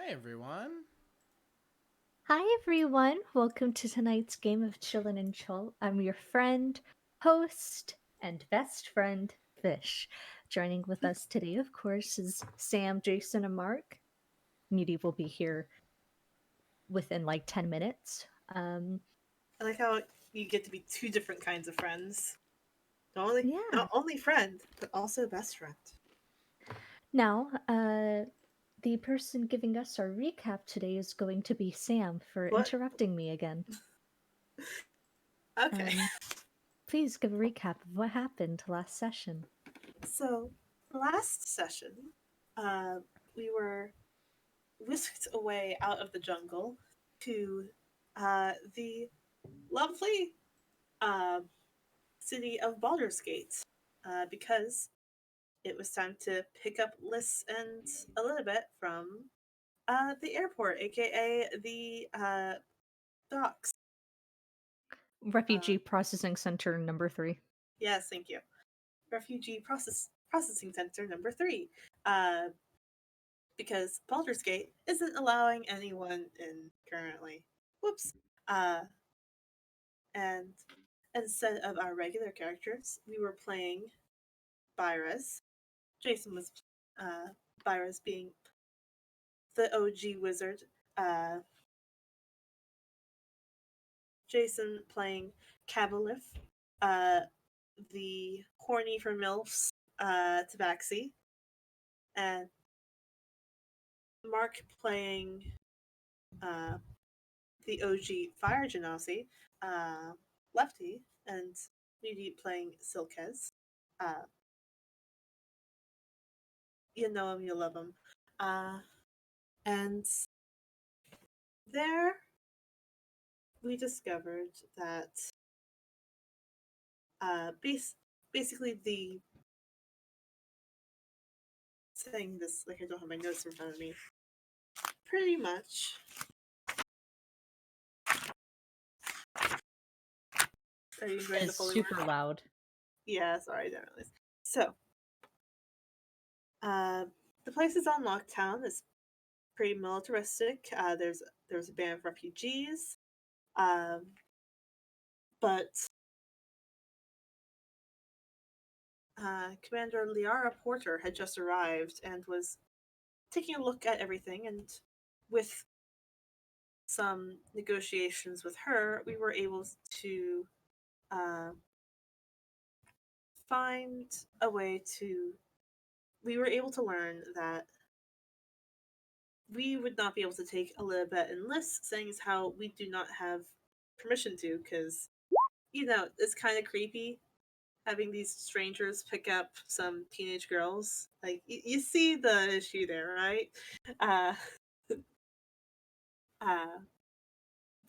everyone. Hi everyone, welcome to tonight's game of Chillen and Chult. I'm your friend, host, and best friend, Fish. Joining with us today, of course, is Sam, Jason, and Mark. Muty will be here within like 10 minutes. I like how you get to be two different kinds of friends. Not Yeah. only friend, but also best friend. Now, the person giving us our recap today is going to be Sam for What? interrupting me again. Okay. Please give a recap of what happened last session. So, last session, uh, we were whisked away out of the jungle to the lovely uh, city of Baldur's Gate because it was time to pick up Liz and a little bit from the airport, aka the docks. Refugee Processing Center number 3. Yes, thank you. Processing Center number 3. Uh, because Baldur's Gate isn't allowing anyone in currently. Whoops. Uh, and instead of our regular characters, we were playing Byras. Jason was Byras being the OG wizard. Uh, Jason playing Cabalif, uh, the horny for MILFs Tabaxi, and Mark playing uh, the OG Fire Genasi, uh, Lefty, and Nudie playing Silkez. Uh, you know him, you love him. And there we discovered that basically the saying this like I don't have my notes in front of me. Pretty much. Are you enjoying the It's Foley super work? loud. Yeah, sorry, I didn't realize. So, the place is on lockdown. It's pretty militaristic. There's a band of refugees, um, but Commander Liara Porter had just arrived and was taking a look at everything. And with some negotiations with her, we were able to uh, find a way to. We were able to learn that we would not be able to take a little bit in lists, saying as how we do not have permission to, because it's kind of creepy having these strangers pick up some teenage girls. Like you see the issue there, right? Uh, uh,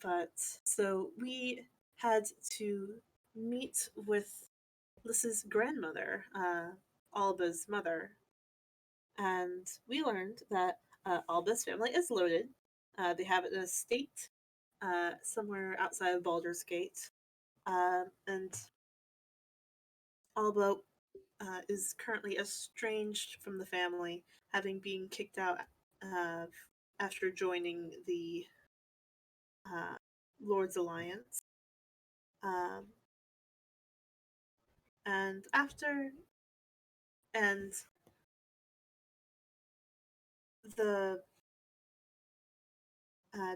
but so we had to meet with Liz's grandmother, Alba's mother, and we learned that Alba's family is loaded. They have an estate somewhere outside of Baldur's Gate, and Alba is currently estranged from the family, having been kicked out uh, after joining the uh, Lord's Alliance. Um, and after and the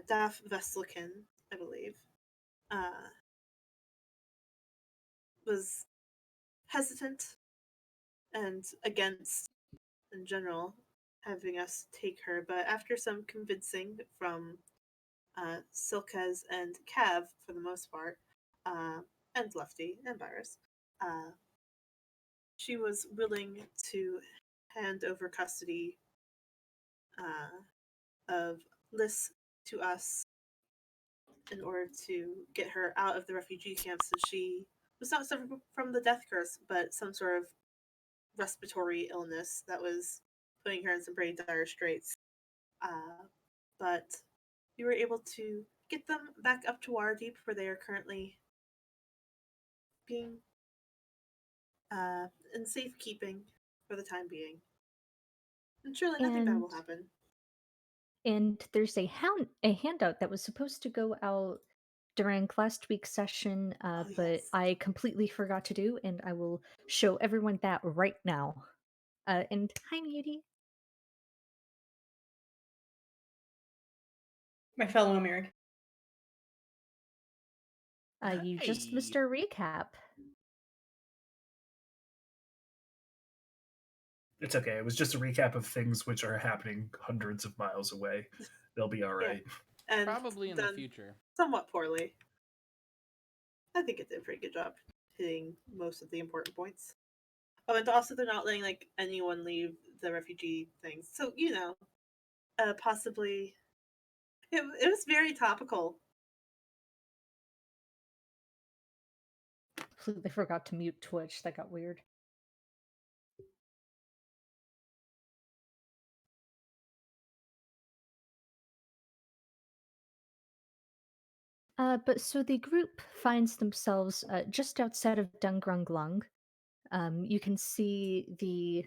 Daf Vestlikin, I believe, uh, was hesitant and against, in general, having us take her. But after some convincing from Silkez and Cav, for the most part, uh, and Lefty and Virus, uh, she was willing to hand over custody of Liz to us in order to get her out of the refugee camp, since she was not suffering from the death curse, but some sort of respiratory illness that was putting her in some pretty dire straits. But we were able to get them back up to Waterdeep, where they are currently being in safekeeping for the time being. And surely nothing bad And will happen. And there's a handout that was supposed to go out during last week's session, Oh but yes. I completely forgot to do, and I will show everyone that right now. And hi, Mutie. My fellow American. You just missed Hi. our recap. It's okay. It was just a recap of things which are happening hundreds of miles away. They'll be all Yeah. right. And Probably in the done future. somewhat poorly. I think it did a pretty good job hitting most of the important points. Oh, and also they're not letting like anyone leave the refugee things. So possibly it was very topical. Completely forgot to mute Twitch. That got weird. But so the group finds themselves just outside of Dungrunglung. You can see the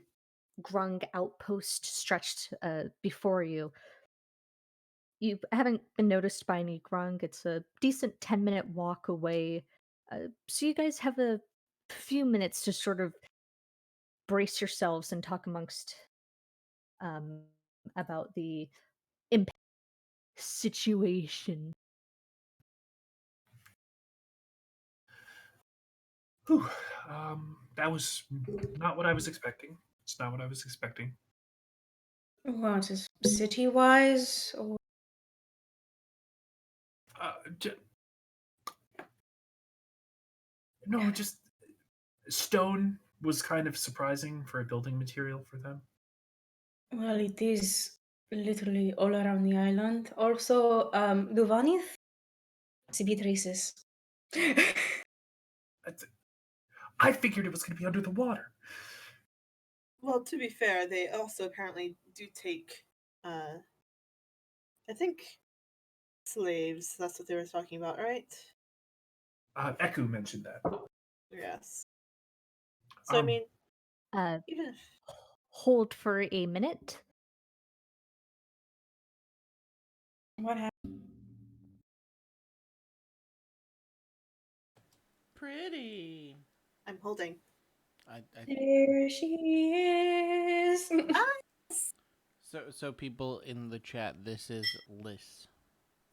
Grung outpost stretched before you. You haven't been noticed by any Grung. It's a decent 10-minute walk away. So you guys have a few minutes to sort of brace yourselves and talk amongst um, about the impact situation. Whew. That was not what I was expecting. It's not what I was expecting. What is city wise? Or Uh, j- no, just stone was kind of surprising for a building material for them. well, it is literally all around the island. Also, Duvanith, it's a bit racist. That's- I figured it was going to be under the water. Well, to be fair, they also apparently do take I think slaves. That's what they were talking about, right? Eku mentioned that. Yes. So I Um, mean, Uh, even if hold for a minute. What happened? Pretty. I'm holding. I There she is. Ah, so people in the chat, this is Liz,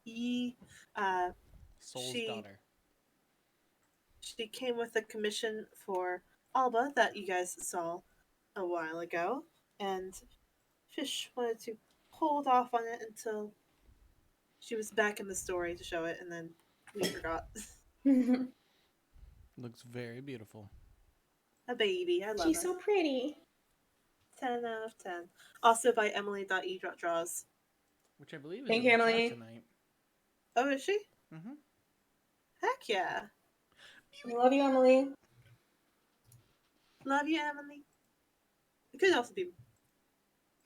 he, uh, Soul's she daughter. she came with a commission for Alba that you guys saw a while ago, and Fish wanted to hold off on it until she was back in the story to show it, and then we forgot. Looks very beautiful. A baby, I love She's her. so pretty. 10 out of 10. Also by Emily.e.draws. Which I believe is Thank in you, the chat Emily. tonight. Oh, is she? Mm-hmm. Heck yeah. We love you, Emily. Love you, Emily. It could also be.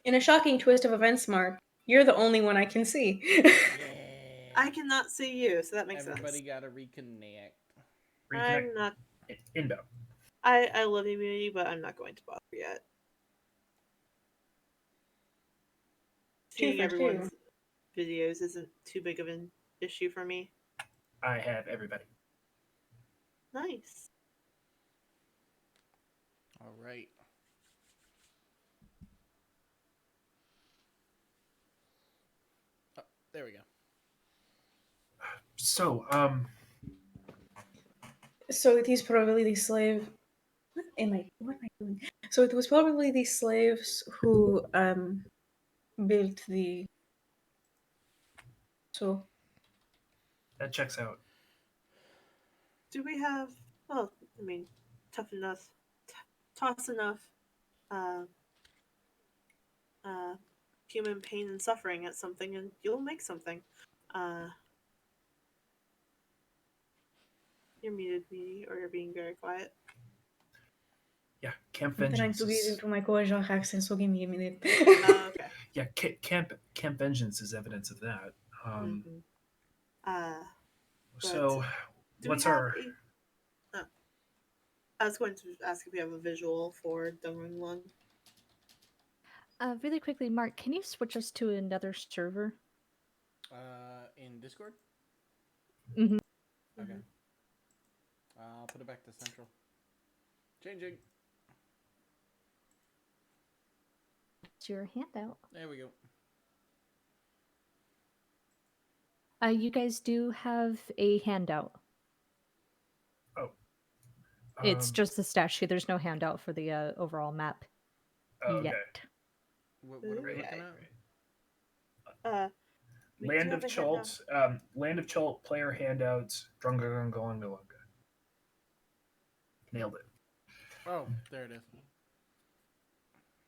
In a shocking twist of events, Mark, you're the only one I can see. Yeah. I cannot see you, so that makes Everybody sense. gotta reconnect. reconnect I'm not. inbound. I love Immunity, but I'm not going to bother yet. Two Seeing for two. everyone's videos isn't too big of an issue for me. I have everybody. Nice. All right. Oh, there we go. So, So it is probably the slave. What am I doing? So it was probably the slaves who built the. So that checks out. Do we have? Well, I mean, tough enough, toss enough, uh, uh, human pain and suffering at something, and you'll make something. Uh, you're muted, me, or you're being very quiet. Yeah, Camp I'm trying Vengeance to get is. into my Koajang accent, so give me a minute. Okay. Yeah, Camp Vengeance is evidence of that. Mm-hmm. But So, do we what's have our? a? Oh, I was going to ask if we have a visual for Dungrunglung. Really quickly, Mark, can you switch us to another server? In Discord? Mm-hmm. Okay. I'll put it back to Central. Changing. It's your handout. There we go. You guys do have a handout. Oh. It's just the stat sheet. There's no handout for the overall map Okay. yet. What are we Ooh, looking at? We Land do of have a handout. Chult. Land of Chult player handouts. Drungagungalungalunga. Nailed it. Oh, there it is.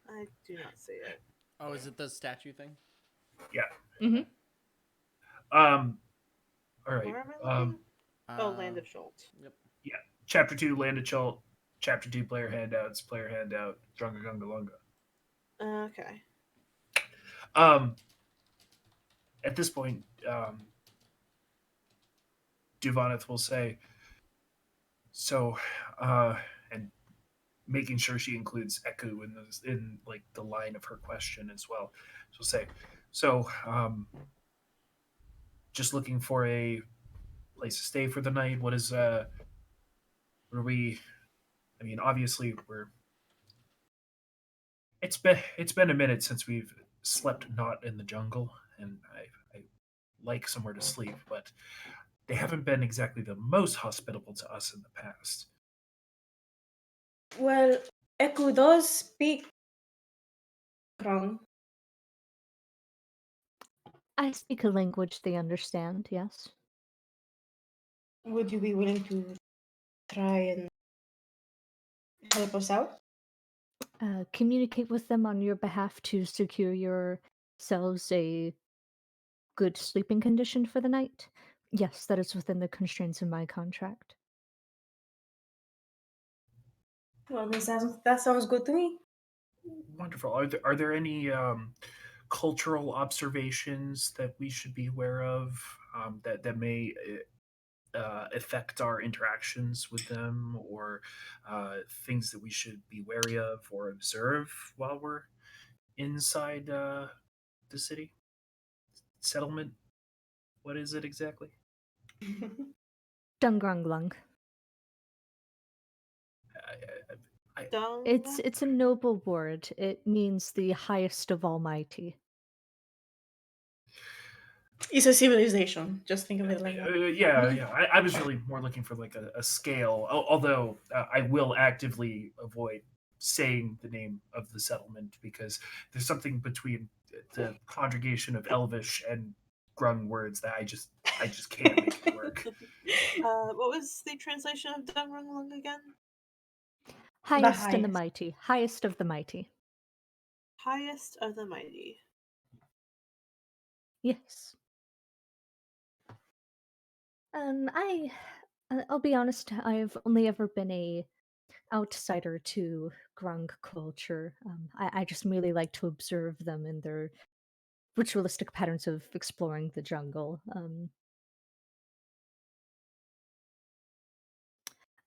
I do not see it. Oh, is it the statue thing? Yeah. Mm-hmm. All right. Where am I looking? Land of Uh, Chult. Yep. Yeah. Chapter 2, Land of Chult. Chapter 2, player handouts. Player handout. Drungagungalunga. Okay. At this point, Duvaneth will say, so, and making sure she includes Eku in like the line of her question as well. She'll say, so, just looking for a place to stay for the night. What are we? I mean, obviously, we're. It's been a minute since we've slept not in the jungle, and I like somewhere to sleep, but they haven't been exactly the most hospitable to us in the past. Well, Eku does speak Krong. I speak a language they understand, yes. Would you be willing to try and help us out? Communicate with them on your behalf to secure yourselves a good sleeping condition for the night. Yes, that is within the constraints of my contract. Well, that sounds good to me. Wonderful. Are there any cultural observations that we should be aware of that may affect our interactions with them, or things that we should be wary of or observe while we're inside the city settlement? What is it exactly? Dungrunglung. I, Dung. It's a noble word. It means the highest of Almighty. It's a civilization. Just think of it like that. yeah. I was really more looking for like a scale. Although I will actively avoid saying the name of the settlement because there's something between the conjugation of Elvish and Grung words that I just can't make it work. What was the translation of Dung Rung Lung again? Highest and the highest. mighty. Highest of the mighty. Highest of the mighty. Yes. I'll be honest. I've only ever been a outsider to Grung culture. I just merely like to observe them in their ritualistic patterns of exploring the jungle.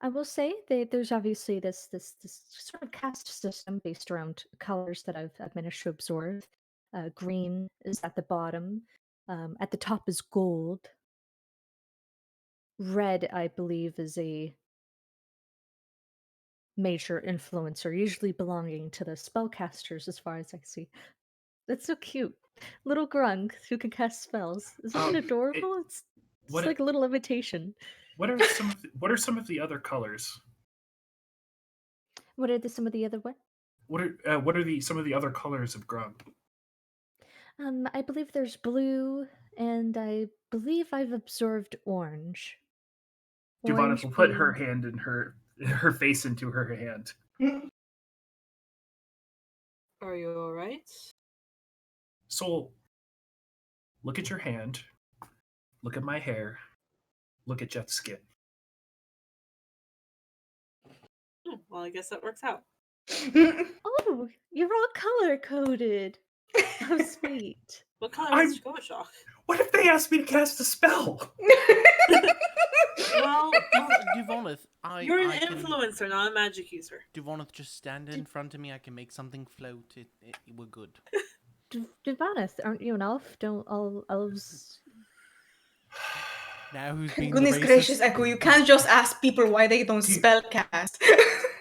I will say that there's obviously this sort of caste system based around colors that I've managed to absorb. Green is at the bottom. At the top is gold. Red, I believe, is a major influencer, usually belonging to the spellcasters, as far as I see. That's so cute. Little Grung who can cast spells. Isn't it Um, adorable? It's what like a little imitation. what are some of the other colors? What are some of the other what? What are some of the other colors of Grung? I believe there's blue, and I believe I've absorbed orange. Duvaneth Orange, will put her green. hand in her face into her hand. Are you alright? Soul, look at your hand. Look at my hair. Look at Jet's skin. Well, I guess that works out. Oh, you're all color coded. How sweet. What color I'm was Shkoshok? What if they ask me to cast a spell? Well, Duvoneth, you're an I can... influencer, not a magic user. Duvoneth, just stand in front of me. I can make something float. We're good. Divaneth, aren't you an elf? Don't all elves? Now who's being Goodness the racist? gracious, Echo, you can't just ask people why they don't spell cast.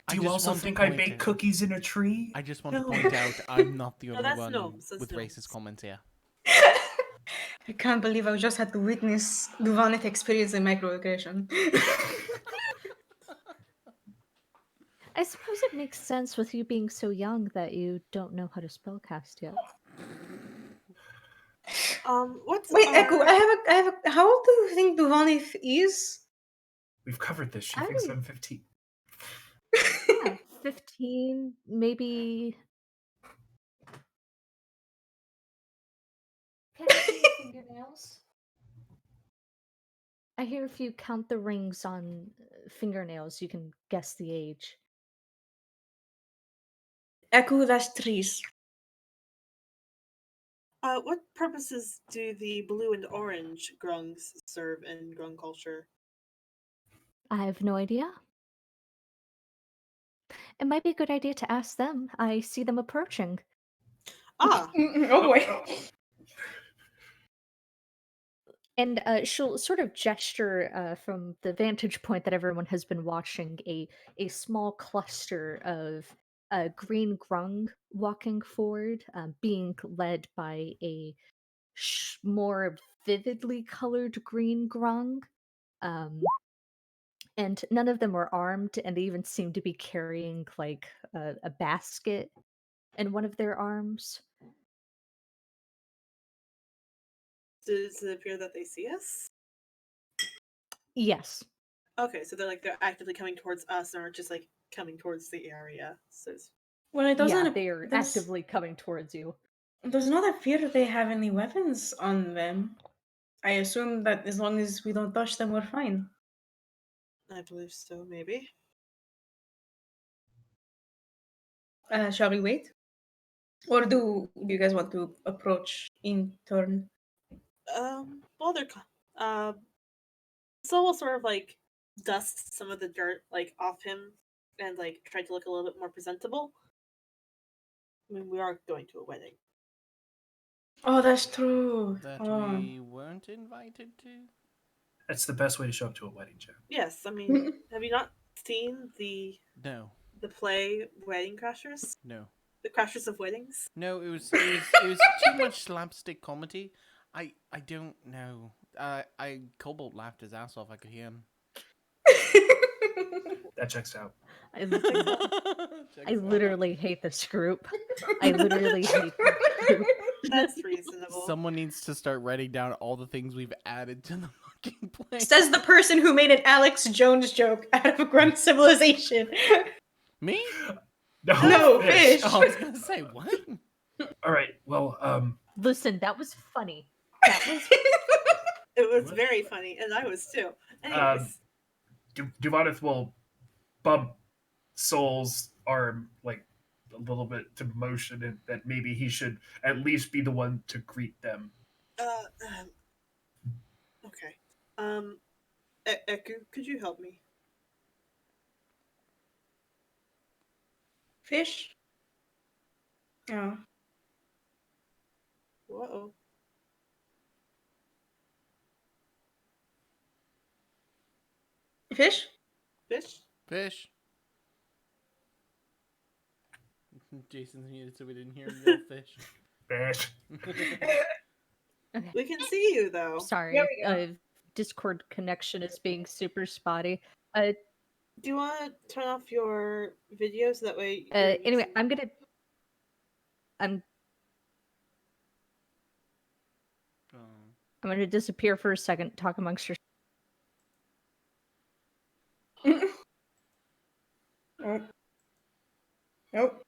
Do you also think I bake cookies in a tree? I just want to point out I'm not the No, only that's one gnomes, that's with gnomes. racist comments here. I can't believe I just had to witness Duvaneth experience a microaggression. I suppose it makes sense with you being so young that you don't know how to spellcast yet. What's Wait, our... Echo, I have a. How old do you think Duvaneth is? We've covered this. She I thinks don't- I'm 15. Yeah, 15, maybe. Can I see your fingernails? I hear if you count the rings on fingernails, you can guess the age. Echo, that's trees. What purposes do the blue and orange grungs serve in grung culture? I have no idea. It might be a good idea to ask them. I see them approaching. Ah, Oh boy. And she'll sort of gesture from the vantage point that everyone has been watching a small cluster of green grung walking forward, being led by a more vividly colored green grung. And none of them are armed, and they even seem to be carrying like a basket in one of their arms. does it appear that they see us? Yes. Okay, so they're actively coming towards us and aren't just like coming towards the area. So Well, it doesn't. Yeah, they are actively coming towards you. Does not appear they have any weapons on them. I assume that as long as we don't touch them, we're fine. I believe so, maybe. Shall we wait? Or do you guys want to approach in turn? Well, so we'll sort of like dust some of the dirt like off him and like try to look a little bit more presentable. I mean, we are going to a wedding. Oh, that's true. That Oh. we weren't invited to? That's the best way to show up to a wedding, Jeff. Yes, I mean, have you not seen No. the play Wedding Crashers? No. The Crashers of Weddings? No, it was too much slapstick comedy. I don't know. Cobalt laughed his ass off. I could hear him. That checks out. I literally hate this group. I literally hate this group. That's reasonable. Someone needs to start writing down all the things we've added to the fucking play. Says the person who made an Alex Jones joke out of a grunt civilization. Me? No, fish. Oh, I was gonna say what? All right. Well, Listen, that was funny. That was It was very funny, and I was too. Anyways, Duvaneth will bump Soul's arm like a little bit to motion it that maybe he should at least be the one to greet them. Okay. Eku, could you help me? Fish? Oh. Whoa. Fish? Fish? Fish. Jason's muted, so we didn't hear him yell fish. Fish. okay. We can see you though. Sorry. There we go. Discord connection is being super spotty. Do you want to turn off your video so that way? Anyway, I'm gonna disappear for a second. Talk amongst yourselves. Oh. Nope.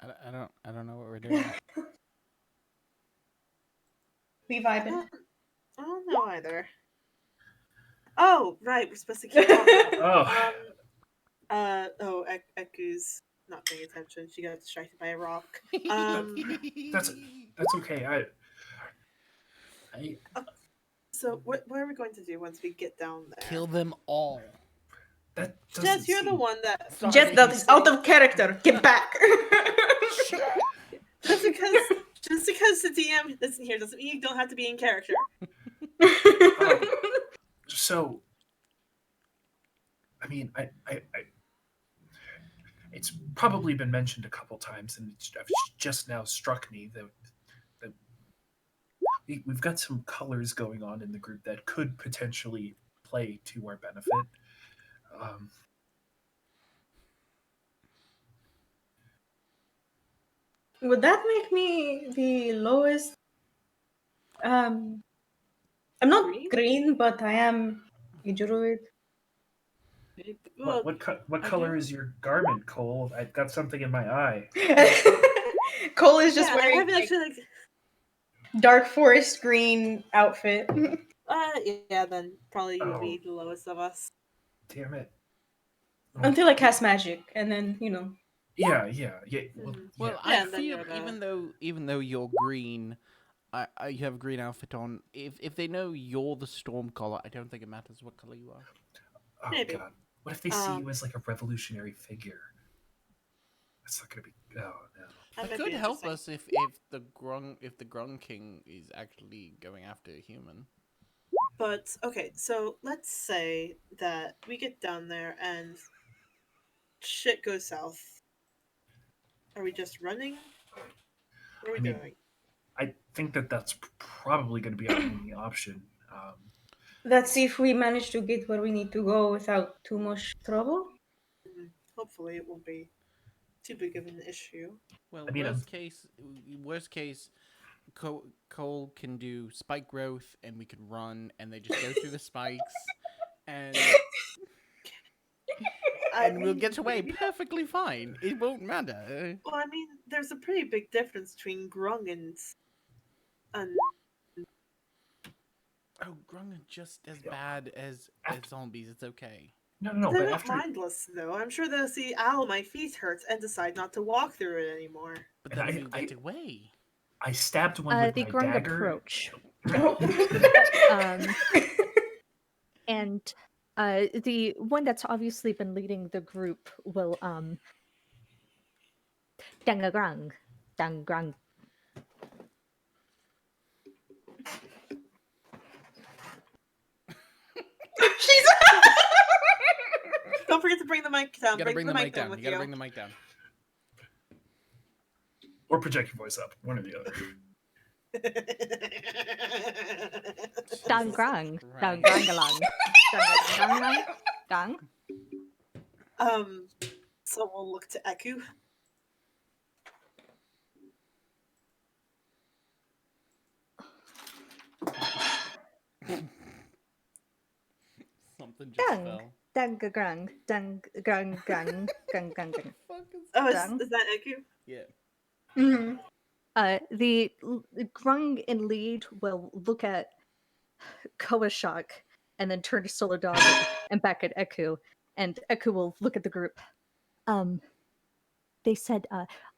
I don't know what we're doing. We vibing. I don't know either. Oh, right. We're supposed to keep talking. Oh. Eku's not paying attention. She got distracted by a rock. That's okay. I So what are we going to do once we get down there? Kill them all. that doesn't Jess, you're the seem- one that Sorry. Jet, that is out of character. Get back. just because the DM isn't here doesn't mean you don't have to be in character. So, I mean, I it's probably been mentioned a couple times, and it's just now struck me that we've got some colors going on in the group that could potentially play to our benefit. Um, Would that make me the lowest? I'm not green, but I am a druid. Well, what color is your garment, Cole? I've got something in my eye. Cole is just I wearing haven't like, actually dark forest green outfit. yeah, then probably you would Oh. be the lowest of us. Damn it. Until I cast magic, and then Yeah. Well, Yeah, I and then feel you're even though you're green, you have a green outfit on. If they know you're the Stormcaller, I don't think it matters what color you are. Oh Maybe. god. What if they see you as like a revolutionary figure? That's not gonna be. Oh no. That It might could be help interesting. us if the Grung King is actually going after a human. But okay, so let's say that we get down there and shit goes south. Are we just running? What are we I mean, doing? I think that's probably going to be our only option. let's see if we manage to get where we need to go without too much trouble. Hopefully, it won't be too big of an issue. Well, I mean, worst case, Cole can do spike growth, and we can run, and they just go through the spikes, and we'll get away perfectly fine. It won't matter. Well, I mean, there's a pretty big difference between grung and Oh, Grung are just as bad as zombies. It's okay. No, they're but not after mindless though. I'm sure they'll see, "Ow, my feet hurt," and decide not to walk through it anymore. But And then I- we'll get away. I stabbed one with The my grung dagger. approach. Um, And the one that's obviously been leading the group will dangagrang dangrang. she's Don't forget to bring the mic down. You gotta bring the mic down down. with You gotta bring the mic down. Or project your voice up, one or the other. Dangrang. Christ. Dangrangalang. Dangrang. Dang. So we'll look to Eku. Something just Dang. fell. Dangagrang. Dangrang. Gang. Gang. Gang. Gang. Oh, Dang. is that Eku? Yeah. Mhm. The grung in lead will look at Koashak and then turn to Solodog and back at Eku, and Eku will look at the group. They said,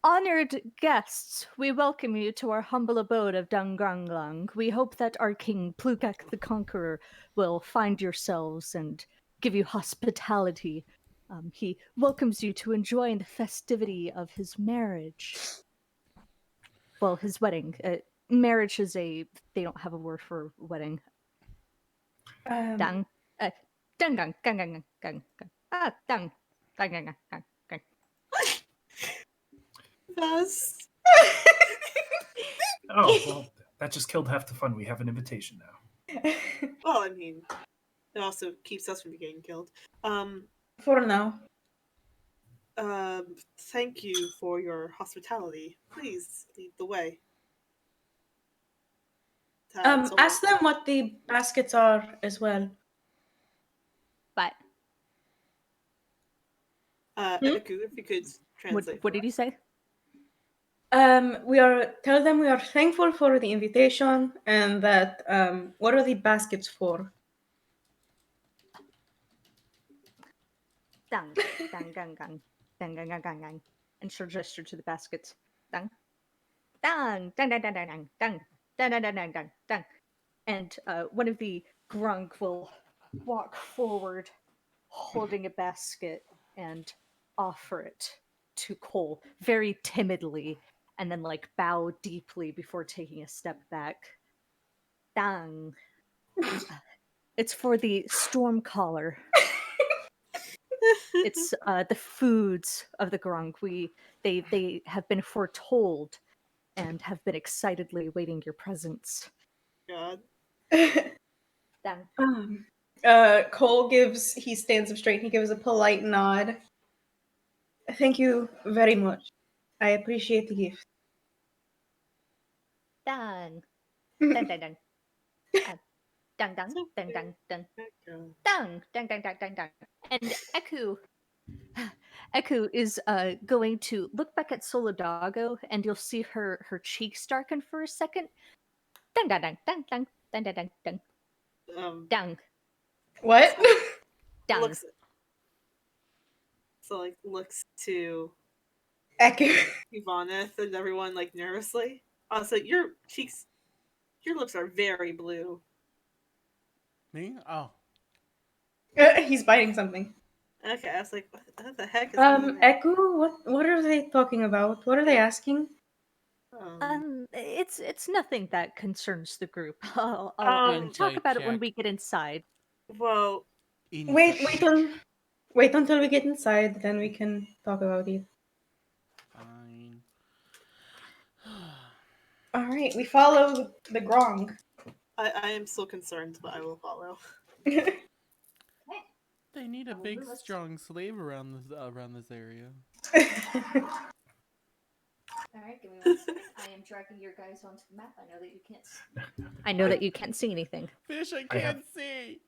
"Honored guests, we welcome you to our humble abode of Dangranglang. We hope that our king Plugak the Conqueror will find yourselves and give you hospitality. He welcomes you to enjoy the festivity of his marriage." Well, his wedding. Marriage is they don't have a word for wedding. Dang. Dang, gang, gang, gang, gang, gang. Ah, dang. Gang, gang, gang, gang, gang. Best. Oh, well, that just killed half the fun. We have an invitation now. Well, I mean, it also keeps us from getting killed. For now. Thank you for your hospitality. Please lead the way. Ask them what the baskets are as well. But Eku, if you could translate. what did you say? Tell them we are thankful for the invitation and that what are the baskets for? Dang, dang, gang, gang, dang, gang, gang, gang, gang. and she'll gesture to the baskets. Dang, dang, dang, dang, dang, dang, dang, dang, dang, dang, dang, dang, dang. And one of the grunk will walk forward, holding a basket, and offer it to Cole very timidly, and then like bow deeply before taking a step back. Dang. It's for the storm caller. It's the foods of the Grunk. They have been foretold and have been excitedly awaiting your presence. God. Dang. Cole he stands up straight and he gives a polite nod. Thank you very much. I appreciate the gift. Dang. Dang dang dang. Dang dang dang dang dang. Dang dang dang dang dang dang. And Eku is going to look back at Solidago, and you'll see her cheeks darken for a second. Dang dang dang dang dang dang dang dang dang What? dang. Looks to Echo. Ivana and everyone like nervously. Also, your lips are very blue. Me? Oh. He's biting something. Okay, I was like, what the heck is going on? Echo, what are they talking about? What are they asking? It's nothing that concerns the group. I'll Um, talk about it when check. we get inside. well, Wait until we get inside, then we can talk about it. Fine. All right, we follow the Grong. I am still concerned, but I will follow. They need a big, strong slave around this area. All right, give me 1 second. I am dragging your guys onto the map. I know that you can't. I know that you can't see anything. Fish, I can't see.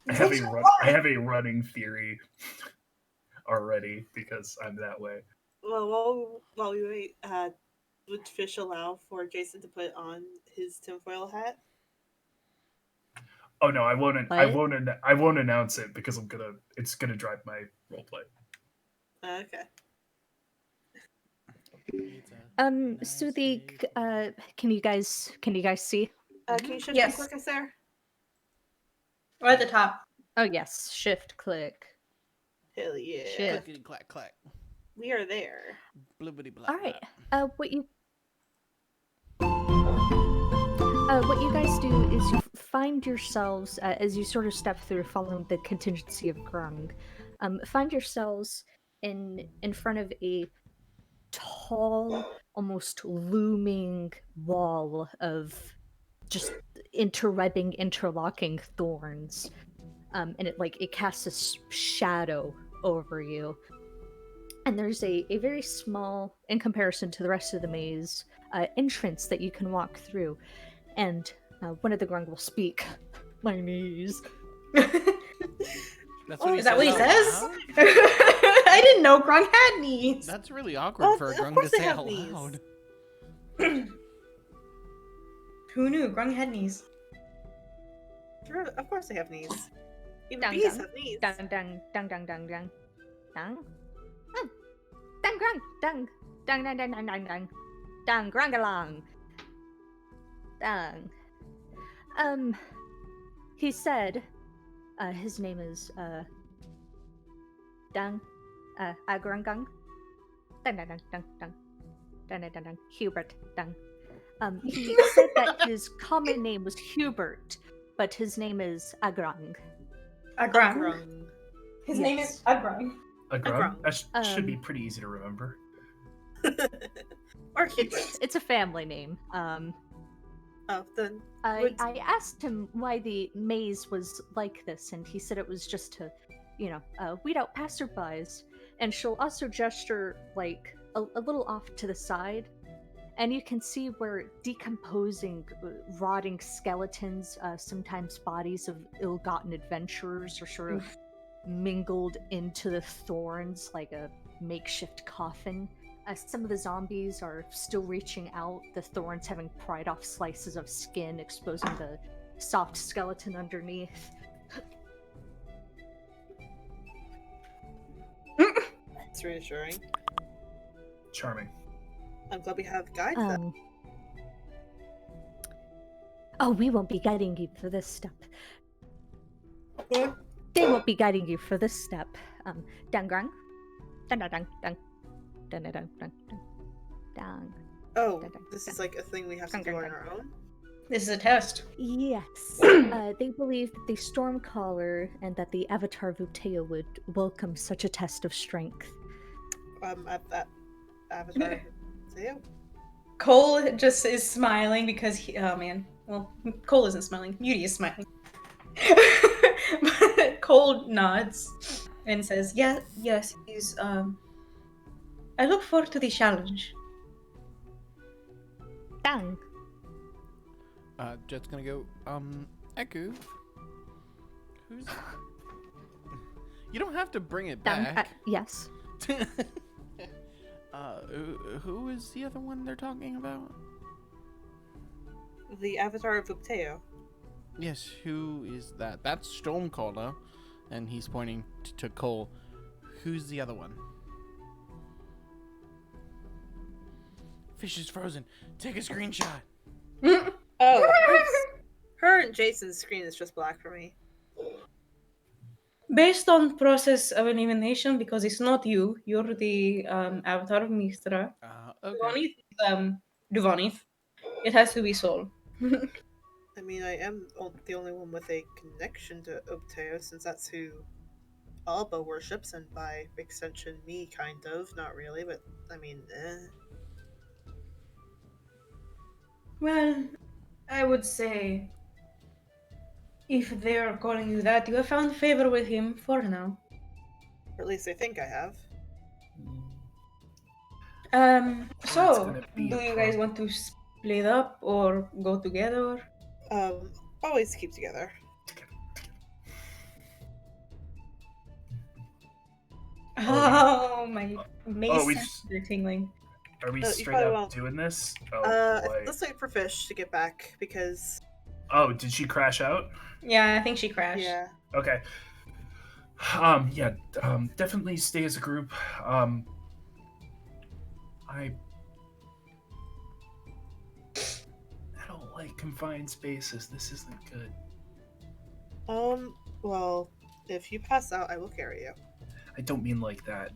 I have a running theory already because I'm that way. Well, while we wait, would Fish allow for Jason to put on his tinfoil hat? Oh no, I won't. What? I won't announce it because it's gonna drive my roleplay. Okay. So the can you guys see? Can you shift Yes. and click us there? We're at the top. Oh yes, shift click. Hell yeah. Shift. Clickety clack clack. We are there. Blibbity blah. All right. What you guys do is you find yourselves as you sort of step through, following the contingency of Grung. Find yourselves in front of a tall, almost looming wall of just interlocking thorns, and it casts a shadow over you. And there's a very small, in comparison to the rest of the maze, entrance that you can walk through. And one of the Grung will speak. My knees. That's what Is that what he out says? loud? I didn't know Grung had knees. That's really awkward for a of grung course to they say have out knees. loud. Who knew? Grung had knees. Sure, of course they have knees. Even Dang, bees dang. have knees. Dang, dang, dang, dang, dang, dang. Dang. Dang, Grung. Dang. Dang, dang, dang, dang, dang, dang. Dang, Grungalong. Dang. He said, his name is, Dang, Agrungung. Dang, dang, dang, dang, dang. Dang, dang, dang, dang. Hubert. Dang. He said that his common name was Hubert, but his name is Agrung. Agrung. Grung. His Yes. name is Agrung. A grung? grung. That should be pretty easy to remember. Or Hubert. It's a family name. Oh, then. I asked him why the maze was like this, and he said it was just to, weed out passerbys. And she'll also gesture like a little off to the side, and you can see where decomposing, rotting skeletons, sometimes bodies of ill-gotten adventurers, are sort of mingled into the thorns like a makeshift coffin. Some of the zombies are still reaching out, the thorns having pried off slices of skin, exposing the soft skeleton underneath. It's reassuring. Charming. I'm glad we have guides then. Oh, we won't be guiding you for this step. What? They won't be guiding you for this step. Dangrang. Dang, dang, dang, dang. Dang, dang, dang, dang, dang. Oh, this is like a thing we have to do on our own? This is a test. Yes. They believe that the Stormcaller and that the Avatar Vuteo would welcome such a test of strength. At that Avatar. Theo? Cole just is smiling because he. Oh man. Well, Cole isn't smiling. Beauty is smiling. But Cole nods and says, "Yeah, yes, he's. I look forward to the challenge." Dang. Jet's gonna go, Eku, who's... You don't have to bring it Dang. back. Yes. Who is the other one they're talking about? The Avatar of Upteo. Yes, who is that? That's Stormcaller, and he's pointing to Cole. Who's the other one? Fish is frozen. Take a screenshot. Oh, her and Jason's screen is just black for me. Based on process of elimination, because it's not you, you're the avatar of Mistra. Okay. Duvanith. It has to be Sol. I mean, I am the only one with a connection to Upteo, since that's who Alba worships, and by extension, me, kind of. Not really, but I mean, Well, I would say if they are calling you that, you have found favor with him for now. Or at least I think I have. So, gonna do be a you guys want to split up or go together? Always keep together. Oh, my mace we senses are tingling. Are we You straight probably up won't. doing this? Oh, boy. Let's wait for Fish to get back, because... Oh, did she crash out? Yeah, I think she crashed. Yeah. Okay. Definitely stay as a group. I don't like confined spaces. This isn't good. Well, if you pass out, I will carry you. I don't mean like that.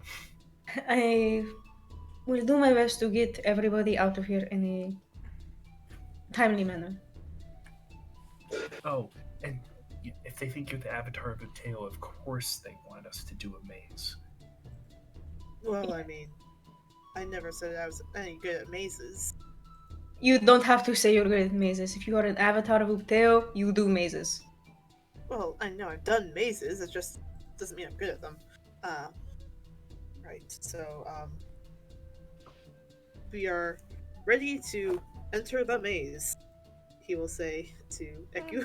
I will do my best to get everybody out of here in a timely manner. Oh, and if they think you're the avatar of a tale, of course they want us to do a maze. Well, I mean, I never said I was any good at mazes. You don't have to say you're good at mazes. If you are an avatar of Upteo, you do mazes. Well, I know I've done mazes, it just doesn't mean I'm good at them. Right, so, we are ready to enter the maze, he will say to Eku.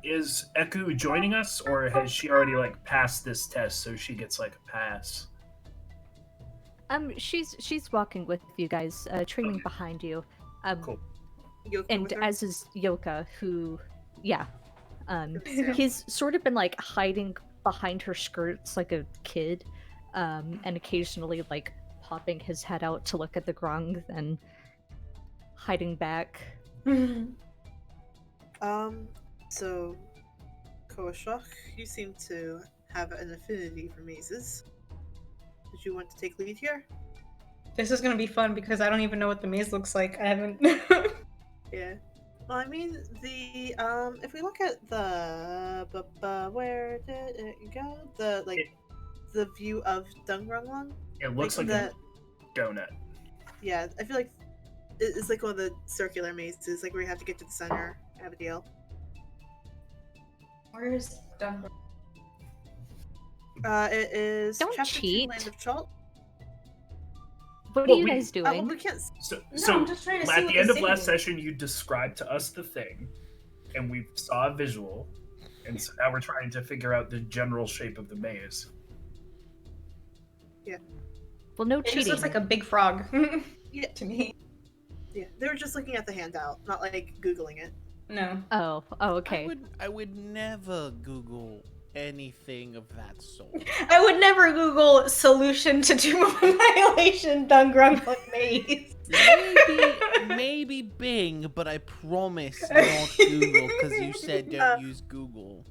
Is Eku joining us, or has she already passed this test, so she gets a pass? She's walking with you guys, trailing behind you. Cool. Yoka And with her? as is Yoka, who, yeah, Sarah. he's sort of been hiding behind her skirts like a kid, and occasionally popping his head out to look at the grung, then hiding back. So, Koashok, you seem to have an affinity for mazes. Did you want to take lead here? This is gonna be fun because I don't even know what the maze looks like. I haven't. Yeah. Well, I mean, if we look at the, where did it go? The view of Dungrunglung? It looks like a donut. Yeah, I feel like it's like one of the circular mazes, where you have to get to the center, Abigail. Where's Dunbar? It is Don't Chapter 2, cheat. Land of Chult. What Well, are you we- guys Well, doing? we can't... So, I'm just trying to see at what the the end of city last is. session, you described to us the thing, and we saw a visual, and so now we're trying to figure out the general shape of the maze. Well, no It just cheating. looks like a big frog. Yeah. To me. Yeah, they were just looking at the handout, not Googling it. No. Oh, okay. I would never Google anything of that sort. I would never Google solution to Tomb of Annihilation Dungrunk Maze. Maybe Bing, but I promise not Google, because you said don't use Google.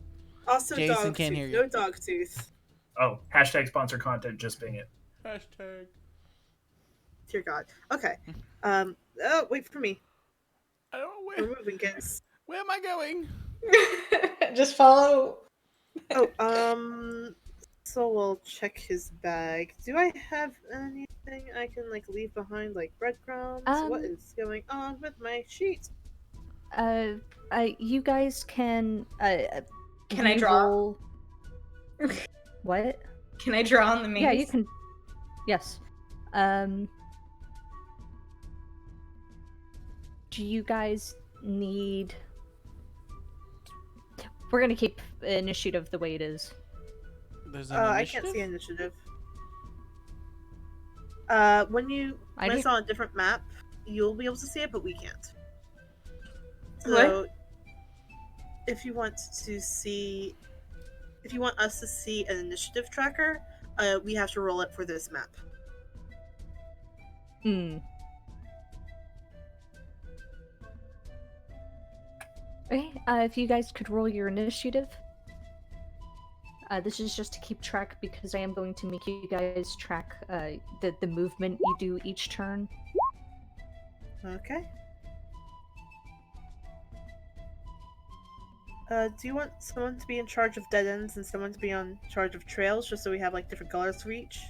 Also, Jason dog can't tooth. hear you. No dog tooth. Oh, hashtag sponsor content. Just Bing it. Hashtag. Dear God. Okay. Wait for me. Oh, We're moving, kids. where am I going? Just follow. Oh, so we'll check his bag. Do I have anything I can like leave behind, like breadcrumbs? What is going on with my sheet? You guys can Can I draw? roll... What? Can I draw on the maze? Yeah, you can. Yes. Do you guys need... We're gonna keep initiative the way it is. There's an I initiative? can't see initiative. When I it's do. on a different map, you'll be able to see it, but we can't. So, What? if you want us to see an initiative tracker, we have to roll it for this map. Okay, if you guys could roll your initiative. This is just to keep track because I am going to make you guys track the movement you do each turn. Okay. Do you want someone to be in charge of dead ends and someone to be on charge of trails, just so we have like different colors for each?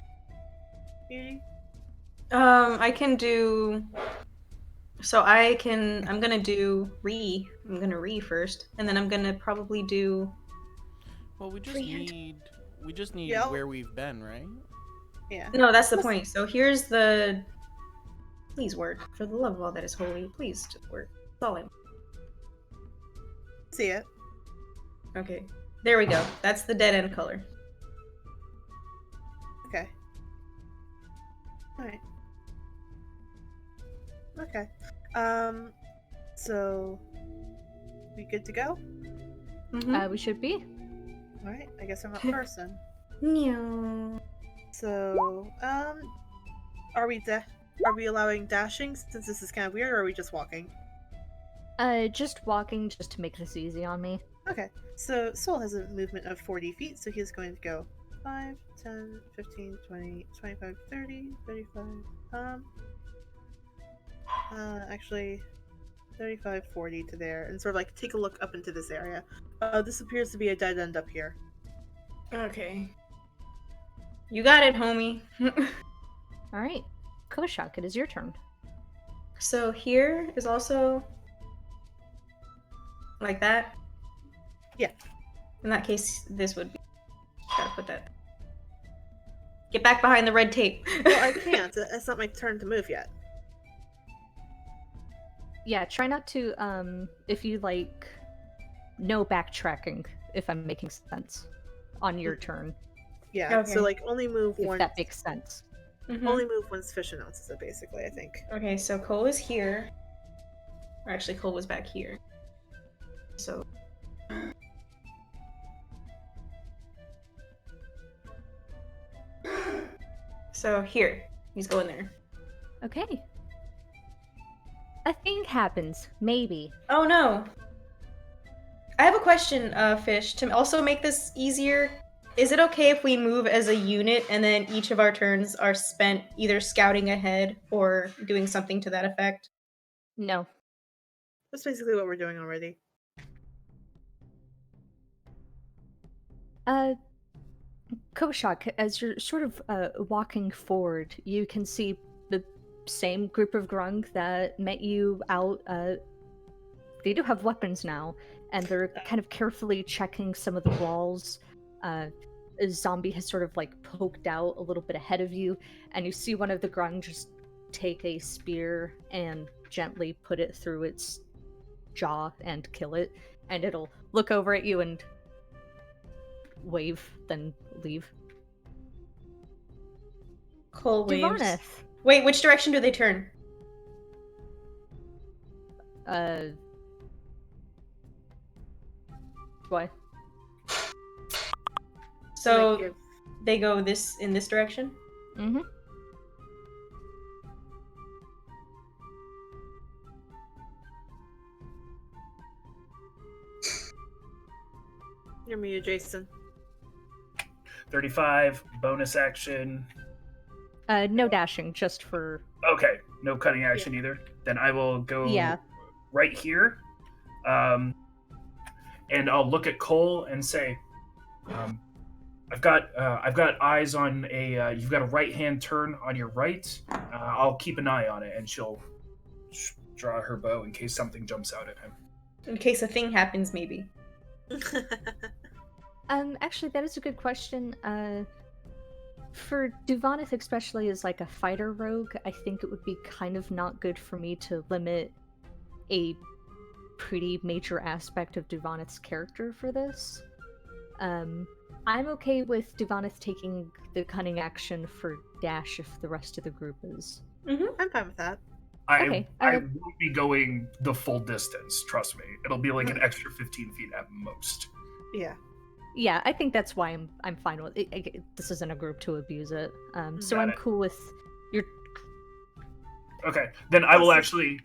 Beauty? I can do. So I'm gonna do re. I'm gonna re first, and then I'm gonna probably do. Well, we just Freehand. need Yeah. where we've been, right? Yeah. No, that's the point. So here's the. Please word, for the love of all that is holy. Please just word. That's all I. See it. Okay, there we go. That's the dead end color. Okay. Alright. Okay. So we good to go? Mm-hmm. We should be. Alright, I guess I'm up first then. No. So, are we allowing dashing since this is kind of weird, or are we just walking? Just walking just to make this easy on me. Okay, so Soul has a movement of 40 feet, so he's going to go 5, 10, 15, 20, 25, 30, 35, actually 35, 40 to there, and sort of like take a look up into this area. This appears to be a dead end up here. Okay. You got it, homie. Alright. Koshak, it is your turn. So here is also like that. Yeah. In that case, this would be. Gotta put that. Get back behind the red tape. Well, I can't. It's not my turn to move yet. Yeah, try not to, if you like, no backtracking, if I'm making sense, on your turn, Yeah, Okay. so like only move if once. that makes sense. Mhm. Only move once Fish announces it, basically, I think. Okay, so Cole is here. Or actually, Cole was back here. So. So here. He's going there. Okay. A thing happens, maybe. Oh no! I have a question, Fish. To also make this easier, is it okay if we move as a unit and then each of our turns are spent either scouting ahead or doing something to that effect? No. That's basically what we're doing already. Koshak, as you're sort of walking forward, you can see the same group of grung that met you out. They do have weapons now, and they're kind of carefully checking some of the walls. A zombie has sort of like poked out a little bit ahead of you, and you see one of the grung just take a spear and gently put it through its jaw and kill it, and it'll look over at you and wave, then leave. Cole waves. Divaneth. Wait, which direction do they turn? Why? So give- they go in this direction? Mm-hmm. You're me, Jason. 35, bonus action. No dashing, just for Okay, no cutting action either. Then I will go yeah. right here. And I'll look at Cole and say, I've got eyes on a. You've got a right hand turn on your right. I'll keep an eye on it, and she'll draw her bow in case something jumps out at him. In case a thing happens, maybe. Actually, that is a good question. For Duvanith, especially as like a fighter rogue, I think it would be kind of not good for me to limit a pretty major aspect of Duvanith's character for this. I'm okay with Duvanith taking the cunning action for dash if the rest of the group is. I'm fine with that. Okay, I won't be going the full distance. Trust me, it'll be like an extra 15 feet at most. Yeah. Yeah, I think that's why I'm fine with it. This isn't a group to abuse it. So Got I'm it. cool with your. Okay, then I'll actually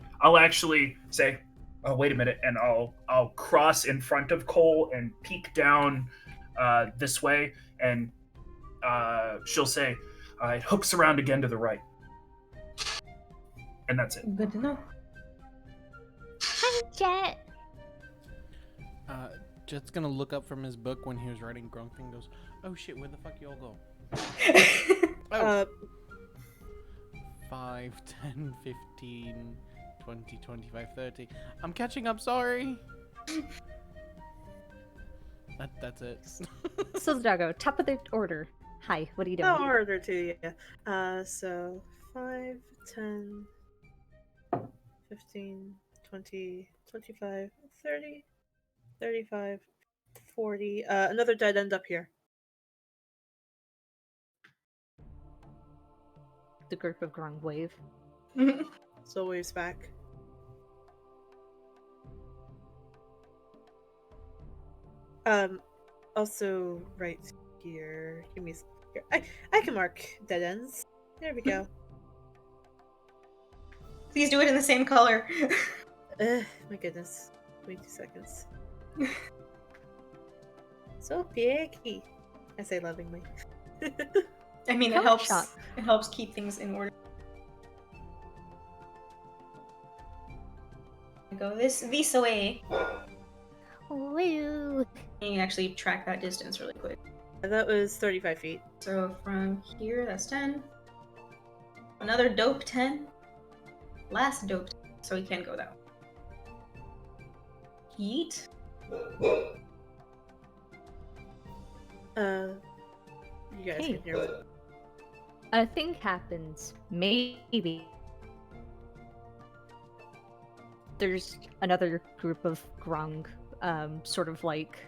say, oh, wait a minute, and I'll cross in front of Cole and peek down this way, and she'll say, it hooks around again to the right, and that's it. Good to know. Hi, Jet. Jet's gonna look up from his book when he was writing Grunk and goes, "Oh shit, where the fuck y'all go?" Oh. 5, 10, 15, 20, 25, 30. I'm catching up, sorry. That's it. So the doggo, top of the order. Hi, what are you doing? No order to yeah. So 5, 10, 15, 20, 25, 30, 35, 40. Another dead end up here. The group of Grung wave. So waves back. Also right here. Give me a here. I can mark dead ends. There we go. Please do it in the same color. My goodness. 22 seconds. So picky. I say lovingly. I mean, Color shot. It helps keep things in order. Go this way. Woo! You can actually track that distance really quick. That was 35 feet. So from here, that's 10. Another dope 10. Last dope 10. So we can go that way. Heat. You guys Hey. can hear what. A thing happens. Maybe. There's another group of Grung, sort of like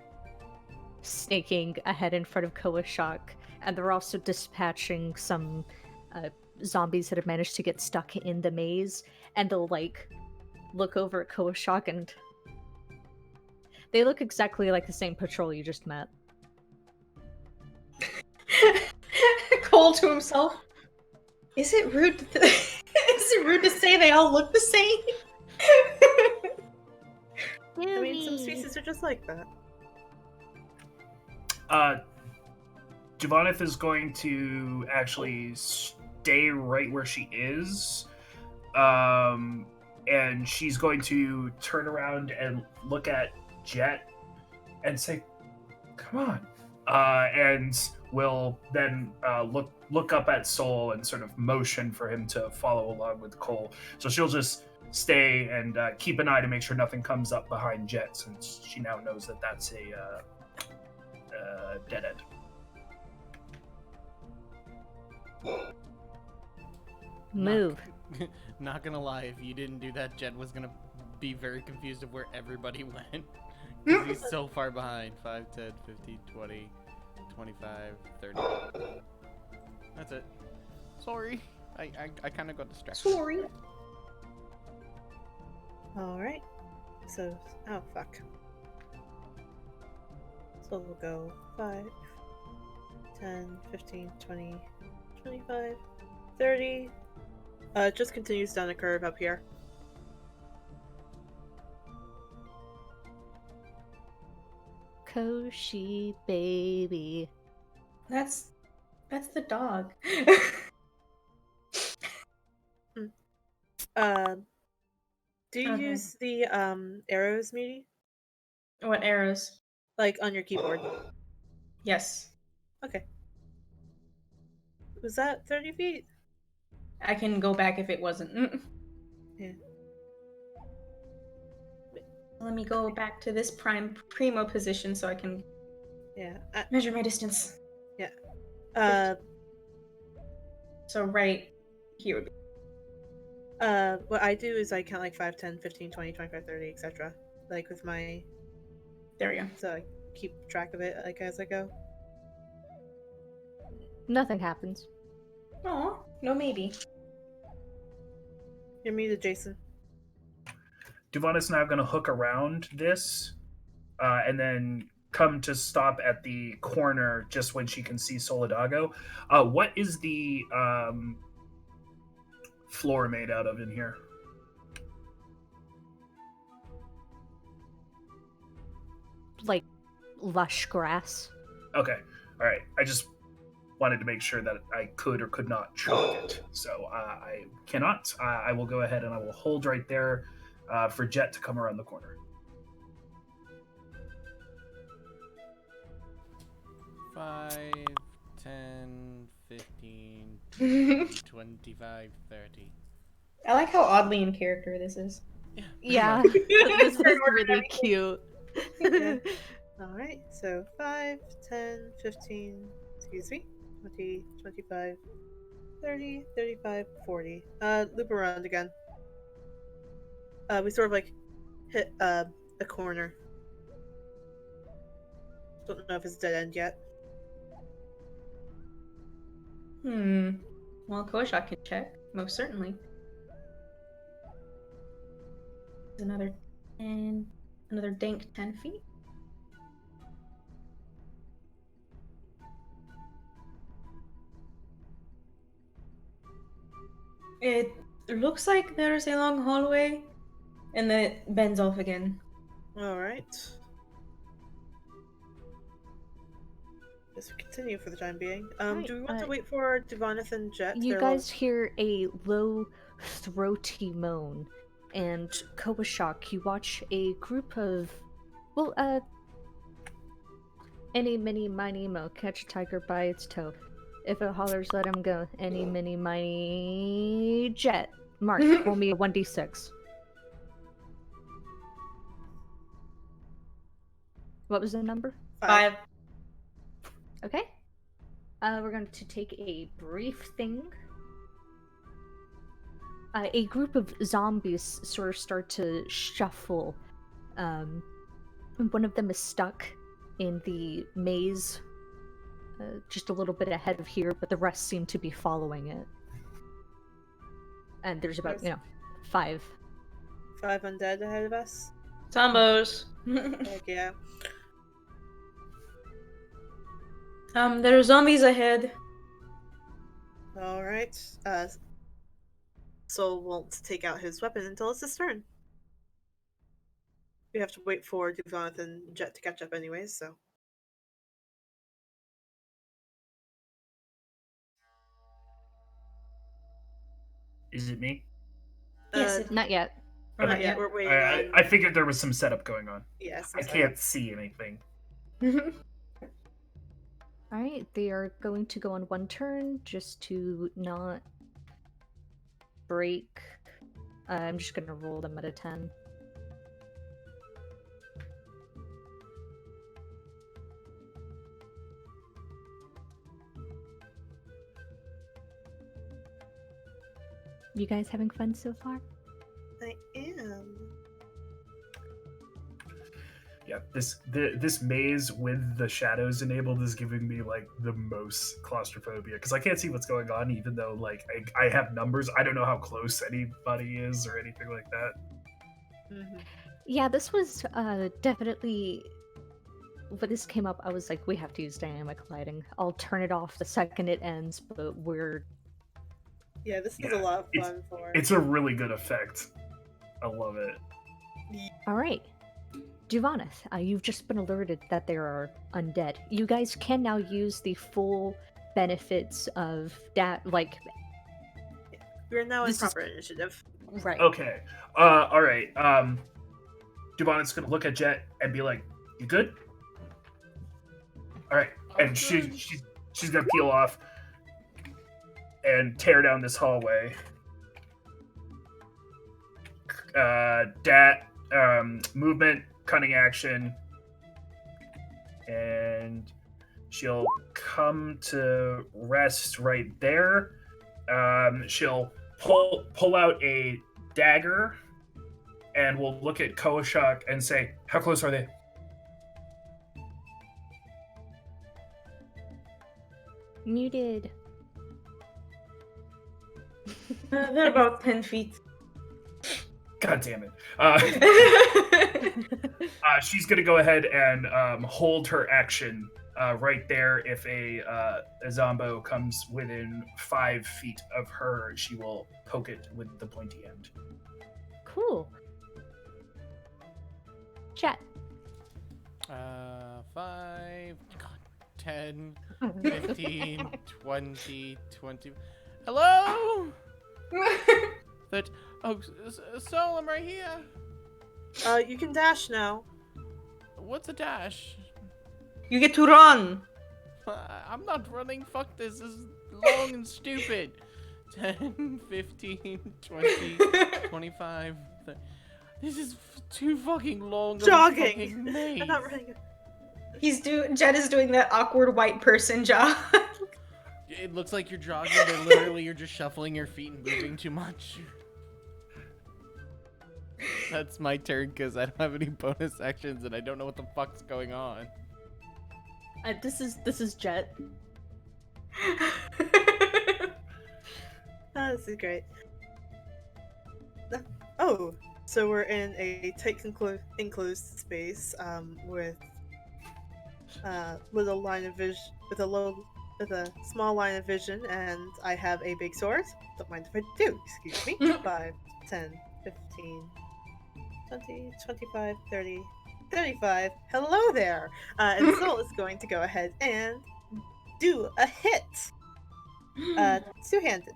snaking ahead in front of Koashak, and they're also dispatching some zombies that have managed to get stuck in the maze, and they'll like look over at Koashak and they look exactly like the same patrol you just met. Cole to himself. Is it rude to say they all look the same? I mean, some species are just like that. Javanith is going to actually stay right where she is, and she's going to turn around and look at Jet and say, "Come on," and will then look up at Soul and sort of motion for him to follow along with Cole. So she'll just stay and keep an eye to make sure nothing comes up behind Jet, since she now knows that that's a dead end. Move. Not gonna lie, if you didn't do that, Jet was gonna be very confused of where everybody went. 'Cause he's so far behind. 5, 10, 15, 20, 25, 30. That's it. Sorry. I kind of got distracted. Sorry. Alright. So, oh fuck. So we'll go 5, 10, 15, 20, 25, 30. It just continues down the curve up here. Koshi baby. That's the dog. Do you Okay. use the arrows, Meaty? What arrows? Like on your keyboard? Yes. Okay. Was that 30 feet? I can go back if it wasn't. Yeah. Let me go back to this primo position so I can Yeah. measure my distance. Uh, So right here would be. what I do is I count like 5, 10, 15, 20, 25, 30, etc. Like with my. There we go. So I keep track of it like as I go. Nothing happens. Aw, no maybe. You're muted, Jason. Duvana's now going to hook around this and then come to stop at the corner just when she can see Solidago. What is the floor made out of in here? Like lush grass. Okay. All right. I just wanted to make sure that I could or could not chalk it. So I cannot. I will go ahead and I will hold right there for Jet to come around the corner. 5, 10, 15, 20, 25, 30. I like how oddly in character this is. Yeah, much. this is Order really everything. cute. Yeah. Alright, so 5, 10, 15, excuse me, 20, 25, 30, 35, 40. Loop around again. We sort of like hit a corner. Don't know if it's dead end yet. Well, Koshak can check, most certainly. Another dank 10 feet. It looks like there's a long hallway, and then it bends off again. Alright. Just continue for the time being. Right, Do we want to wait for Divanith and Jet? You They're guys hear a low, throaty moan, and Kobashak, you watch a group of, well, any, mini, miny, mo, catch a tiger by its toe. If it hollers, let him go. Any, mini, miny, Jet. Mark, roll me a 1d6. What was the number? 5. Okay. We're going to take a brief thing. A group of zombies sort of start to shuffle. One of them is stuck in the maze, just a little bit ahead of here, but the rest seem to be following it. And there's about, 5. 5 undead ahead of us. Zombos. Heck yeah. There are zombies ahead. Alright. Soul won't take out his weapon until it's his turn. We have to wait for Divanith and Jet to catch up anyways, so. Is it me? Yes, it- Not yet. Or Not not yet, yet. we're waiting on... I figured there was some setup going on. Yes, I can't see anything. Alright, they are going to go on one turn just to not break. I'm just gonna roll them at a 10. You guys having fun so far? I am. Yeah, this maze with the shadows enabled is giving me like the most claustrophobia because I can't see what's going on, even though like I have numbers. I don't know how close anybody is or anything like that. Mm-hmm. Yeah, this was definitely when this came up, I was like, we have to use dynamic lighting. I'll turn it off the second it ends, but we're... Yeah, this is Yeah, a lot of fun for. It's a really good effect. I love it. Alright. Giovaneth, you've just been alerted that there are undead. You guys can now use the full benefits of that, like... We're now in This is- proper initiative. Right. Okay. All right. Dubonet's gonna look at Jet and be like, "You good?" All right. And she's gonna peel off and tear down this hallway. Movement, cunning action, and she'll come to rest right there. She'll pull out a dagger, and we'll look at Koashak and say, "How close are they?" Muted. They're about 10 feet. God damn it. She's going to go ahead and hold her action right there. If a Zombo comes within 5 feet of her, she will poke it with the pointy end. Cool. Chat. 5, 10, 15, 20, 20. Hello? That. Oh, Sol, I'm right here. You can dash now. What's a dash? You get to run. I'm not running. Fuck this. This is long and stupid. 10, 15, 20, 25. 30. This is too fucking long. of a Jogging. fucking maze. I'm not running. Jed is doing that awkward white person jog. It looks like you're jogging, but literally you're just shuffling your feet and moving too much. That's my turn because I don't have any bonus actions and I don't know what the fuck's going on. This is Jet. This is great. Oh, so we're in a tight enclosed space with a line of vision, with a small line of vision, and I have a big sword. Don't mind if I do. Excuse me. 5, 10, 15, 20, 25, 30, 35. Hello there. And Soul is going to go ahead and do a hit. Two-handed.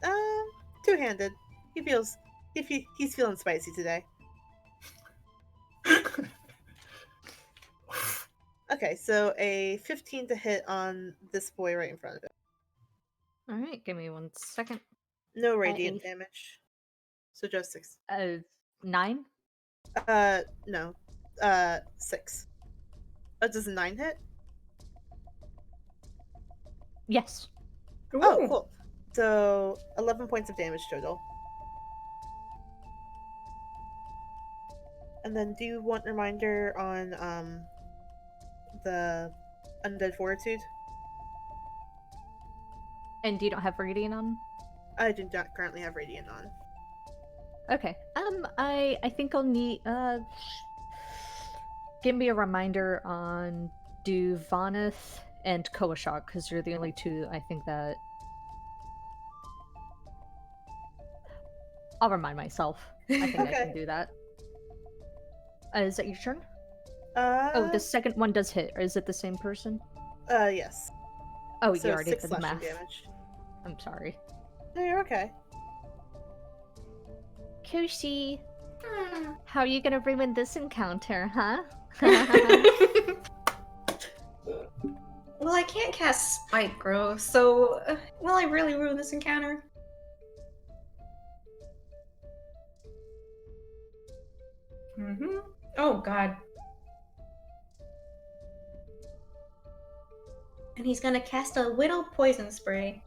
Two-handed. He's feeling spicy today. Okay, so a 15 to hit on this boy right in front of him. Alright, give me 1 second. No radiant damage. So just 6. 9? No. 6. Does a 9 hit? Yes. Oh, cool. So 11 points of damage total. And then do you want a reminder on the Undead Fortitude? And you don't have Radiant on? I do not currently have Radiant on. Okay. I think I'll need give me a reminder on Duvaneth and Koashak, because you're the only two I think that I'll remind myself. I think I can do that. Is that your turn? Oh, the second one does hit. Or is it the same person? Yes. Oh, So you already 6 did the slashing math. damage. I'm sorry. No, you're okay. Koshi, how are you gonna ruin this encounter, huh? Well, I can't cast Spike Growth, so will I really ruin this encounter? Oh, God. And he's gonna cast a Whittle Poison Spray.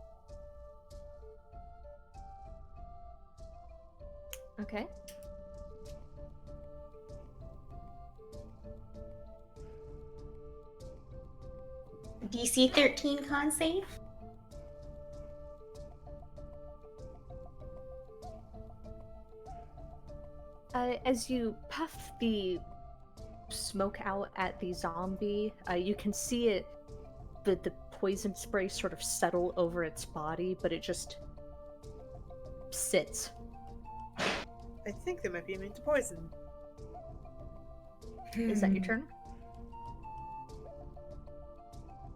Okay. DC 13 con save. As you puff the smoke out at the zombie. You can see it, the poison spray sort of settle over its body, but it just sits. I think they might be immune to poison. Is that your turn?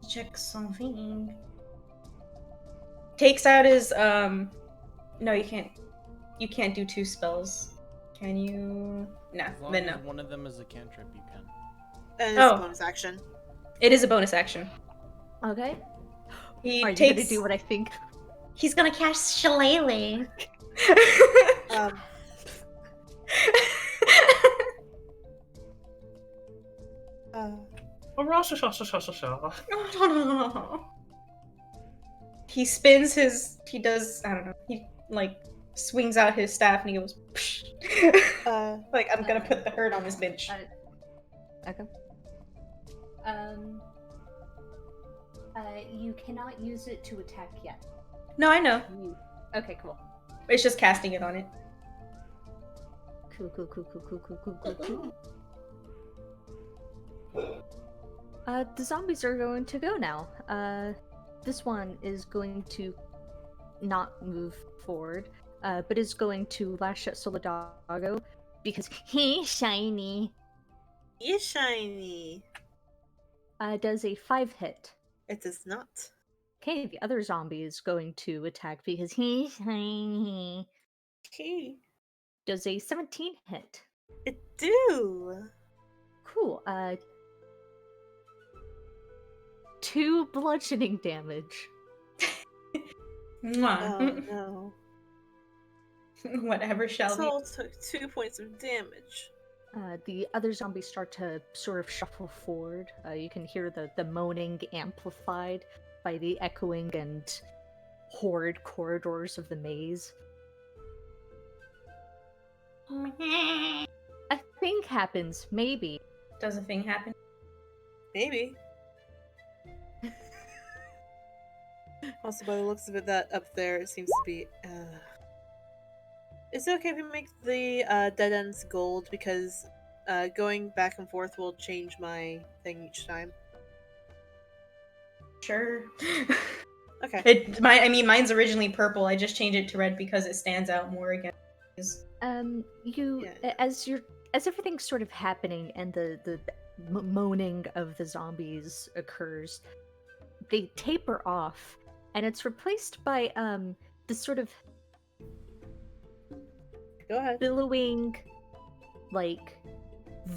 Check something. Takes out his no, you can't. You can't do 2 spells. Can you? No. As long Then as no. one of them is a cantrip, you can. And it's Oh. a bonus action. It is a bonus action. Okay. He Are you takes. gonna do what I think? He's gonna cast Shillelagh. Um, He spins his. He does. I don't know. He like swings out his staff and he goes. Psh. Like I'm gonna put the hurt on his bitch. Okay. You cannot use it to attack yet. No, I know. Okay, cool. It's just casting it on it. Cool. The zombies are going to go now. This one is going to not move forward, but is going to lash at Solidago because he's shiny. He's shiny. Does a 5 hit. It does not. Okay, the other zombie is going to attack because he's shiny. Okay. Does a 17 hit. It do. Cool. 2 bludgeoning damage. Mwah. Oh no. Whatever shall be. Soul took 2 points of damage. The other zombies start to sort of shuffle forward. You can hear the moaning amplified by the echoing and horrid corridors of the maze. A thing happens, maybe. Does a thing happen? Maybe. Also, by the looks of it, that up there, it seems to be. Is it okay if we make the dead ends gold? Because going back and forth will change my thing each time. Sure. Okay. Mine's originally purple. I just changed it to red because it stands out more against. Yeah. As everything's sort of happening and the moaning of the zombies occurs, they taper off, and it's replaced by this sort of Go ahead. billowing, like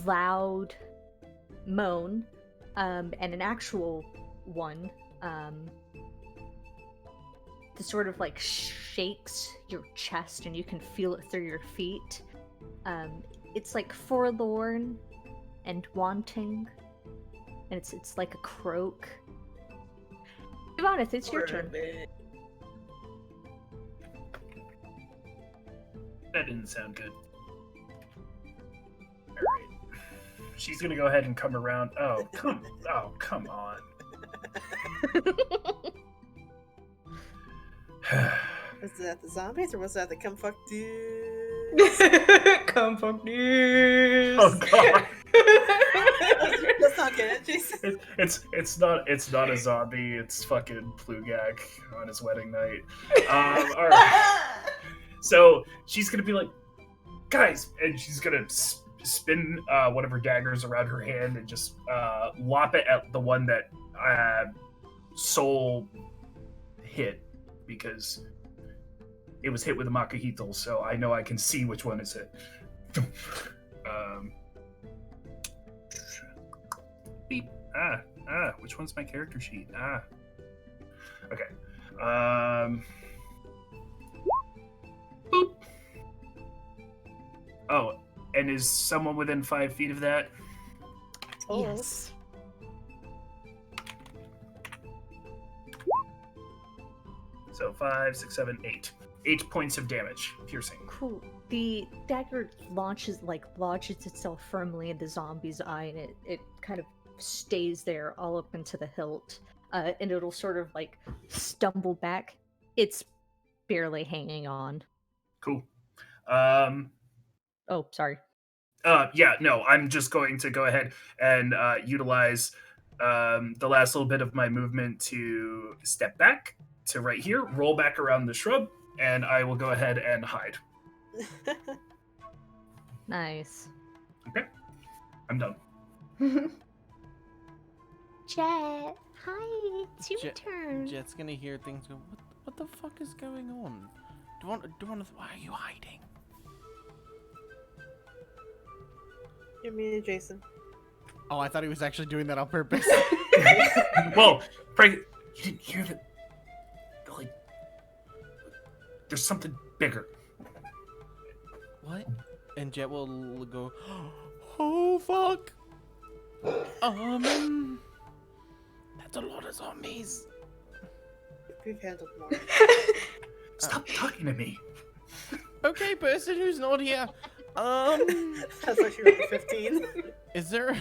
loud moan, and an actual one that sort of like shakes your chest and you can feel it through your feet. It's like forlorn and wanting, and it's like a croak. Ivonith, it's your turn. That didn't sound good. Alright. She's gonna go ahead and come around. Oh, come on. Was that the zombies or was that the come fuck dude? Come fuck this. Oh god. Let's not get it, Jason. It's not a zombie. It's fucking Plugak on his wedding night. All right. So she's gonna be like, guys, and she's gonna spin one of her daggers around her hand and just lop it at the one that Soul hit, because it was hit with a Makahito, so I know I can see which one is hit. Beep. Which one's my character sheet? Okay. Boop. Oh, and is someone within 5 feet of that? Oh. Yes. So 5, 6, 7, 8. 8 points of damage, piercing. Cool. The dagger lodges itself firmly in the zombie's eye, and it kind of stays there all up into the hilt. And it'll sort of like stumble back. It's barely hanging on. Cool. Oh, sorry. Yeah, no, I'm just going to go ahead and utilize the last little bit of my movement to step back to right here, roll back around the shrub, and I will go ahead and hide. Nice. Okay, I'm done. Jet, hi, it's your Jet- turn. Jet's gonna hear things go, what the fuck is going on? Why are you hiding? You're muted, Jason. Oh, I thought he was actually doing that on purpose. Well, Frank, you didn't hear that? Like, there's something bigger. What? And Jet will go, oh fuck! That's a lot of zombies. We've handled more. Stop talking to me. Okay, person who's not here. That's what you rolled a 15. Is there...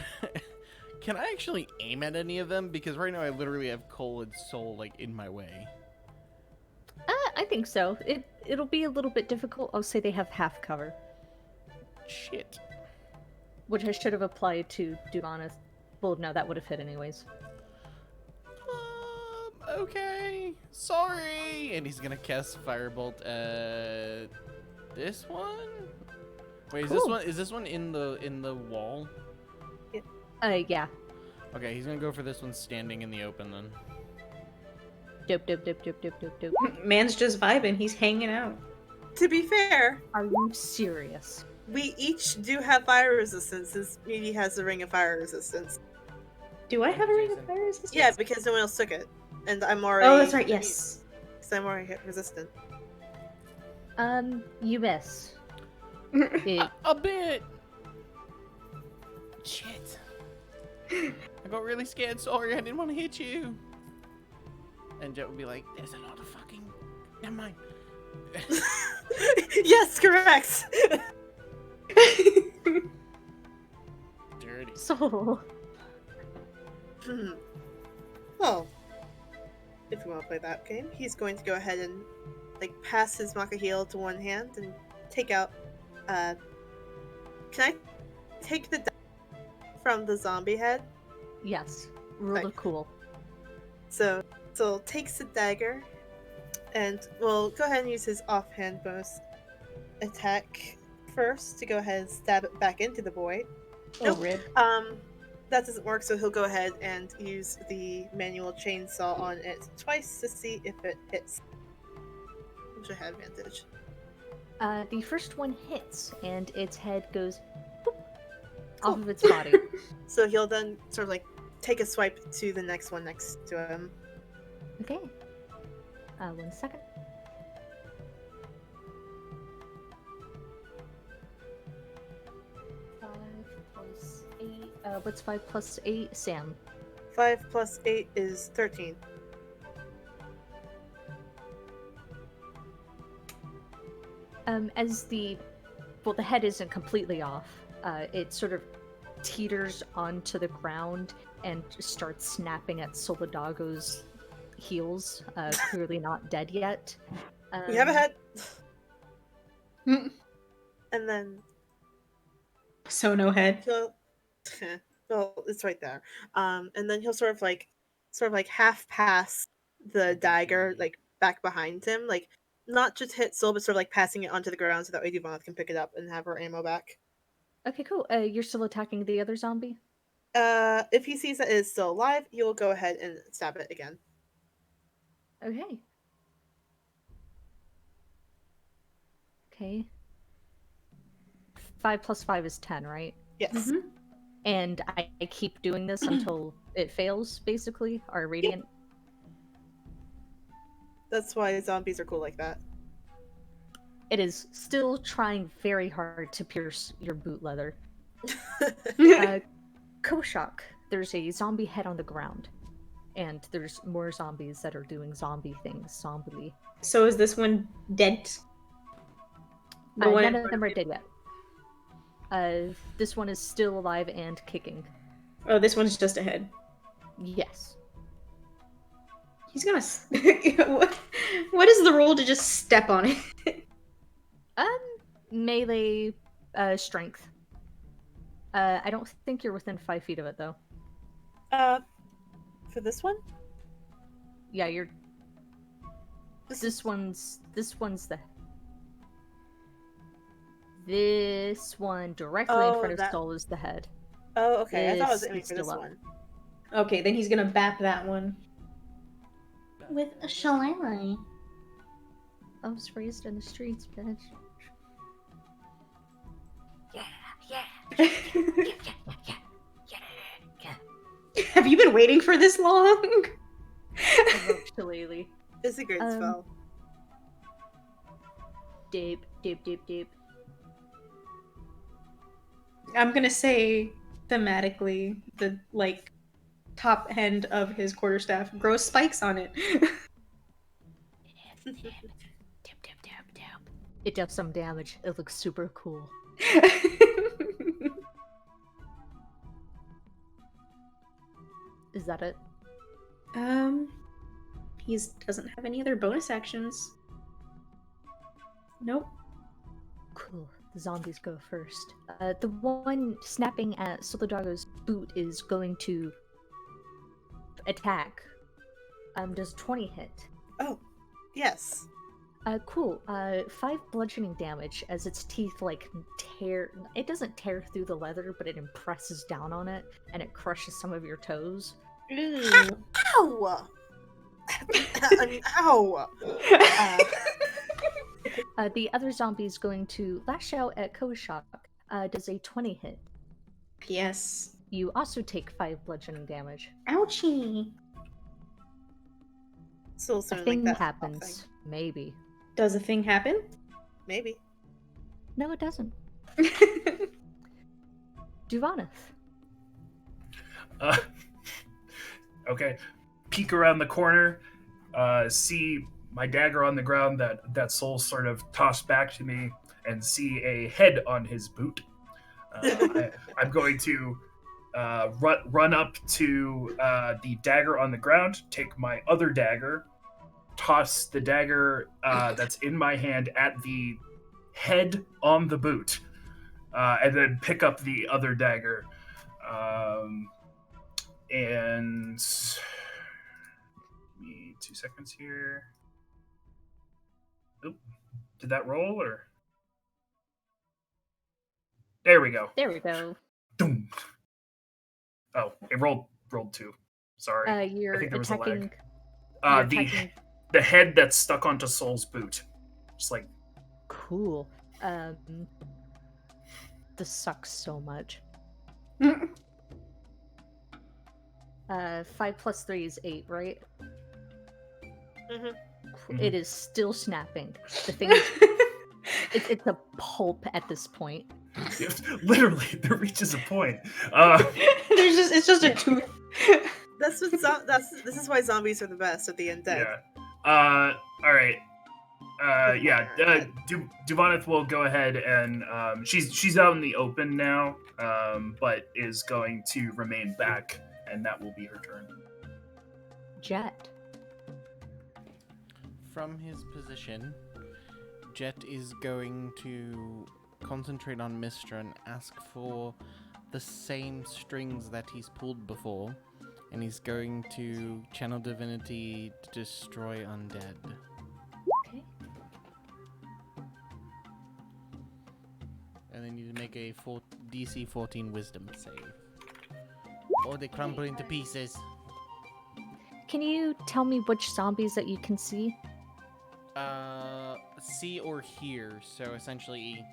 Can I actually aim at any of them? Because right now I literally have Cole and Soul, like, in my way. I think so. It'll be a little bit difficult. I'll say they have half cover, Shit. which I should have applied to Dugana. Well, no, that would have hit anyways. Okay. Sorry. And he's gonna cast Firebolt at this one? Wait, Cool. is this one in the wall? Yeah. Okay, he's gonna go for this one standing in the open then. Dope, dope, dope, dope, dope, dope, dope. Man's just vibing. He's hanging out. To be fair, Are you serious? we each do have fire resistance, since Mimi has the ring of fire resistance. Do I have a ring of Jason. fire resistance? Yeah, because no one else took it. And I'm already... Oh, that's right. Yes. Because I'm already hit resistant. You miss. It, A bit. Shit. I got really scared. Sorry, I didn't want to hit you. And Jet would be like, "There's a lot of fucking. Never mind." Yes, correct! Dirty. so, Well, if you want to play that game, he's going to go ahead and like pass his Makahil to one hand and take out. Can I take the from the zombie head? yes. Roll a Right. cool. So takes the dagger, and we'll go ahead and use his offhand bonus attack first to go ahead and stab it back into the void. Oh, Nope. rib. That doesn't work, so he'll go ahead and use the manual chainsaw on it twice to see if it hits. Which I have advantage. The first one hits, and its head goes boop, Cool. off of its body. So he'll then sort of like take a swipe to the next one next to him. Okay. 1 second. What's 5 plus 8? Sam. 5 plus 8 is 13. As the head isn't completely off. It sort of teeters onto the ground and starts snapping at Solidago's heels. Clearly not dead yet. We have a head! Mm. And then So no head. he'll well, it's right there. And then he'll sort of like half pass the dagger like back behind him, like not just hit Sol, but sort of like passing it onto the ground so that way Duvanath can pick it up and have her ammo back. Okay, cool. You're still attacking the other zombie? If he sees that it is still alive, he will go ahead and stab it again. Okay. Okay. 5 plus 5 is 10, right? Yes. Mhm. And I keep doing this until it fails, basically, our radiant. That's why zombies are cool like that. It is still trying very hard to pierce your boot leather. Koshak, there's a zombie head on the ground. And there's more zombies that are doing zombie things, zombily. So is this one dead? The one None in of them are dead yet. This one is still alive and kicking. Oh, this one's just ahead. Yes. He's gonna. What is the roll to just step on it? Melee strength. I don't think you're within 5 feet of it though. For this one? Yeah, you're. This This one's the. This one directly in Oh, front of that- Soul is the head. Oh, okay. I thought I was This aiming is for this still up. one. Okay, then he's gonna bap that one. With a shillelagh. I was raised in the streets, bitch. Have you been waiting for this long? I love shillelagh. It's a great spell. Deep. I'm gonna say thematically the top end of his quarterstaff grows spikes on it. It does some damage. It looks super cool. Is that it? He doesn't have any other bonus actions. Nope. Cool. The zombies go first. The one snapping at Solidago's boot is going to attack. Does 20 hit? Oh, yes. Cool. 5 bludgeoning damage as its teeth tear. It doesn't tear through the leather, but it impresses down on it and it crushes some of your toes. Ew. Ow! I mean, ow! The other zombie is going to lash out at Koshak. Does a 20 hit? Yes. You also take 5 bludgeoning damage. Ouchie. Still A sounding thing like that happens. thing. Maybe. Does a thing happen? Maybe. No, it doesn't. Duvaneth. Okay. Peek around the corner, see my dagger on the ground that Soul sort of tossed back to me, and see a head on his boot. I'm going to run up to the dagger on the ground, take my other dagger, toss the dagger that's in my hand at the head on the boot, and then pick up the other dagger. And give me 2 seconds here. Oop. Did that roll or? There we go. There we go. Doom. Oh, it rolled 2. Sorry. I You're think there was a attacking. lag. You're attacking. The head that's stuck onto Soul's boot. Just like Cool. This sucks so much. 5 plus 3 is 8, right? Mm-hmm. It is still snapping. The thing is, it's a pulp at this point. literally, there reaches a point. It's just a tooth. This is why zombies are the best at the end dead. Yeah. All right. Yeah. Dead. Duvaneth will go ahead and she's out in the open now, but is going to remain back, and that will be her turn. Jet. From his position, Jet is going to concentrate on Mistra and ask for the same strings that he's pulled before, and he's going to channel divinity to destroy undead. Okay. And they need to make a DC 14 wisdom save. Or they crumble into pieces. Can you tell me which zombies that you can see? See or hear. So essentially,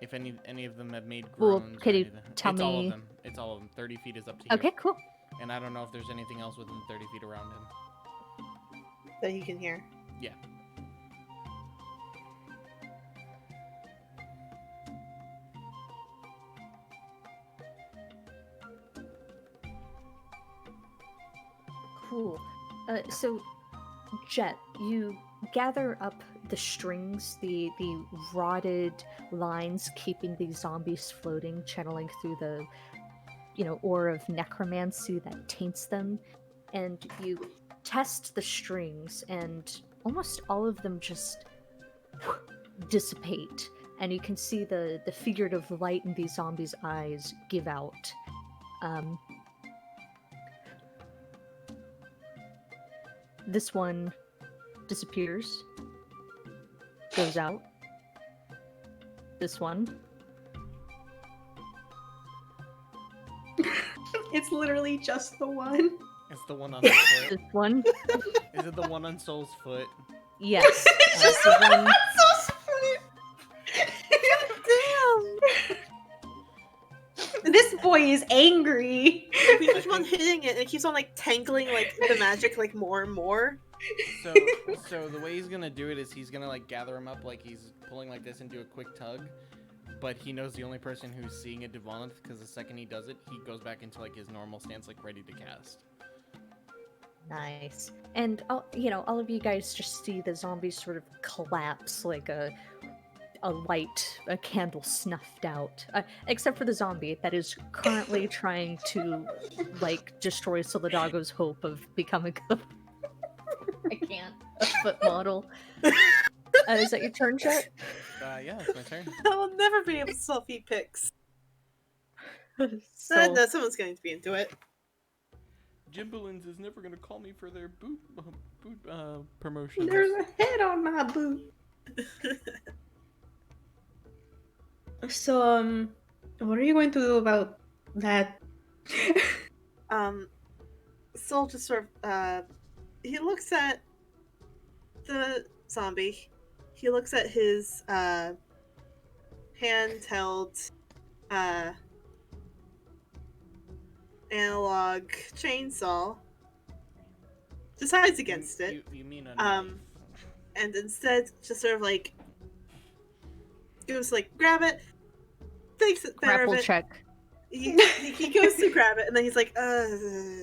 if any of them have made Well, groans. could or you anything. tell It's all me- of them. It's all of them. 30 feet is up to you. Okay, cool. And I don't know if there's anything else within 30 feet around him. That you can hear. Yeah. Cool. So, Jet, you gather up the strings, the rotted lines keeping these zombies floating, channeling through the, aura of necromancy that taints them, and you test the strings, and almost all of them just dissipate, and you can see the figurative light in these zombies' eyes give out. This one disappears, goes out. This one. It's literally just the one. It's the one on the foot. This one. Is it the one on Soul's foot? Yes. It's just the one. so Damn. This boy is angry. We keep on hitting it, and it keeps on like tangling like the magic like more and more. So the way he's gonna do it is he's gonna like gather him up like he's pulling like this and do a quick tug, but he knows the only person who's seeing it Devon because the second he does it, he goes back into like his normal stance, like ready to cast. Nice. And all of you guys just see the zombies sort of collapse like a candle snuffed out. Except for the zombie that is currently trying to like destroy Solidago's hope of becoming a foot model. Is that your turn, Chet? Yeah, it's my turn. I'll never be able to selfie pics. So, No, someone's going to be into it. Jimbalins is never gonna call me for their boot promotion. There's a head on my boot. So, what are you going to do about that? Soul just sort of, he looks at the zombie. He looks at his, handheld, analog chainsaw, decides against it, You mean a knife. and instead just sort of like goes to like grab it, takes it better of grapple it. check. He goes to grab it, and then he's like, I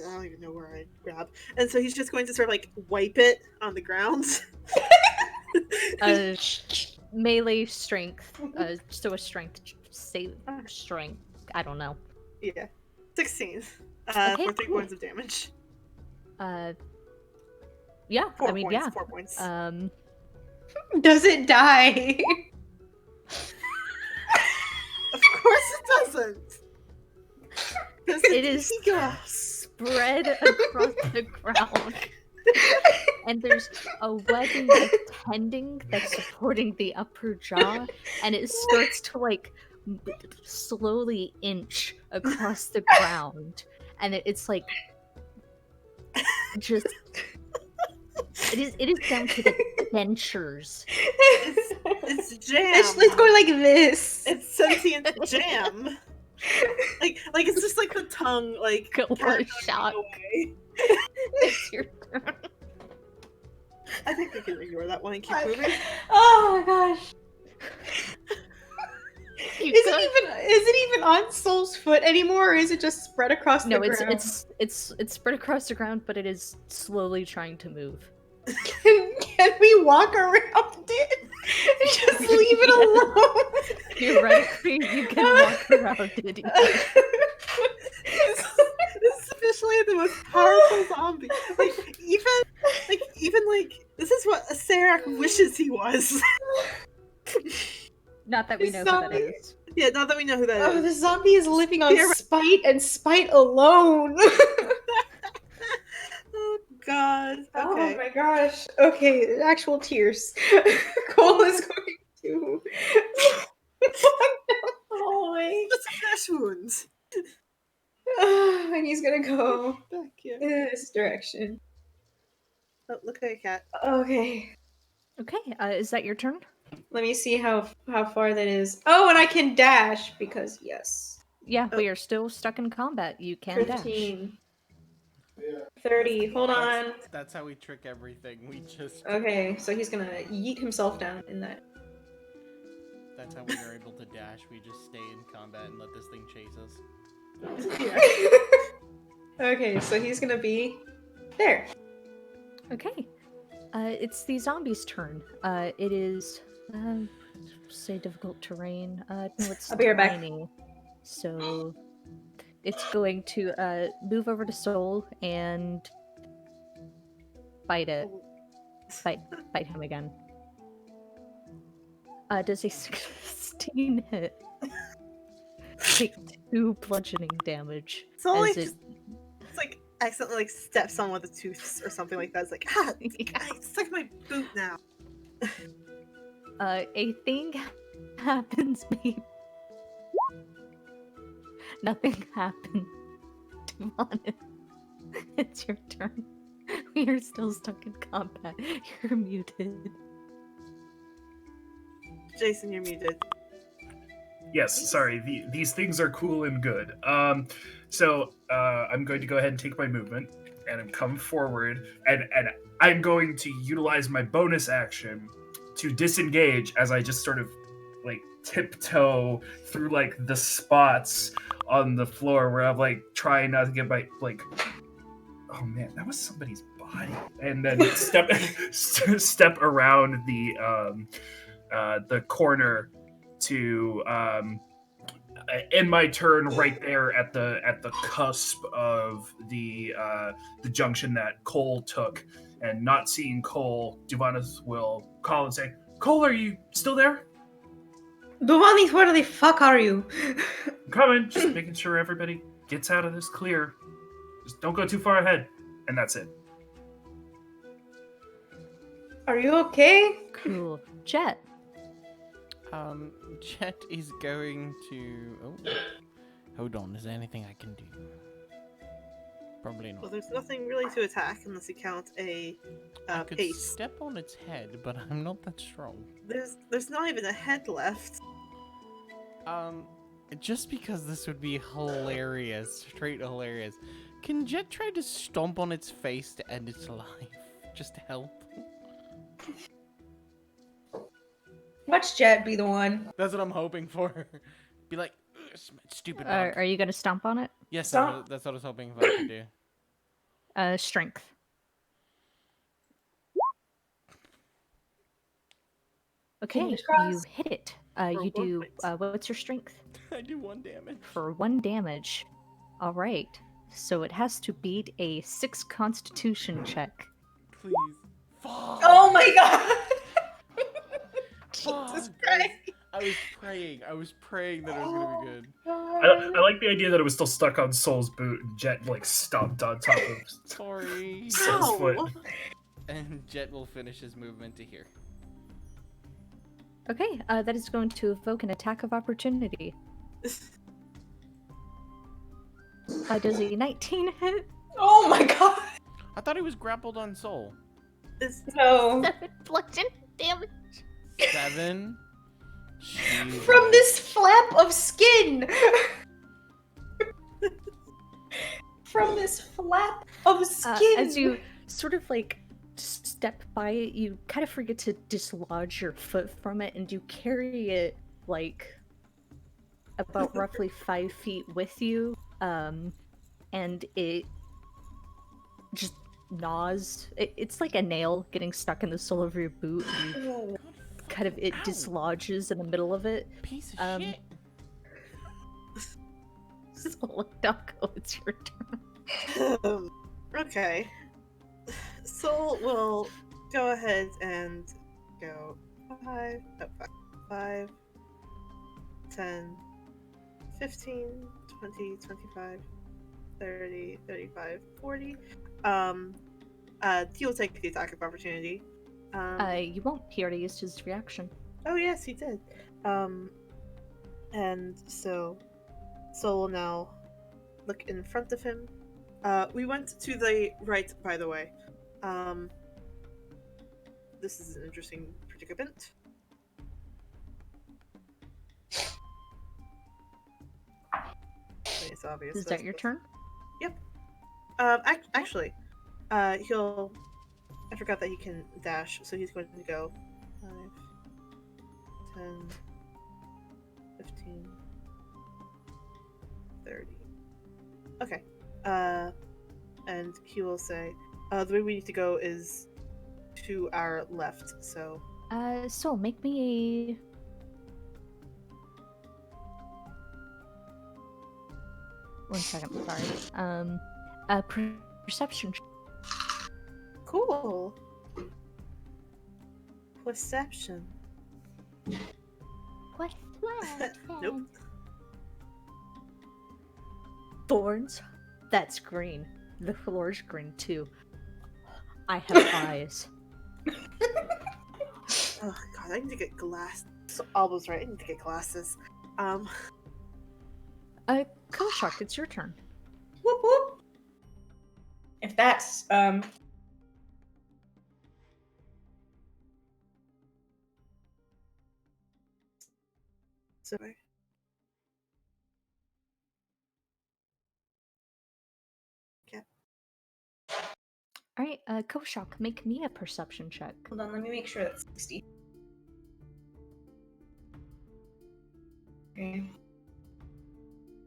don't even know where I grab. And so he's just going to sort of like wipe it on the ground. Melee strength. So a strength save. Strength. I don't know. Yeah. 16. Okay, For 3 cool. points of damage. Yeah. 4 I mean, points, yeah. 4 points. Does it die? Of course it doesn't! It is spread across the ground. And there's a webbing of tending that's supporting the upper jaw, and it starts to like slowly inch across the ground, and it's like just it is down to the dentures. It's jam! It's going like this. It's sentient jam! like it's just like the tongue, like, Go catnaping shock. away. It's your turn. I think we can ignore that one and keep moving. Oh my gosh. You Is could- it even on Soul's foot anymore, or is it just spread across the No, ground? it's spread across the ground, but it is slowly trying to move. Can we walk around it? Just leave it alone. Theoretically, you can walk around it. This is officially the most powerful zombie. Even this is what a Serac wishes he was. Not that we This know who that zombie- is. Yeah, not that we know who that Oh, is. the zombie is living on Theoret- spite and spite alone. Oh god. Oh Okay. my gosh. Okay, actual tears. Cole is going to walk down the hallway. It's a flesh wound. And he's gonna go Back here. in this direction. Oh, look at a cat. Okay. Okay, is that your turn? Let me see how far that is. Oh, and I can dash because yes. Yeah, Oh. we are still stuck in combat. You can dash. 15. 30. Hold on. That's how we trick everything. We just. Okay, so he's gonna yeet himself down in that. That's how we are able to dash. We just stay in combat and let this thing chase us. Okay, so he's gonna be there. Okay. It's the zombie's turn. It is, say difficult terrain. No, it's I'll be right back. tiny. So it's going to move over to Soul and fight it. Fight him again. Does a 16 hit? Take 2 bludgeoning damage. Soul as like, just it's like accidentally like steps on one of the tooths or something like that. It's like, I stuck my boot now. A thing happens, maybe. Nothing happened. Devon, it's your turn. We are still stuck in combat. You're muted. Jason, you're muted. Yes, sorry. These things are cool and good. So I'm going to go ahead and take my movement and come forward, and I'm going to utilize my bonus action to disengage as I just sort of like tiptoe through like the spots on the floor where I'm like trying not to get my like. Oh man, that was somebody's body, and then step around the corner to in my turn right there at the cusp of the junction that Cole took, and not seeing Cole, Duvanis will call and say, "Cole, are you still there? Duvanis, where the fuck are you? I'm coming, just making sure everybody gets out of this clear. Just don't go too far ahead." And that's it. Are you okay? Cool. Jet. Jet is going to. Oh, hold on. Is there anything I can do? Probably Well, not. there's nothing really to attack unless you count a I could pace. step on its head, but I'm not that strong. There's not even a head left. Just because this would be hilarious, straight hilarious. Can Jet try to stomp on its face to end its life? Just to help? Watch Jet be the one. That's what I'm hoping for. Be like, stupid bug. Are you gonna stomp on it? Yes, Stomp. that's what I was hoping if I could do. Strength. Okay, Fingers you crossed. hit it. For You 1 do. point. What's your strength? I do 1 damage. For 1 damage. All right. So it has to beat a 6 Constitution check. Please. Fuck. Oh my god! Jesus Fuck. Christ! I was praying that it was gonna be good. I like the idea that it was still stuck on Soul's boot, and Jet like stomped on top of Sorry. Soul's foot. Ow! And Jet will finish his movement to here. Okay, that is going to evoke an attack of opportunity. Does a 19 hit? Oh my god! I thought he was grappled on Soul. It's No. 7 bludgeon damage. 7. Jesus. From this flap of skin! From this flap of skin! As you sort of like step by it, you kind of forget to dislodge your foot from it, and you carry it like about roughly 5 feet with you, and it just gnaws. It's like a nail getting stuck in the sole of your boot. And you kind of it Ow. dislodges in the middle of it. Piece of shit. So, Ducko, it's your turn. Okay. Soul will go ahead and go 5, 10, 15, 20, 25, 30, 35, 40. He'll take the attack of opportunity. You won't. He already used his reaction. Oh yes, he did. And so Soul will now look in front of him. We went to the right, by the way. This is an interesting predicament. It's obvious. Is that your turn? Yep. Actually, he'll. I forgot that he can dash, so he's going to go 5, 10, 15, 30. Okay. And he will say, the way we need to go is to our left, so. So make me a. 1 second, sorry. Perception. Cool. Perception. Nope. Thorns? That's green. The floor's green too. I have eyes. Oh god, I need to get glass. So, Albo's right. I need to get glasses. Koshak, it's your turn. Whoop whoop. If that's Sorry. All right, Koshak, make me a perception check. hold on, let me make sure that's 60. Okay.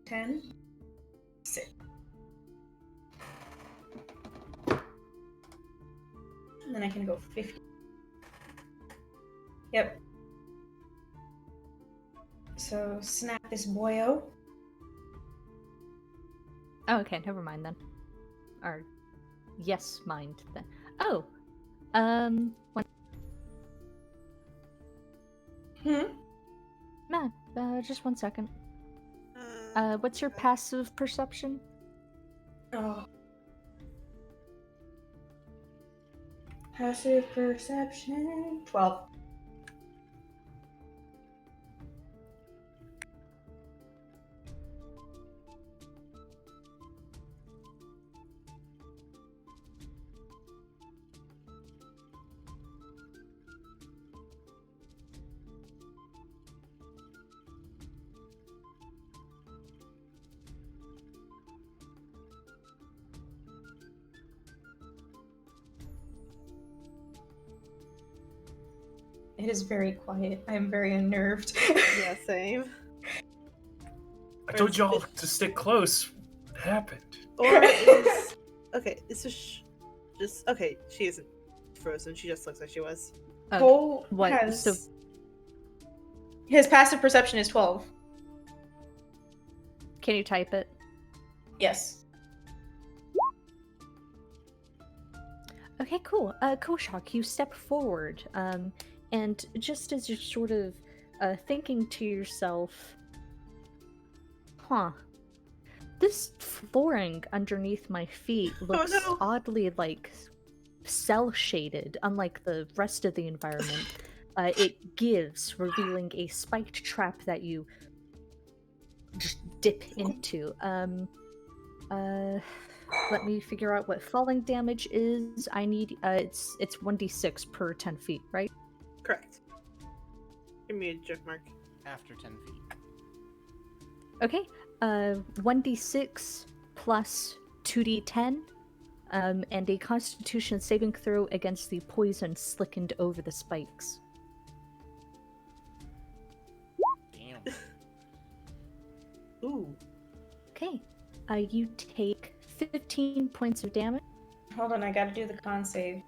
10. 6. And then I can go 50. Yep. So snap this boyo. Oh, okay, never mind then. Or, yes, mind then. Oh, just 1 second. What's your passive perception? Oh. Passive perception. 12. It is very quiet. I am very unnerved. Yeah, same. I told y'all to stick close. What happened? Or is okay? This is just okay. She isn't frozen. She just looks like she was. Cole what? has... So, His passive perception is 12. can you type it? Yes. Okay, cool. Koshak, you step forward, and just as you're sort of thinking to yourself, huh, this flooring underneath my feet looks no. oddly like cell-shaded, unlike the rest of the environment. It gives, revealing a spiked trap that you just dip into. Let me figure out what falling damage is. I need it's 1d6 per 10 feet, right? Correct. Give me a check mark. After 10 feet. Okay. 1d6 plus 2d10, and a Constitution saving throw against the poison slickened over the spikes. Damn. Ooh. Okay. You take 15 points of damage. Hold on, I gotta do the con save.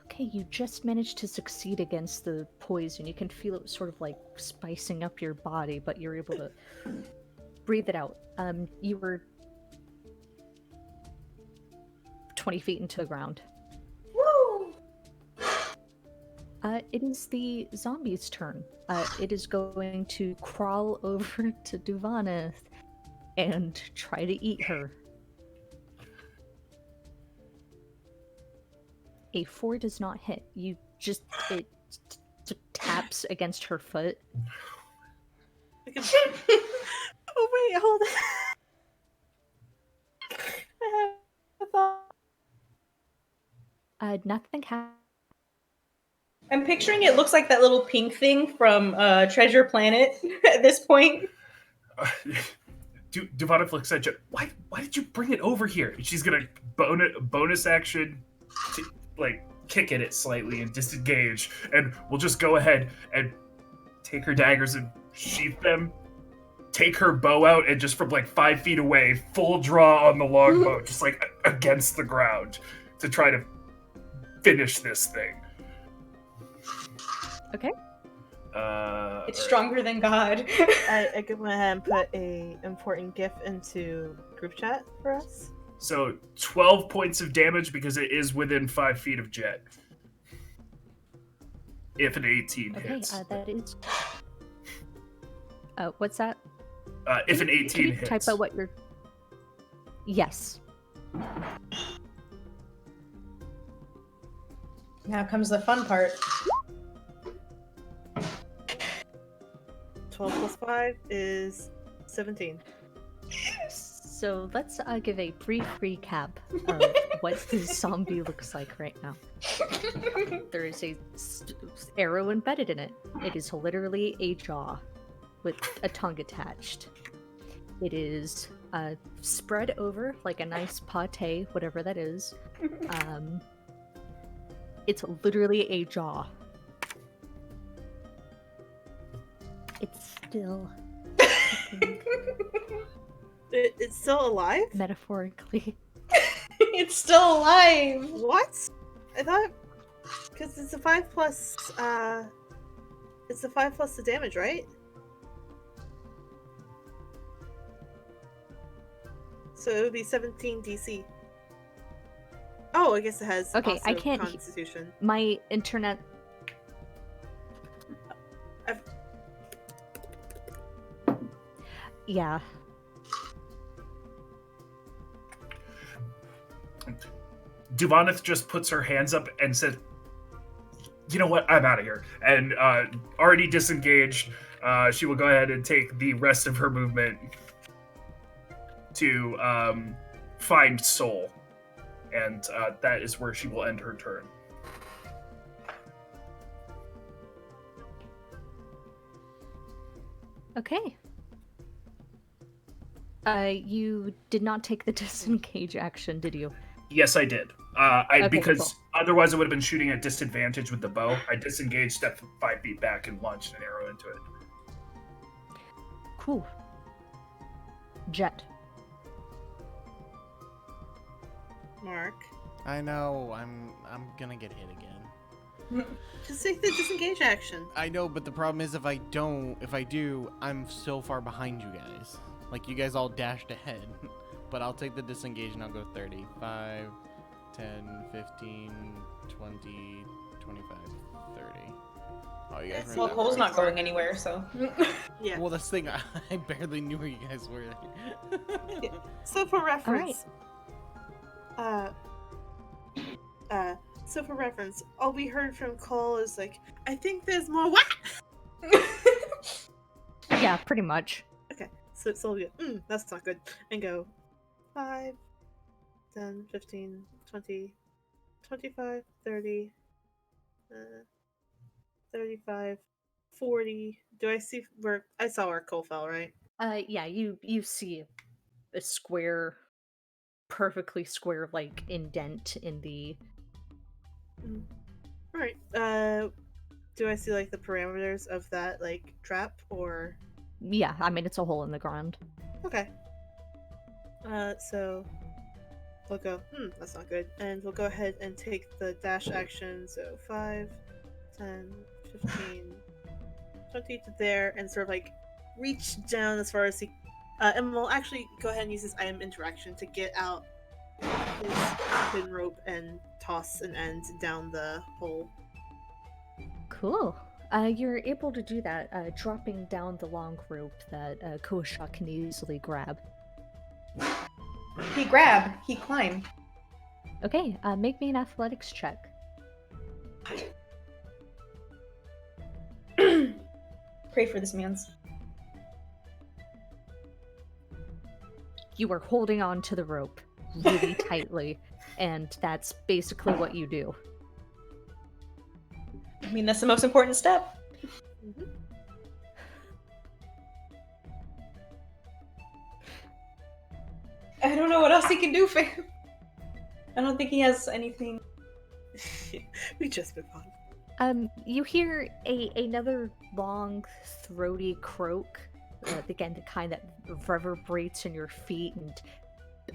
Okay, you just managed to succeed against the poison. You can feel it sort of like spicing up your body, but you're able to breathe it out. You were 20 feet into the ground. Woo! It is the zombie's turn. It is going to crawl over to Duvana and try to eat her. A 4 does not hit. It taps against her foot. Oh wait, hold on. I have a thought. Nothing happens. I'm picturing it looks like that little pink thing from Treasure Planet at this point. Devonna looks at you. Why did you bring it over here? She's gonna bonus action, kick at it slightly and disengage, and we'll just go ahead and take her daggers and sheath them. Take her bow out and just from 5 feet away, full draw on the longbow, just against the ground to try to finish this thing. Okay. It's stronger than God. I can go ahead and put a important GIF into group chat for us. So 12 points of damage because it is within 5 feet of Jet. If an 18 Okay, hits. that is. What's that? If an 18 Can you hits. type out what you're? Yes. Now comes the fun part. 12 plus 5 is 17. So let's give a brief recap of what this zombie looks like right now. There is a arrow embedded in it. It is literally a jaw with a tongue attached. It is spread over like a nice pate, whatever that is. It's literally a jaw. It's still It's still alive? metaphorically. It's still alive. What? I thought because it's a 5 plus it's a 5 plus the damage, right? So it would be 17 DC. Oh, I guess it has Okay, also I can't Constitution. My internet. Yeah. Duvanith just puts her hands up and says, "You know what? I'm out of here." And already disengaged, she will go ahead and take the rest of her movement to find Soul. And that is where she will end her turn. Okay. You did not take the disengage action, did you? Yes, I did. Okay, Because cool. otherwise I would have been shooting at disadvantage with the bow. I disengaged, stepped 5 feet back, and launched an arrow into it. Cool. Jet. Mark. I know. I'm gonna get hit again. Just take the disengage action. I know, but the problem is if I do, I'm so far behind you guys. Like, you guys all dashed ahead. But I'll take the disengage and I'll go 30. 5, 10, 15, 20, 25, 30. Oh, you guys Well, were Cole's not going anywhere, so. Yeah. Well, that's the thing. I barely knew where you guys were. So for reference, so for reference, all we heard from Cole is like, I think there's more. What? Yeah, pretty much. Okay, so it's all good. That's not good. And go 5, 10, 15, 20, 25, 30, 35, 40. Do I see where I saw where Cole fell, right? Yeah, you see a square, perfectly square, like, indent in the. Alright. Do I see like the parameters of that like trap or? Yeah, I mean, it's a hole in the ground. Okay. So we'll go, that's not good. And we'll go ahead and take the dash action. So 5, 10, 15, 20 to there, and sort of like reach down as far as he. And we'll actually go ahead and use this item interaction to get out his pin rope and toss an end down the hole. Cool. You're able to do that, dropping down the long rope that Kosha can easily grab. He grab, he climb. Okay, make me an athletics check. Pray for this man's. You are holding on to the rope really tightly, and that's basically what you do. I mean, that's the most important step. Mm-hmm. I don't know what else he can do for him. I don't think he has anything. We just move on. You hear another long, throaty croak. Again, the kind that reverberates in your feet and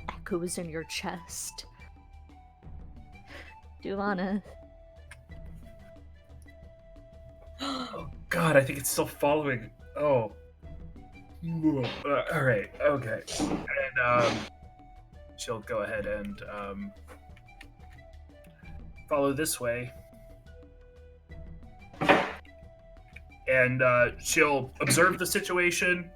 echoes in your chest. Duana. Oh God, I think it's still following. Oh. All right. Okay. And she'll go ahead and follow this way. And she'll observe the situation,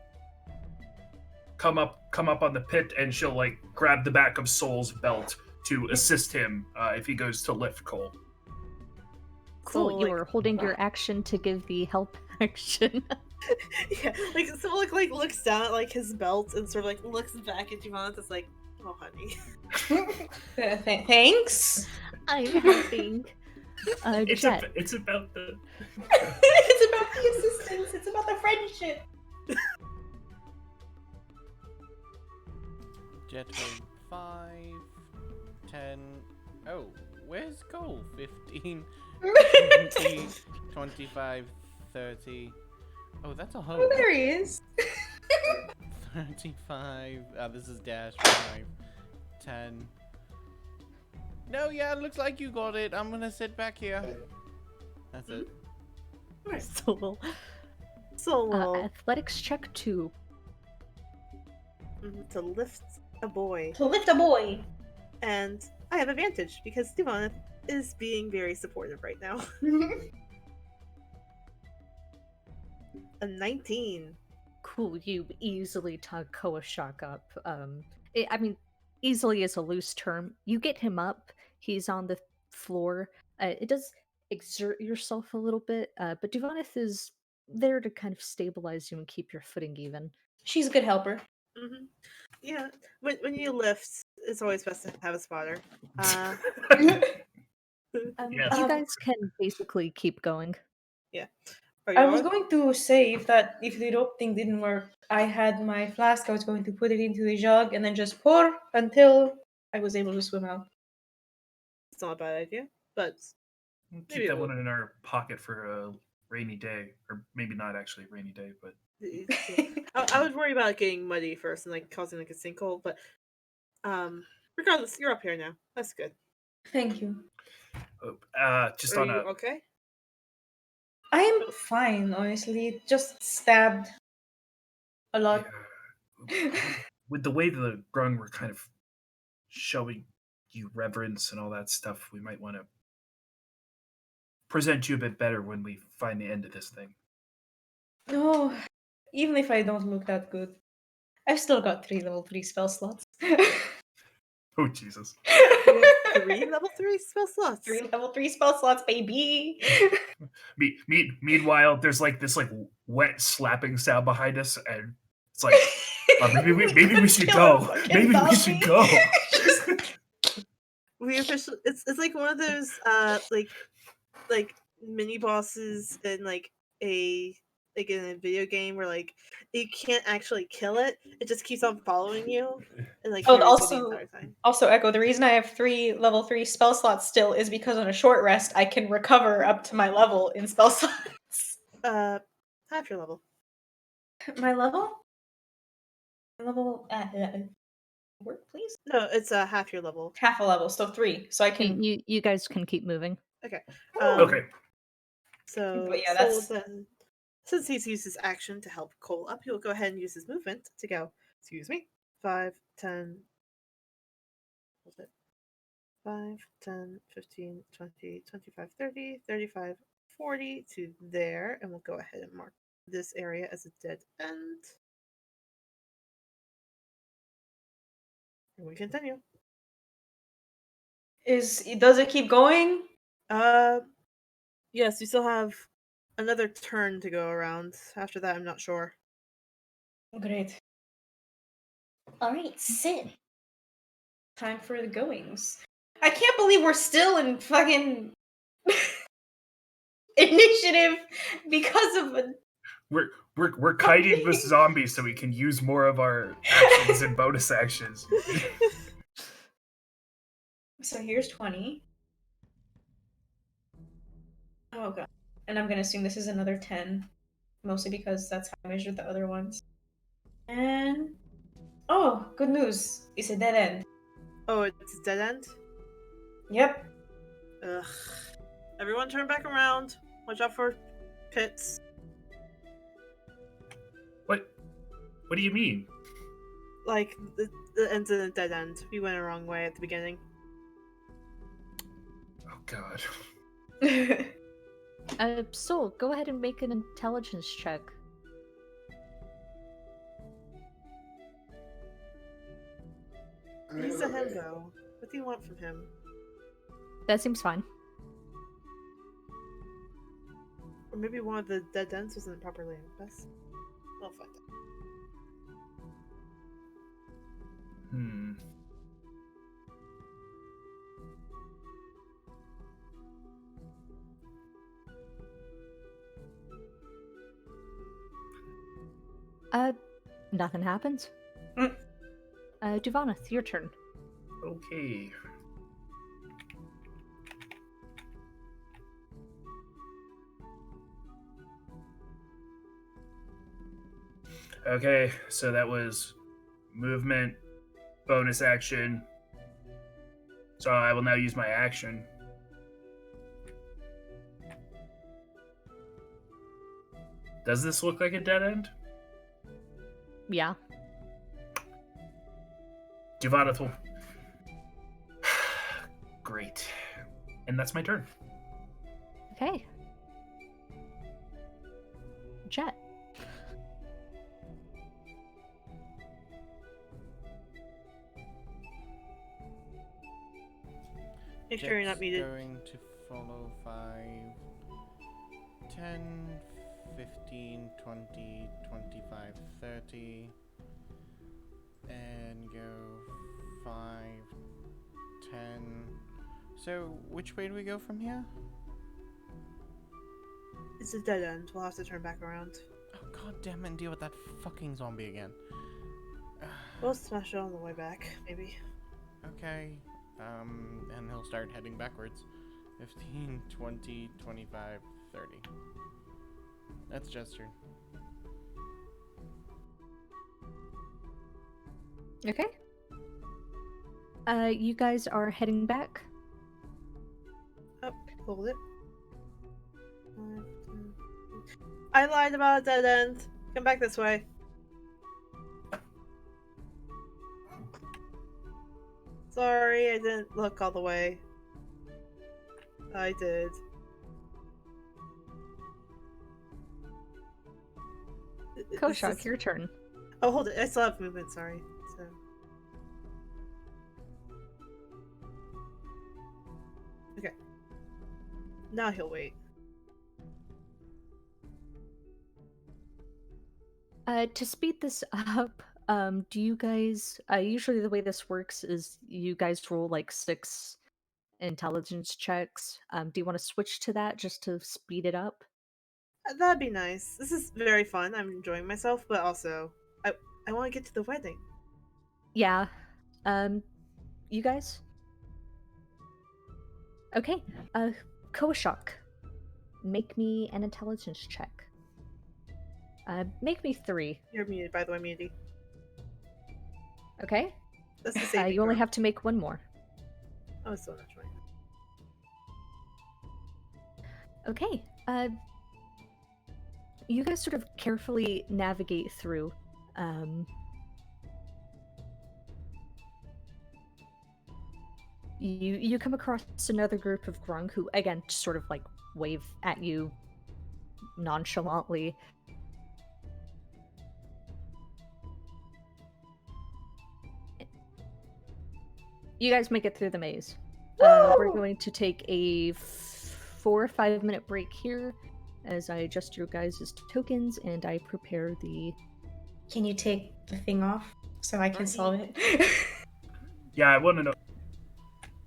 come up on the pit, and she'll like grab the back of Soul's belt to assist him if he goes to lift Cole. Cool, So, you like, were holding your action to give the help action. yeah, like Soul like looks down at like his belt and sort of like looks back at Javon. It's like, oh honey. Thanks. I'm helping. Jet. It's about the It's about the assistance. It's about the friendship. Jet hold 5, 10. Oh, where's Cole? 15, 20, 25, 30. Oh, that's a Oh, hoe. there he is. 35. This is dash 5, 10. No, yeah, it looks like you got it. I'm gonna sit back here. That's it. Soul. So will Athletics check 2. to lift a boy, To lift a boy. and I have advantage because Devon is being very supportive right now. A 19. Cool, you easily tug Koashak up. I mean, easily is a loose term. You get him up, he's on the floor. It does exert yourself a little bit, but Duvanith is there to kind of stabilize you and keep your footing even. She's a good helper. Mm-hmm. Yeah, when you lift, it's always best to have a spotter. Yes. You guys can basically keep going. Are you I was on? going to say if the rope thing didn't work, I had my flask. I was going to put it into the jug and then just pour until I was able to swim out. It's not a bad idea, but Keep Maybe that it one will. in our pocket for a rainy day, or maybe not actually a rainy day, but I would worry about it getting muddy first and like causing like a sinkhole. But regardless, you're up here now. That's good. Thank you. just Are on you a okay? I am fine, honestly. Just stabbed a lot. with the way the grung were kind of showing you reverence and all that stuff, we might want to present you a bit better when we find the end of this thing. No, even if I don't look that good, I've still got 3 level 3 spell slots. Oh Jesus! You have 3 level 3 spell slots. 3 level 3 spell slots, baby. Meanwhile, there's like this like wet slapping sound behind us, and it's like maybe we should Kill a go. fucking Maybe we zombie. should go. We officially it's like one of those like mini bosses in like in a video game where like you can't actually kill it. It just keeps on following you and like Oh, carries you the entire time. Also, Echo, the reason I have 3 level 3 spell slots still is because on a short rest, I can recover up to my level in spell slots. Half your level. My level? My level, work, please? No, it's half your level. Half a level, so 3. So I can. You guys can keep moving. Okay. Okay. So, But yeah, Soul that's- then, since he's used his action to help Cole up, he'll go ahead and use his movement to go, 5, 10, hold it, 5, 10, 15, 20, 25, 30, 35, 40 to there, and we'll go ahead and mark this area as a dead end. And we continue. Does it keep going? Yes, we still have another turn to go around. After that, I'm not sure. Great. Alright, sit. Time for the goings. I can't believe we're still in fucking initiative because of a. We're kiting this zombie so we can use more of our actions and bonus actions. So here's 20. Oh god. And I'm gonna assume this is another 10. Mostly because that's how I measured the other ones. And. Oh, good news. It's a dead end. Oh, it's a dead end? Yep. Ugh. Everyone turn back around. Watch out for pits. What do you mean? like the ends in a dead end. We went a wrong way at the beginning. Oh God. Soul, go ahead and make an intelligence check. He's a himbo. What do you want from him? That seems fine. Or maybe one of the dead ends wasn't properly invested. We'll find out. Hmm. Nothing happens. Mm. Duvaneth, your turn. Okay. Okay, so that was movement, bonus action. So I will now use my action. Does this look like a dead end? Yeah. Duvaneth will. Great. And that's my turn. Okay. Jet. Make sure you're not Jet's muted. going to follow 5, 10, 15, 20, 25, 30. And go 5, 10. So, which way do we go from here? It's a dead end. We'll have to turn back around. Oh, god damn it, and deal with that fucking zombie again. We'll smash it on the way back, maybe. Okay. And he'll start heading backwards. 15, 20, 25, 30. That's Jet's turn. Okay. You guys are heading back. Oh, hold it. I lied about a dead end. Come back this way. Sorry, I didn't look all the way. I did. Koshak, your turn. Oh, hold it. I still have movement, sorry. So. Okay. Now he'll wait. To speed this up, do you guys usually the way this works is you guys roll like 6 intelligence checks. Do you want to switch to that just to speed it up? That'd be nice. This is very fun. I'm enjoying myself, but also I want to get to the wedding. Yeah. You guys? Okay. Koshak, make me an intelligence check. Make me 3. You're muted, by the way, Muty. Okay? That's the saving You only throw. have to make 1 more. Oh, still not trying. Okay. You guys sort of carefully navigate through. You come across another group of Grung who, again, just sort of like wave at you nonchalantly. You guys make it through the maze. We're going to take a 4 or 5 minute break here as I adjust your guys' tokens and I prepare the... Can you take the thing off so I can solve it? Yeah, I want to know.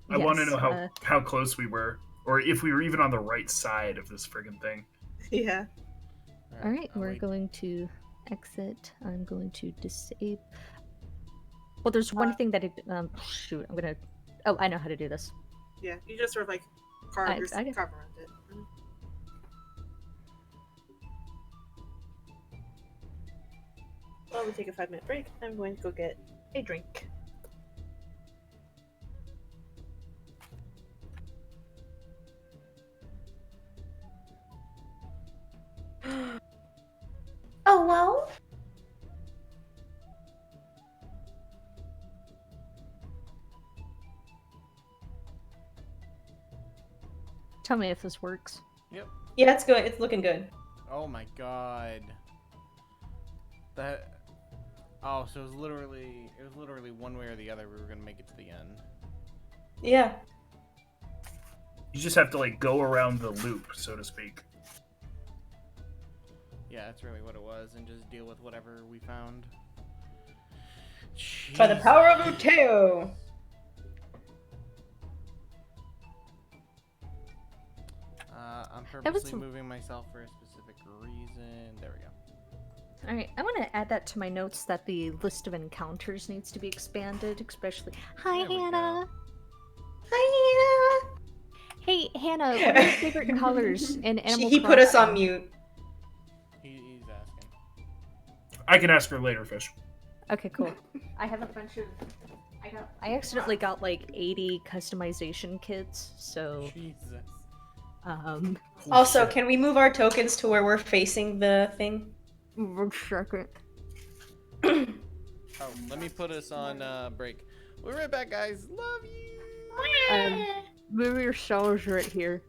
I want to Yes, know how close we were, or if we were even on the right side of this friggin' thing. Yeah. Alright, I'll we're wait. going to exit. I'm going to disable... Well, there's one thing that... shoot, I'm gonna... Oh, I know how to do this. Yeah. You just sort of like carve I your get- carve around it. Mhm. While we take a 5-minute break, I'm going to go get a drink. Oh, well. Tell me if this works. Yep. Yeah, it's good. It's looking good. Oh my god. That. Oh, so it was literally one way or the other. We were gonna make it to the end. Yeah. You just have to like go around the loop, so to speak. Yeah, that's really what it was, and just deal with whatever we found. By the power of Jesus. Uteo. I'm was purposely some- moving myself for a specific reason. There we go. Alright, I want to add that to my notes that the list of encounters needs to be expanded, especially. Hi, There we Hannah! Hi. Hey, Hannah, what are your favorite colors in Animal He put us on Crossing? mute. He's asking. I can ask her later, Fish. Okay, cool. I have a bunch of. I accidentally got like 80 customization kits, so Jesus. Holy Also, shit. can we move our tokens to where we're facing the thing? one second. Oh, let me put us on break. We'll be right back, guys. Love you. Move your stars right here.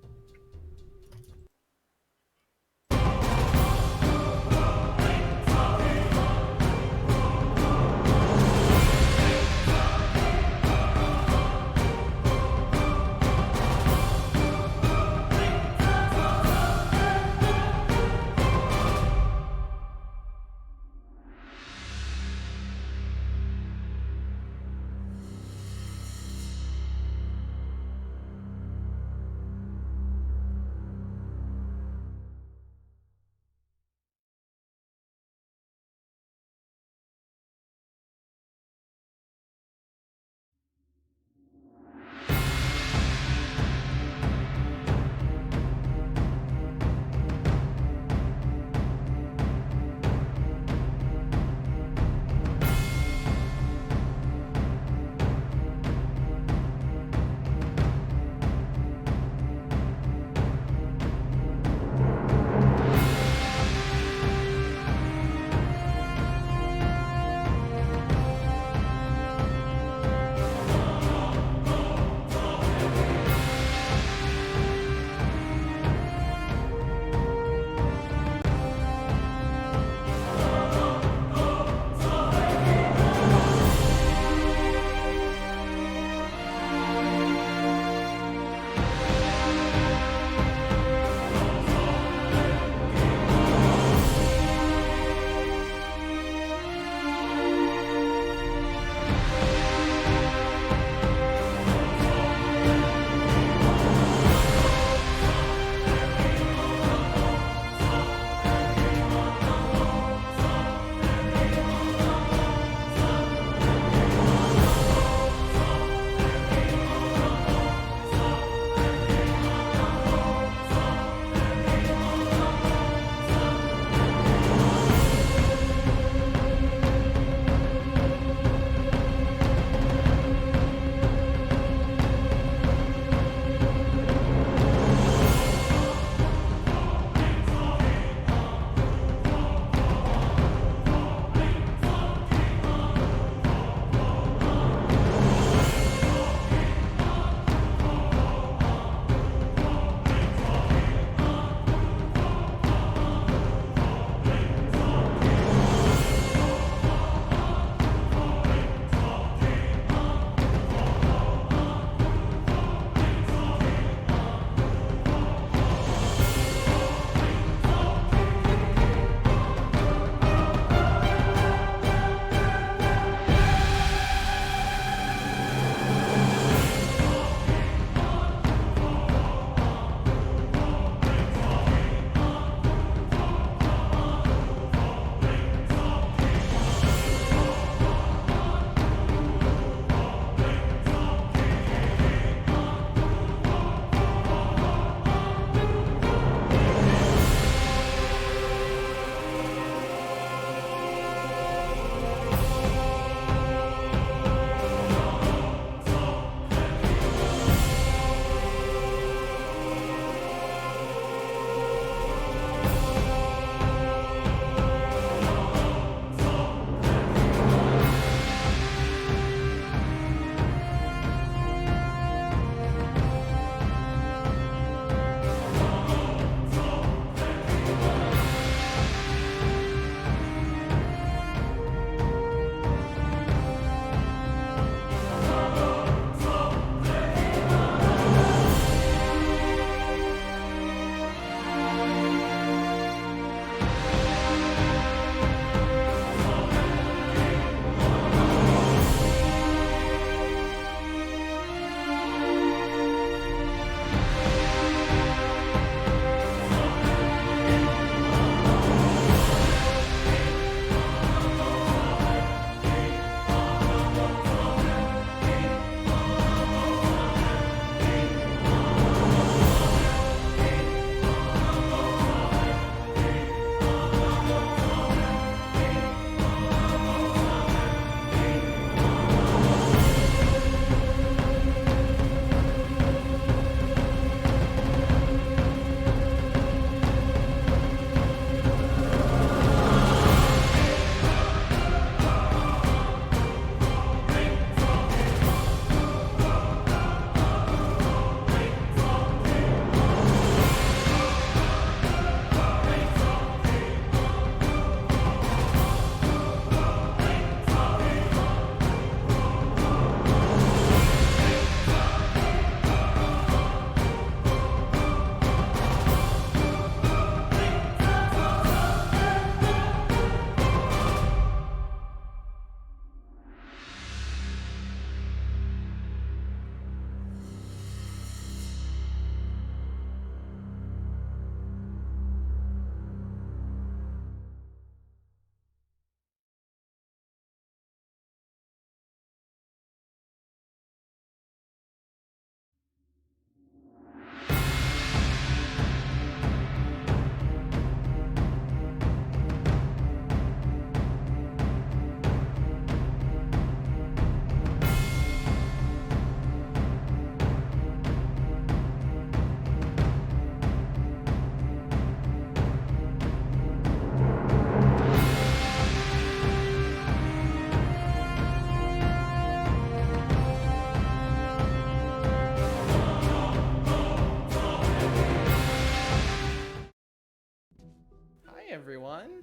everyone.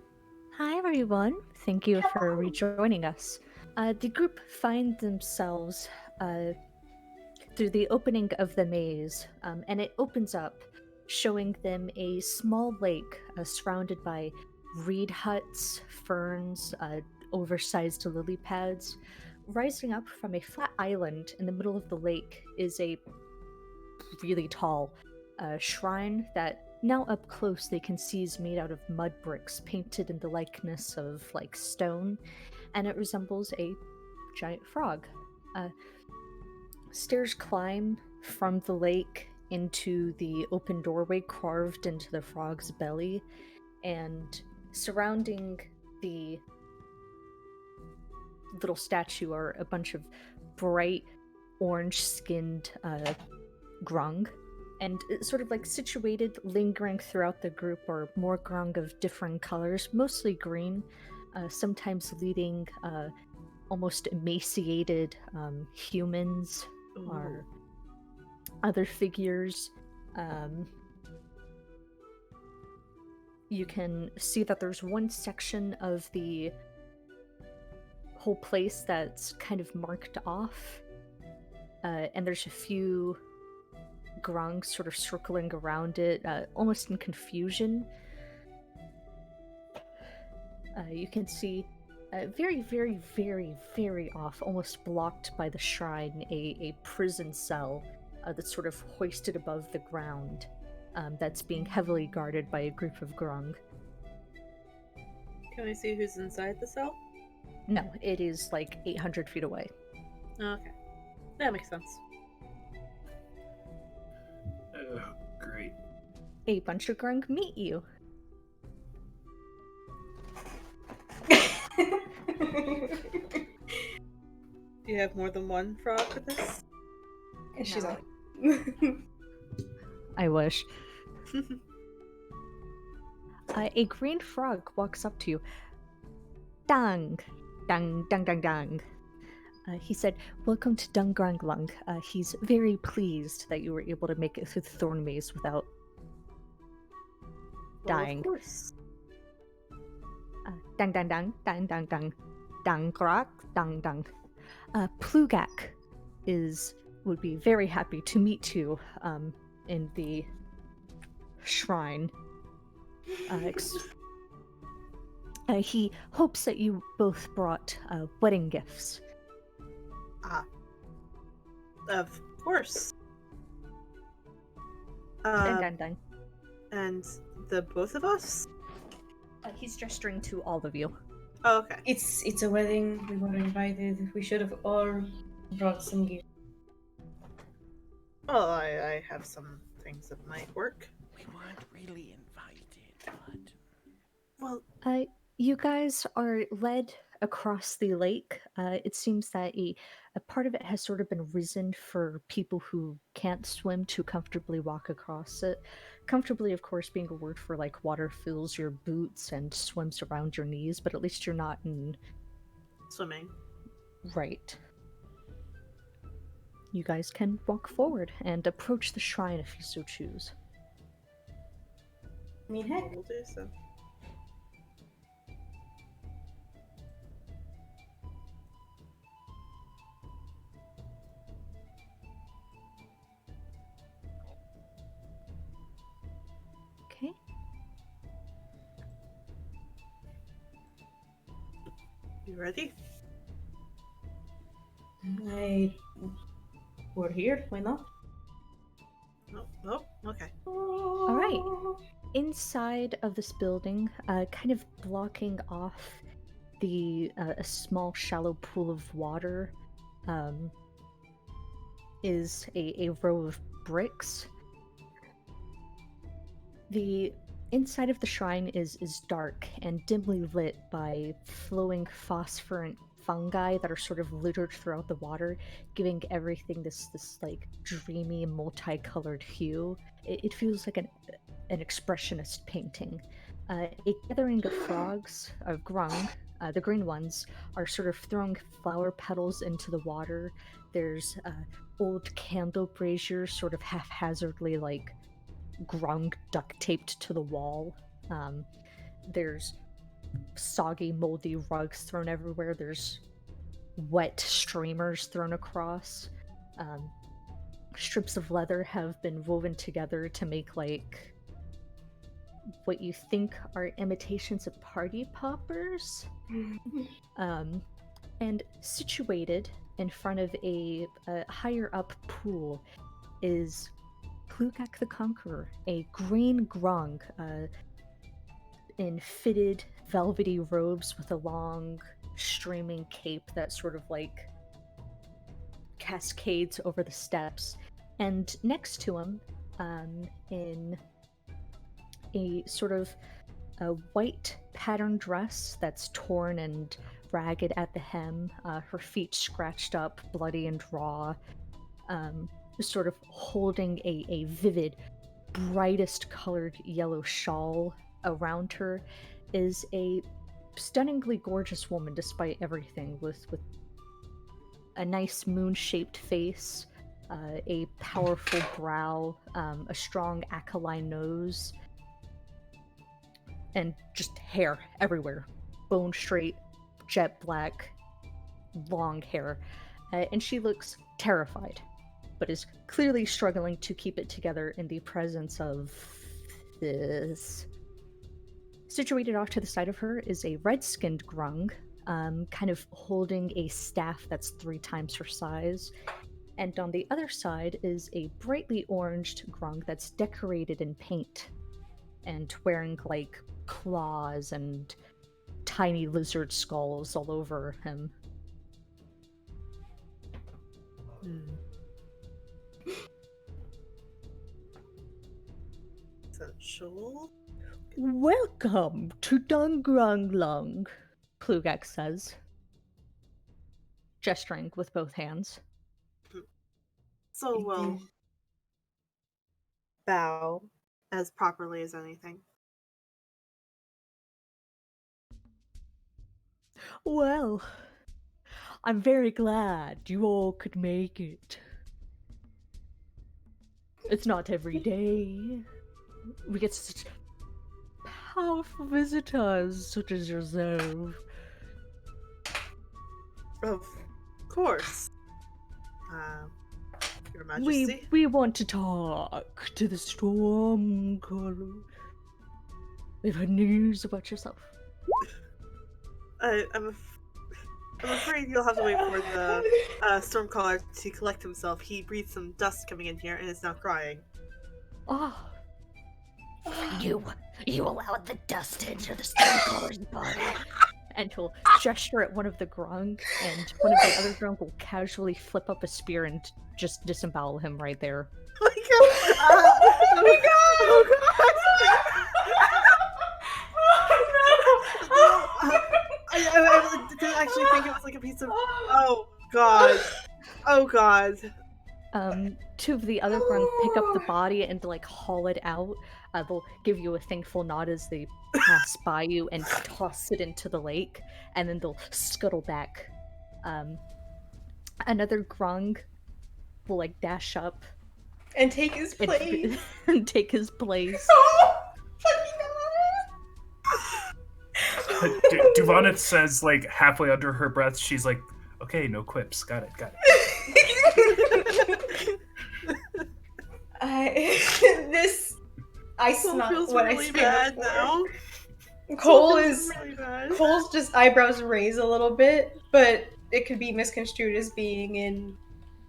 Hi, everyone. Thank you for rejoining us. The group find themselves through the opening of the maze, and it opens up, showing them a small lake surrounded by reed huts, ferns, oversized lily pads. Rising up from a flat island in the middle of the lake is a really tall shrine that now up close they can see is made out of mud bricks painted in the likeness of like stone, and it resembles a giant frog. Uh, Stairs climb from the lake into the open doorway carved into the frog's belly, and surrounding the little statue are a bunch of bright orange skinned grung. And sort of like situated, lingering throughout the group are more grung of different colors, mostly green, sometimes leading almost emaciated humans or other figures. You can see that there's one section of the whole place that's kind of marked off, and there's a few grungs sort of circling around it, almost in confusion. You can see very, very, very, very off, almost blocked by the shrine, a prison cell that's sort of hoisted above the ground, that's being heavily guarded by a group of grung. Can I see who's inside the cell? No, it is like 800 feet away. Okay. That makes sense. Oh, great. A bunch of grung meet you. Do you have more than one frog for this? And she's No. like, I wish. A green frog walks up to you. Dang, dang, dang, dang, dang. He said, "Welcome to Dungranglang." He's very pleased that you were able to make it through the thorn maze without dying. Of course. Dang, dang, dang, dang, dang, dang, dang, grak, dang, dang. Plugak would be very happy to meet you in the shrine. He hopes that you both brought wedding gifts. Of course. Dang, dang, dang. And the both of us? He's gesturing to all of you. Oh, okay. it's a wedding. We were invited. We should have all brought some gifts. Well, I have some things that might work. We weren't really invited, but Well, You guys are led across the lake. It seems that a part of it has sort of been risen for people who can't swim to comfortably walk across it. Comfortably, of course, being a word for like water fills your boots and swims around your knees, but at least you're not in. swimming. Right. You guys can walk forward and approach the shrine if you so choose. I mean, heck, We'll do so. Okay. You ready? we're here. Why not? Nope. Okay. All right. Inside of this building, kind of blocking off the a small shallow pool of water, is a row of bricks. The inside of the shrine is dark and dimly lit by flowing phosphorescent fungi that are sort of littered throughout the water, giving everything this like dreamy, multicolored hue. It feels like an expressionist painting. A gathering of frogs, of grung, the green ones, are sort of throwing flower petals into the water. There's old candle braziers sort of haphazardly like grung duct taped to the wall. There's soggy, moldy rugs thrown everywhere. There's wet streamers thrown across. Strips of leather have been woven together to make like what you think are imitations of party poppers. And situated in front of a higher up pool is Klugak the Conqueror, a green grung in fitted velvety robes with a long streaming cape that sort of like cascades over the steps. And next to him, in a sort of a white patterned dress that's torn and ragged at the hem, her feet scratched up, bloody and raw, sort of holding a vivid, brightest colored yellow shawl around her, is a stunningly gorgeous woman despite everything, with a nice moon-shaped face, a powerful brow, a strong aquiline nose, and just hair everywhere. Bone straight, jet black, long hair. And she looks terrified, but is clearly struggling to keep it together in the presence of this. Situated off to the side of her is a red-skinned grung, kind of holding a staff that's 3 times her size. And on the other side is a brightly oranged grung that's decorated in paint and wearing like claws and tiny lizard skulls all over him. Essential. Welcome to Dungrunglung, Klugak says, gesturing with both hands. So we'll bow as properly as anything. Well, I'm very glad you all could make it. It's not every day we get such powerful visitors such as yourself. Of course. Your Majesty. We want to talk to the Stormcaller. We've heard news about yourself. I'm afraid you'll have to wait for the Stormcaller to collect himself. He breathed some dust coming in here and is now crying. Ah, You allowed the dust to enter the Stormcaller's body. and he'll gesture at one of the grung, and one of the other grung will casually flip up a spear and just disembowel him right there. Oh my god! I didn't actually think it was like a piece of. Oh god! Oh god! 2 of the other grung pick up the body and like haul it out. They'll give you a thankful nod as they pass by you and toss it into the lake, and then they'll scuttle back. Another grung will like dash up And take his place. and take his place. Duvanith says, like, halfway under her breath, she's like, okay, no quips. Got it. I Cole snot feels when really I say bad before. now. Cole feels is really bad. Cole's just eyebrows raise a little bit, but it could be misconstrued as being in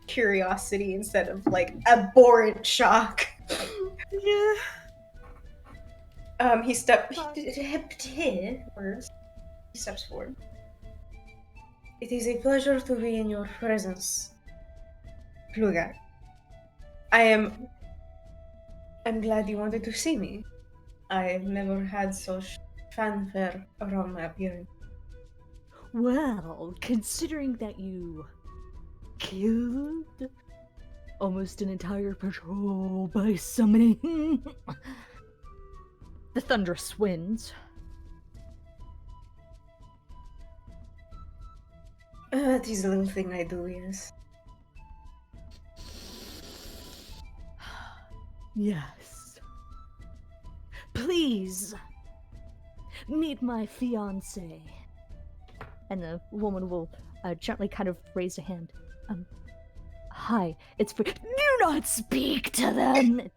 curiosity instead of like abhorrent shock. Yeah. He steps forward. It is a pleasure to be in your presence, Klugak. I'm glad you wanted to see me. I've never had such fanfare around my appearance. Well, considering that you killed almost an entire patrol by summoning the thunderous winds. That is a little thing I do, yes. Yes. Please, Meet my fiance. And the woman will gently kind of raise a hand. Hi, it's for. Do not speak to them!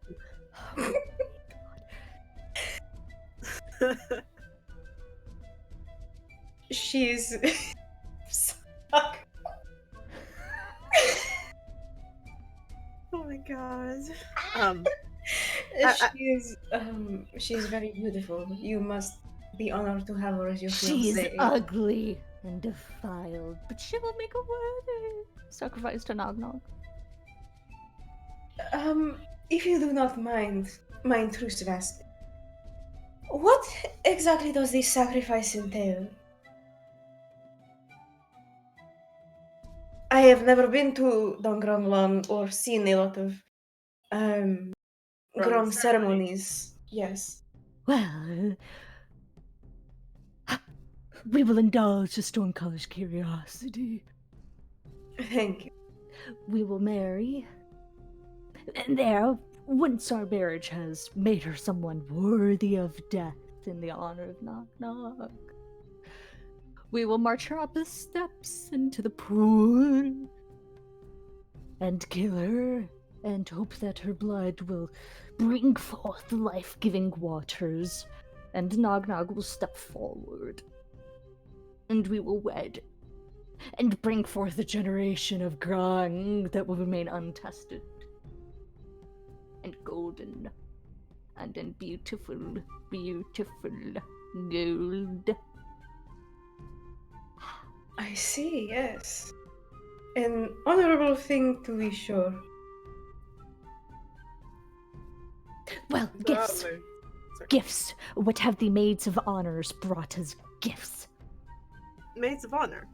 She's. Oh my god. She's very beautiful. You must be honored to have her as your She's fiancée. ugly and defiled, but she will make a worthy sacrifice to Nog Nog. If you do not mind my intrusive ask, what exactly does this sacrifice entail? I have never been to Dongronglong or seen a lot of Grong Grong ceremonies. Yes. Well, we will indulge the Stormcaller's curiosity. Thank you. We will marry. And there, once our marriage has made her someone worthy of death in the honor of Nog Nog, we will march her up the steps into the pool and kill her, and hope that her blood will bring forth life-giving waters, and Nog Nog will step forward, and we will wed, and bring forth a generation of Grung that will remain untested, and golden, and in beautiful, beautiful gold. I see, yes. An honorable thing to be sure. Well, gifts. Sorry. Gifts. What have the maids of honors brought as gifts? Maids of honor.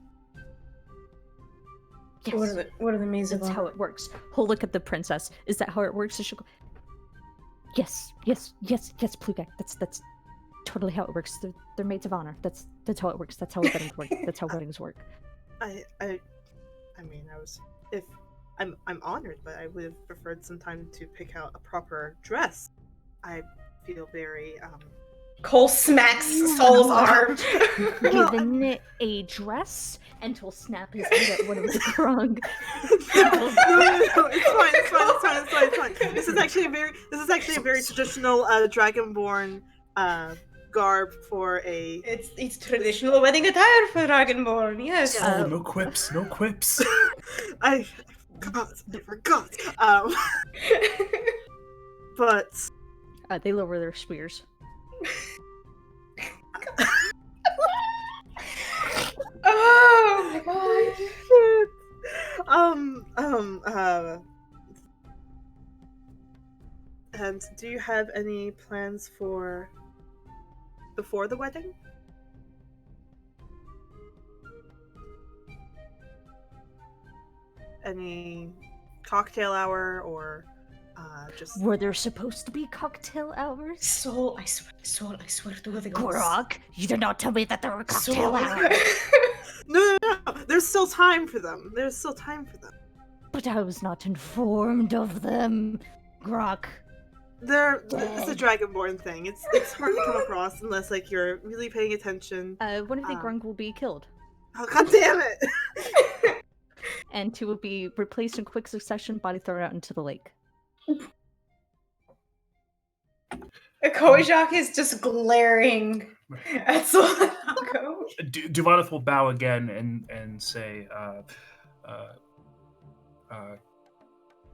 Yes. What are the maids of That's how honor? it works. He'll look at the princess. Is that how it works? She'll go, yes, Plugak. That's totally how it works. They're maids of honor. That's how it works. That's how weddings work. That's how weddings work. I mean, if I'm honored, but I would have preferred some time to pick out a proper dress. I feel very Cole smacks Saul's arm. Given a dress, and he'll snap his head at one of the Grung. No, it's fine. This is actually a very traditional Dragonborn garb for a. It's traditional wedding attire for Dragonborn, yes. Oh, no quips, no quips. I forgot. But They lower their spears. Oh my god. shit. And do you have any plans for before the wedding? Any cocktail hour or just Were there supposed to be cocktail hours? Saul, I swear to the gods. Grog, you did not tell me that there were cocktail Saul. hours. No. There's still time for them. But I was not informed of them. Grok. It's a Dragonborn thing. It's hard to come across unless like you're really paying attention. One of the Grung will be killed, Oh god damn it! and two will be replaced in quick succession, body thrown out into the lake. Kojak is just glaring at Solanago. Duvaneth will bow again and say,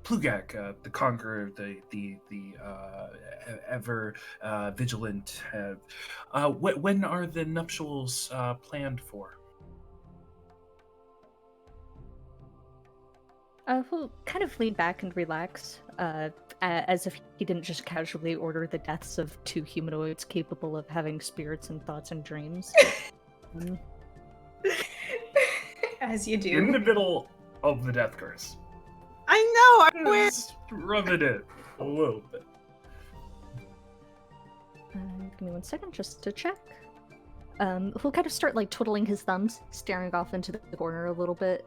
Plugak, the conqueror, the ever vigilant. When are the nuptials planned for? He'll kind of lean back and relax, as if he didn't just casually order the deaths of two humanoids capable of having spirits and thoughts and dreams. As you You're in do. the middle of the death curse. I know. I'm Just rubbing it a little bit. Give me 1 second just to check. He'll kind of start like twiddling his thumbs, staring off into the corner a little bit.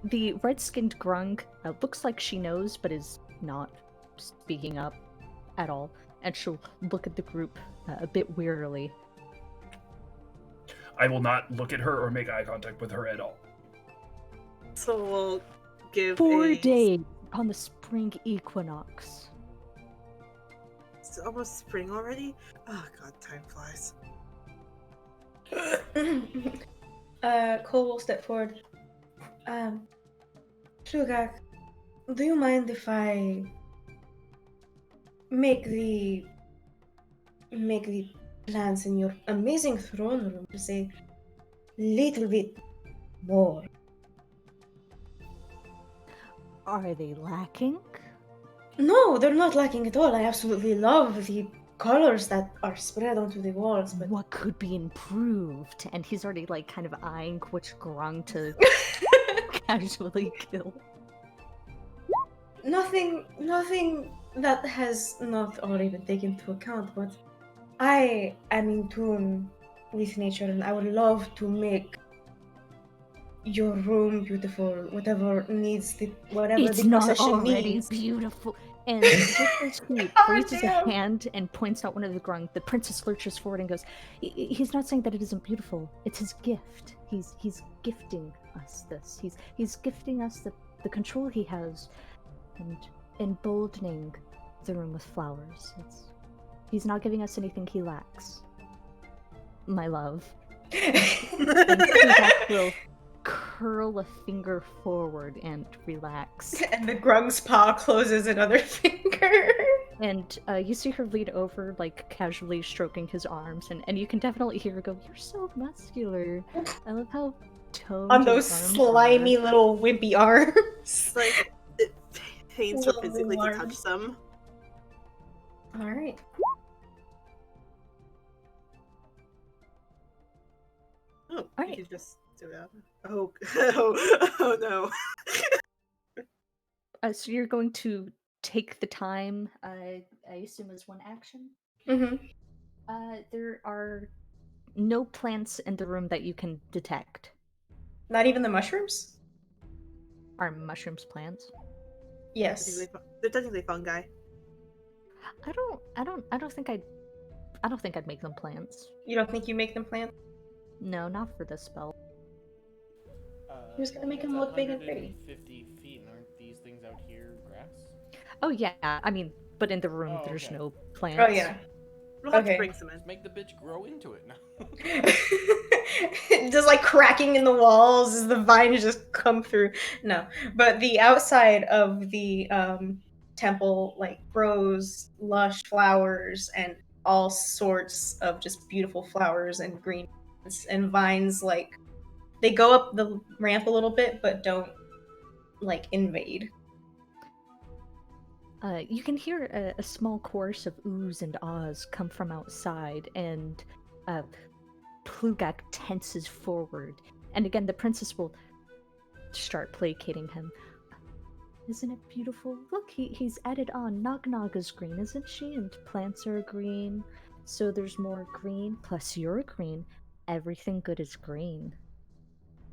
The red-skinned Grung looks like she knows, but is not speaking up. at all, and she'll look at the group a bit wearily. I will not look at her or make eye contact with her at all. So we'll give 4 days on the spring equinox. It's almost spring already? Oh god, time flies. Cole will step forward. Shugak, do you mind if I make the plans in your amazing throne room just a little bit more? Are they lacking? No, they're not lacking at all. I absolutely love the colors that are spread onto the walls, but What could be improved? And he's already like kind of eyeing which grung to casually kill. nothing that has not already been taken into account, but I am in tune with nature and I would love to make your room beautiful, whatever It's the not procession already needs. beautiful. And just as he Oh, raises a damn. hand and points out one of the grung, the princess lurches forward and goes, He's not saying that it isn't beautiful. It's his gift. He's gifting us this. He's gifting us the control he has and emboldening the room with flowers. He's not giving us anything he lacks. My love. And Kulak will curl a finger forward and relax. And the grung's paw closes another finger. And you see her lean over, like, casually stroking his arms, and you can definitely hear her go, "You're so muscular." I love how toned On his those arms slimy are. little wimpy arms. It's like it pains her Little physically to warm. touch them. Alright. Oh, you Alright. could just do that. Oh, oh no. So you're going to take the time, I assume as one action? Mm-hmm. There are no plants in the room that you can detect. Not even the mushrooms? Are mushrooms plants? Yes. They're technically fungi. I don't think I'd make them plants. You don't think you make them plants? No, not for this spell. Who's gonna make that's them look big and pretty? 150 feet, and aren't these things out here grass? Oh yeah, I mean, but in the room Oh, there's okay. no plants. Oh yeah. We'll have Okay. to bring some in. Just make the bitch grow into it now. Just like cracking in the walls as the vines just come through. No, but the outside of the temple like grows lush flowers and all sorts of just beautiful flowers and greens and vines. Like they go up the ramp a little bit, but don't like invade. You can hear a small chorus of oohs and ahs come from outside, and Plugak tenses forward. And again, the princess will start placating him. Isn't it beautiful? Look, he's added on. Nog Nog is green, isn't she? And plants are green, so there's more green. Plus you're green. Everything good is green.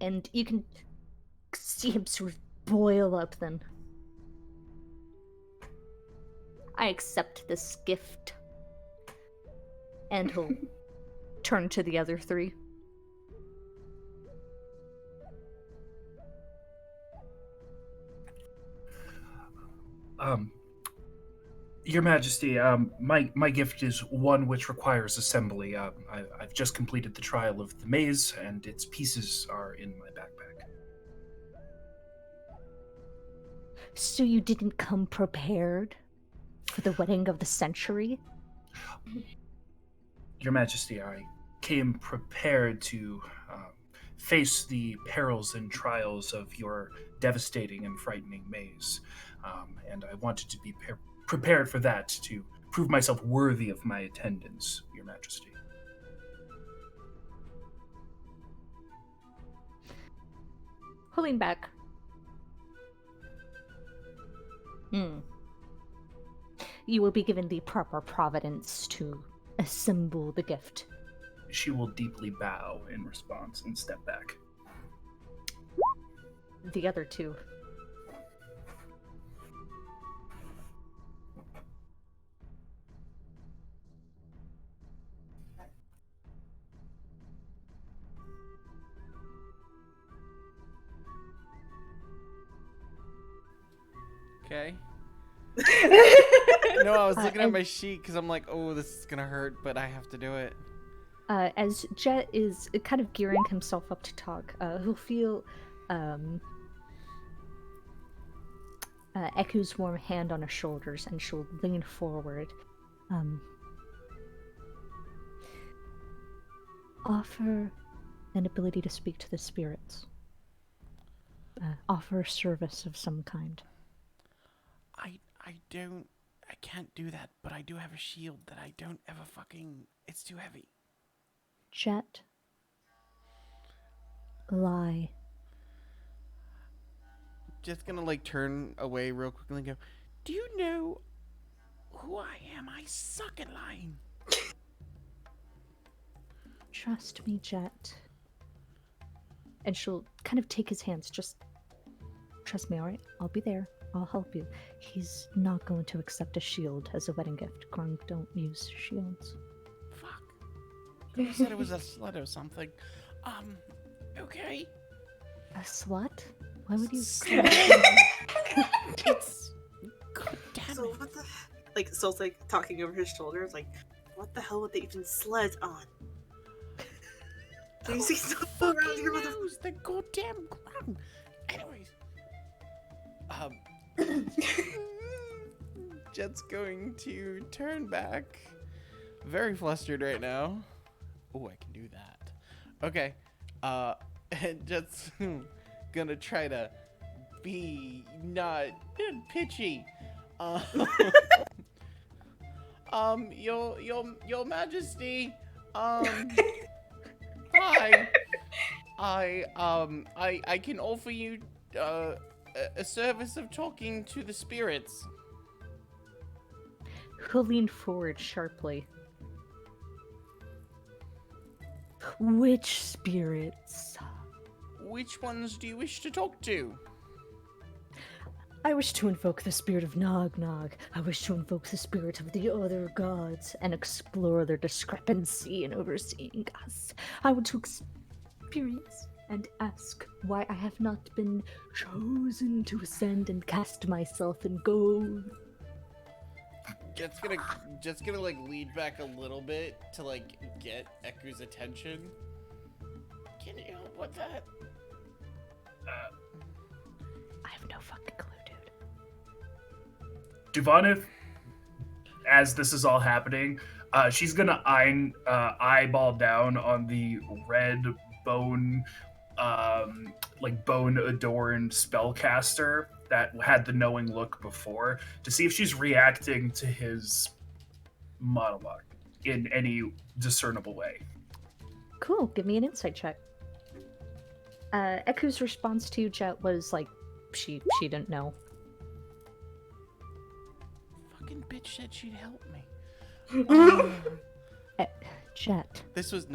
And you can see him sort of boil up then. I accept this gift. And he'll turn to the other three. Your Majesty, my gift is one which requires assembly. I've just completed the trial of the maze, and its pieces are in my backpack. So you didn't come prepared for the wedding of the century? Your Majesty, I came prepared to face the perils and trials of your devastating and frightening maze, and I wanted to be prepared for that to prove myself worthy of my attendance, Your Majesty. Pulling back. You will be given the proper providence to assemble the gift. She will deeply bow in response and step back. The other two. Okay. No, I was looking at my sheet because I'm like, oh, this is gonna hurt, but I have to do it. As Jet is kind of gearing himself up to talk, he'll feel Eku's warm hand on her shoulders, and she'll lean forward. Offer an ability to speak to the spirits. Offer a service of some kind. I can't do that, but I do have a shield that I don't ever fucking. It's too heavy. Jet, lie. Just gonna like turn away real quickly and go, do you know who I am? I suck at lying. Trust me, Jet. And she'll kind of take his hands. Just trust me, alright? I'll be there. I'll help you. He's not going to accept a shield as a wedding gift. Grung don't use shields. Fuck. You said it was a slut or something. Okay. A slut? Why would you? It's. God damn So it. what the like? Soul's like talking over his shoulder. It's like, what the hell would they even sledge on? Do you see stuff around here, mother? Knows the goddamn ground. Anyways, Jet's going to turn back. Very flustered right now. Oh, I can do that. Okay. And Jet's gonna try to be not pitchy. Your Majesty. Hi. I can offer you a service of talking to the spirits. He'll lean forward sharply. Which spirits? Which ones do you wish to talk to? I wish to invoke the spirit of Nog Nog. I wish to invoke the spirit of the other gods and explore their discrepancy in overseeing us. I want to experience and ask why I have not been chosen to ascend and cast myself in gold. Just gonna like lead back a little bit to like get Eku's attention. Can you help with that? I have no fucking clue, dude. Duvanith, as this is all happening, she's gonna eyeball down on the red bone, bone adorned spellcaster that had the knowing look before to see if she's reacting to his monologue in any discernible way. Cool, give me an insight check. Eku's response to Jet was like, she didn't know. Fucking bitch said she'd help me. Jet. This was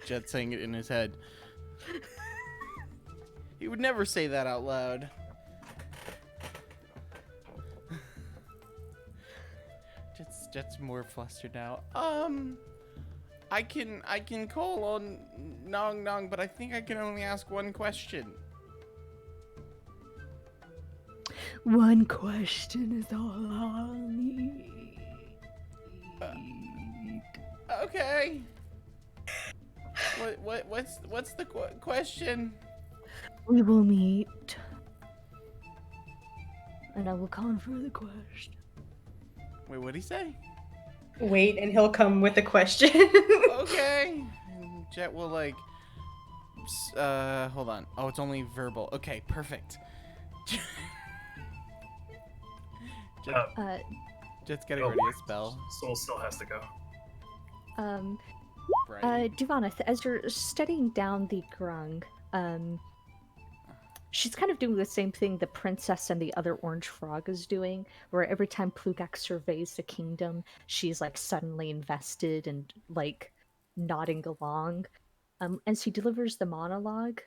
Jet saying it in his head. He would never say that out loud. Jet's more flustered now. I can call on Nong Nong, but I think I can only ask one question. One question is all I'll need. Okay. What's the question? We will meet, and I will confer the question. Wait, what'd he say? Wait, and he'll come with a question. Okay. And Jet will like. Hold on. Oh, it's only verbal. Okay, perfect. Jet's getting ready a spell. Soul still has to go. Right. Duvanith, as you're studying down the Grung, she's kind of doing the same thing the princess and the other orange frog is doing, where every time Plugak surveys the kingdom, she's like suddenly invested and like nodding along. And she delivers the monologue,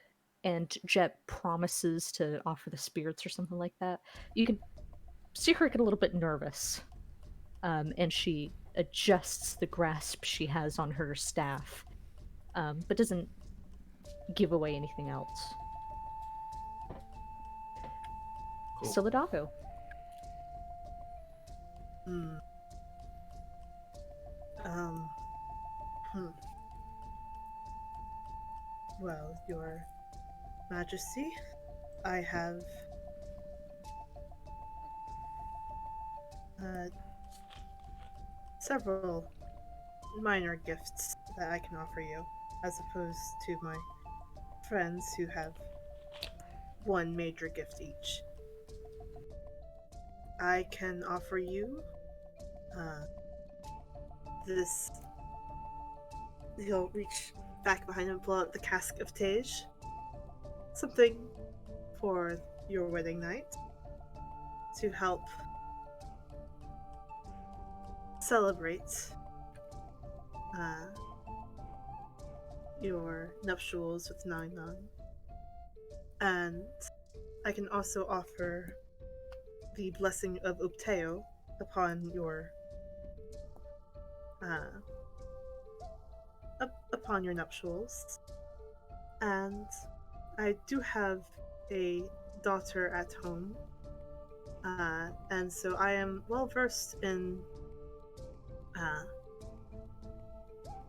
and Jet promises to offer the spirits or something like that. You can see her get a little bit nervous, and she adjusts the grasp she has on her staff, but doesn't give away anything else. Cool. Solidago. Hmm. Um. Hmm. Well, Your Majesty, I have uh, several minor gifts that I can offer you, as opposed to my friends who have one major gift each. I can offer you uh, this. He'll reach back behind him and pull out the cask of Tej. Something for your wedding night to help celebrate uh, your nuptials with Nang Nang. And I can also offer the blessing of Upteo upon your uh, upon your nuptials. And I do have a daughter at home, and so I am well versed in uh,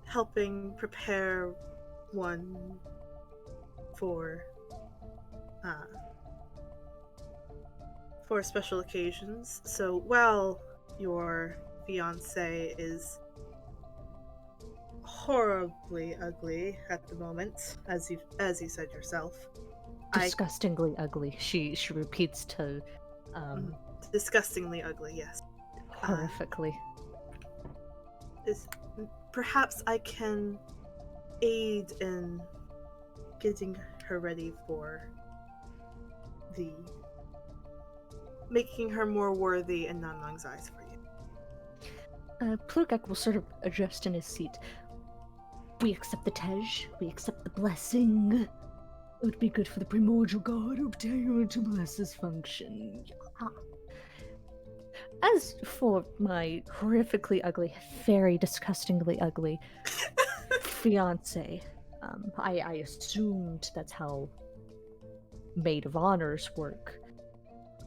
helping prepare one for uh, for special occasions. So while your fiance is horribly ugly at the moment, as you said yourself, Disgustingly ugly. She repeats to disgustingly ugly, yes. horrifically. Is perhaps I can aid in getting her ready for the making her more worthy in Nanlang's eyes for you. Plugak will sort of adjust in his seat. We accept the Tej. We accept the blessing. It would be good for the primordial god Upteo to bless this function. As for my horrifically ugly, very disgustingly ugly fiance, I assumed that's how maid of honors work.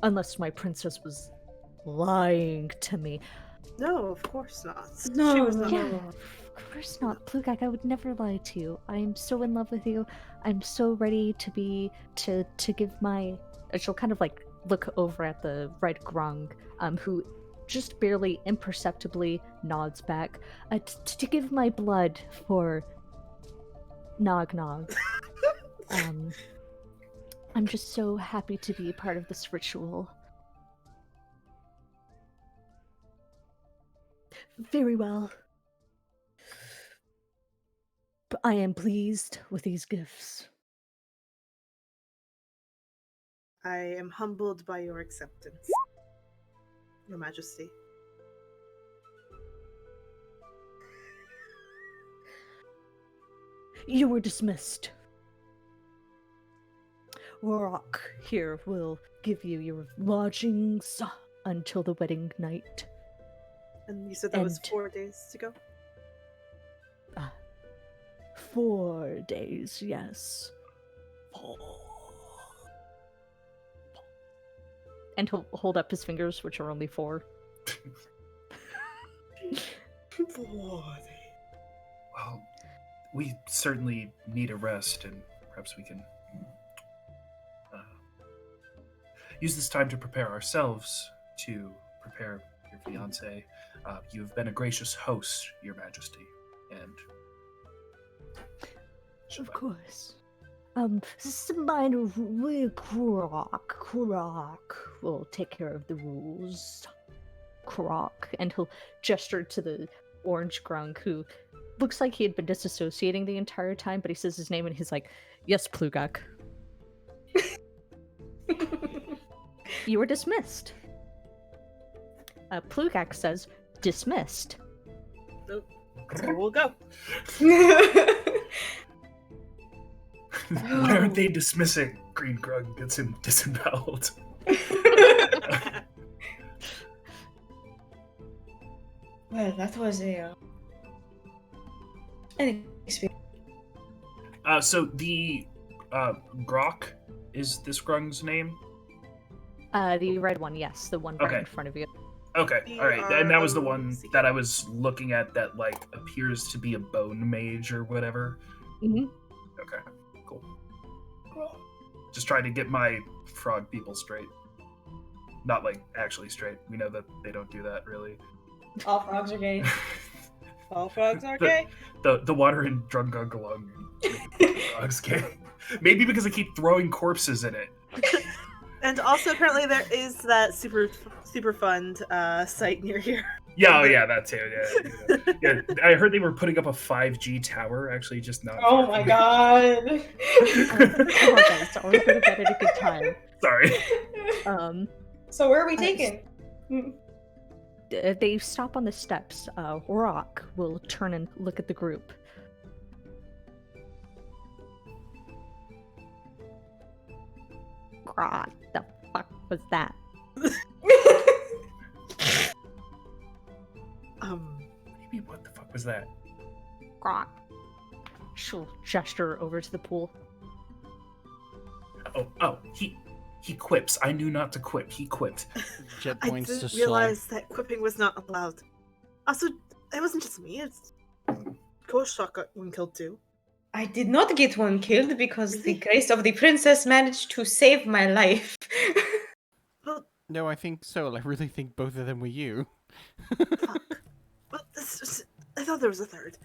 Unless my princess was lying to me. No, of course not. No, She was no, not. Yeah, no. of course not. Plugak, I would never lie to you. I'm so in love with you. I'm so ready to give my. She'll kind of like look over at the red grung, who just barely imperceptibly nods back, to give my blood for Nog Nog. I'm just so happy to be a part of this ritual. Very well. But I am pleased with these gifts. I am humbled by your acceptance, Your Majesty. You were dismissed. Rock here will give you your lodgings until the wedding night. And you said that was And- 4 days to go? 4 days, yes. And he'll hold up his fingers, which are only 4. 4 days. Well, we certainly need a rest, and perhaps we can use this time to prepare ourselves to prepare your fiance. You've been a gracious host, Your Majesty, and Of course. Some minor Croc will take care of the rules. Croc, and he'll gesture to the orange grung, who looks like he had been disassociating the entire time, but he says his name and he's like, "Yes, Plugak." You were dismissed. Plugak says, "Dismissed." Nope. So we'll go. why aren't they dismissing? Green Grug gets him disemboweled. Well, that was an experience. So the Grok is this Grung's name? The red one, yes, the one right Okay. in front of you. Okay, We all right, and that was the are one seeking- that I was looking at that like appears to be a bone mage or whatever. Mhm. Okay, cool. Just trying to get my frog people straight. Not like actually straight. We know that they don't do that really. All frogs are gay. All frogs are The- gay. The water in Drungungalung frogs gay. Maybe because I keep throwing corpses in it. And also, apparently, there is that super fun site near here. Yeah, oh yeah, that too. Yeah. I heard they were putting up a 5G tower. Actually, just not. Oh far my from god. Come on, guys. Always go to bed at a good time. Sorry. So where are we taking? They stop on the steps. Rock will turn and look at the group. What the fuck was that? Maybe what the fuck was that? Grok. She'll gesture over to the pool. Oh, he quips. I knew not to quip. He quipped. Jet I points to didn't Sol. realize that quipping was not allowed. Also, it wasn't just me. It's Koshak got one killed too. I did not get one killed because the Really? grace of the princess managed to save my life. Well, No, I think Sol. I really think both of them were you. fuck. Well, I thought there was a third.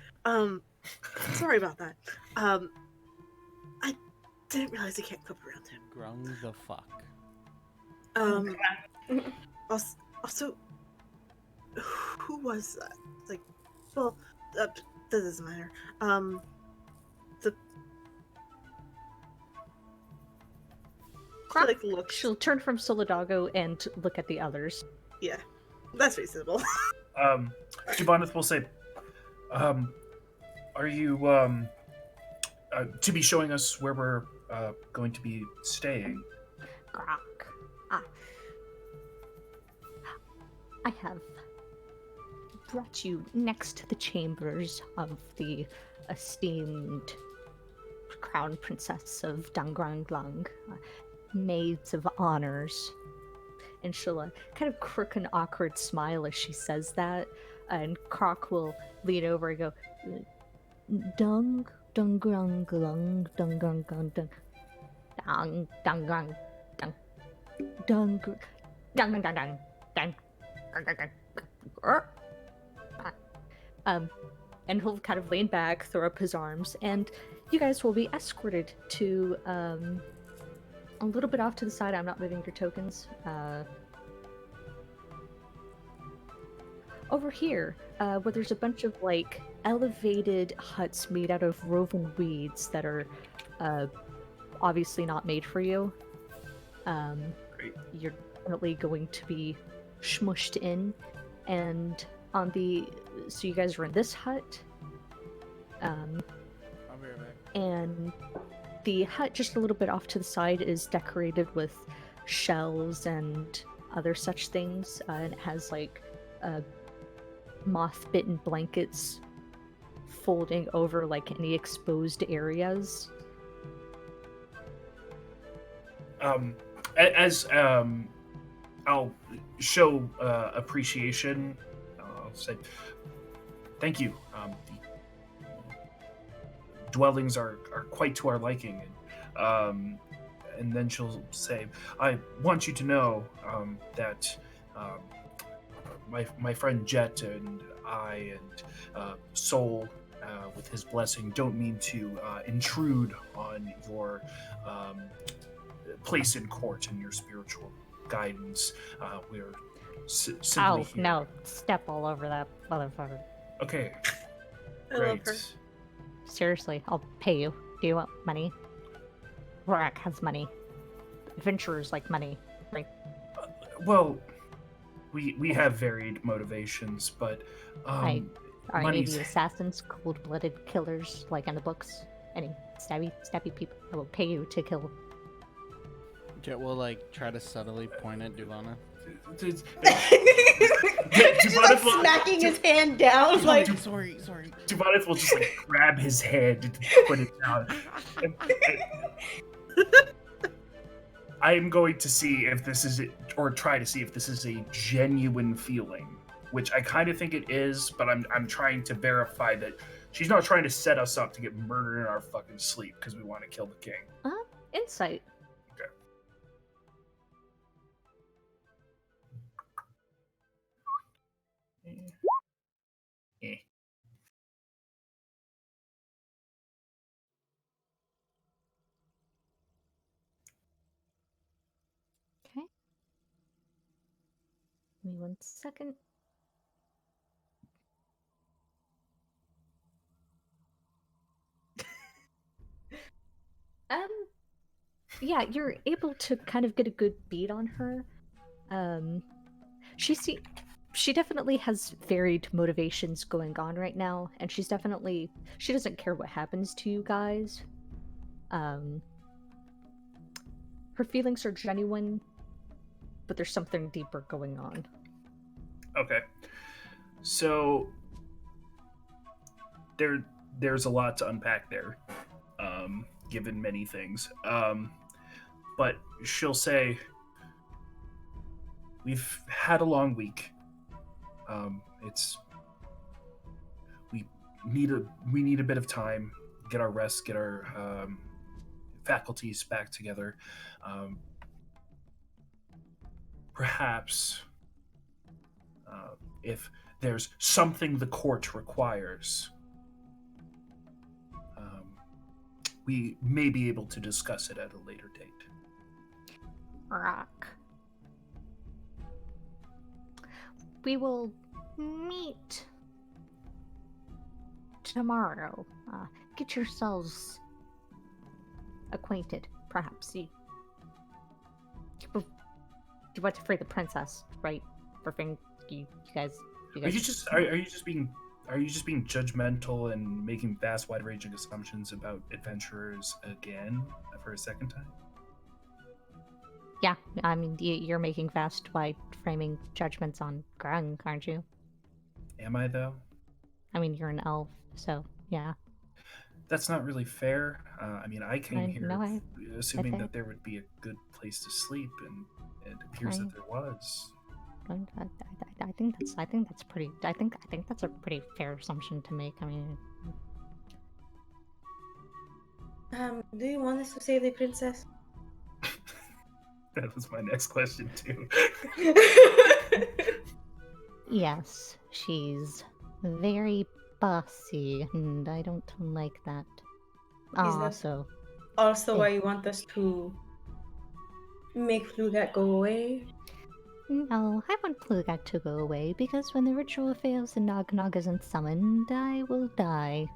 Sorry about that. I didn't realize you can't quip around him. Grung the fuck. Also, who was that? Like, well, that doesn't matter. Like, look. She'll turn from Solidago and look at the others. Yeah, that's reasonable. Jubanith will say, are you to be showing us where we're going to be staying? Grok. I have brought you next to the chambers of the esteemed crown princess of Dangranglang, maids of honors. And she'll kind of crook an awkward smile as she says that, and Croc will lean over and go, Dangranglang, Dangranglang, Dangrang, and he'll kind of lean back, throw up his arms, and you guys will be escorted to a little bit off to the side. I'm not moving your tokens. Over here, where there's a bunch of like elevated huts made out of woven weeds that are obviously not made for you. Great. You're definitely going to be smushed in, and on the so you guys are in this hut, I'll be right back. and the hut just a little bit off to the side is decorated with shells and other such things, and it has like moth-bitten blankets folding over like any exposed areas. As I'll show appreciation, I'll say, thank you. The dwellings are quite to our liking. And then she'll say, I want you to know that my friend Jet and I and Soul, with his blessing, don't mean to intrude on your place in court and your spiritual guidance. We're simply Oh here. no! Step all over that motherfucker. Okay, I love great. her. Seriously, I'll pay you. Do you want money? Rorak has money. Adventurers like money. Right? Well, we have varied motivations, but Are any of money's you assassins, cold-blooded killers like in the books? Any stabby people? I will pay you to kill. Jet will like try to subtly point at Duvana. Just Jubanith like will- smacking his hand down, like Sorry. Jubanith will just like grab his head and put it down. I'm going to see if this is, or try to see if this is a genuine feeling, which I kind of think it is, but I'm trying to verify that she's not trying to set us up to get murdered in our fucking sleep because we want to kill the king. Insight. Eh. Okay. Give me 1 second. Yeah, you're able to kind of get a good beat on her. She definitely has varied motivations going on right now, and she doesn't care what happens to you guys. Her feelings are genuine, but there's something deeper going on. Okay. So there's a lot to unpack there, given many things. But she'll say, "We've had a long week. It's we need a bit of time, get our rest, get our faculties back together. Perhaps if there's something the court requires, we may be able to discuss it at a later date." Rock. We will meet tomorrow. Get yourselves acquainted, perhaps. You want to free the princess, right? You guys. Are you just being judgmental and making vast, wide-ranging assumptions about adventurers again for a second time? Yeah, I mean, you're making vast, wide-framing judgments on Grung, aren't you? Am I, though? I mean, you're an elf, so yeah. That's not really fair. I mean, I came here assuming I that there would be a good place to sleep, and it appears that there was. I think that's pretty. I think that's a pretty fair assumption to make. I mean, do you want us to save the princess? That was my next question too. yes, she's very bossy, and I don't like that. That also why you want us to make Flugat go away? No, I want Plugak to go away because when the ritual fails and Nog Nog isn't summoned, I will die.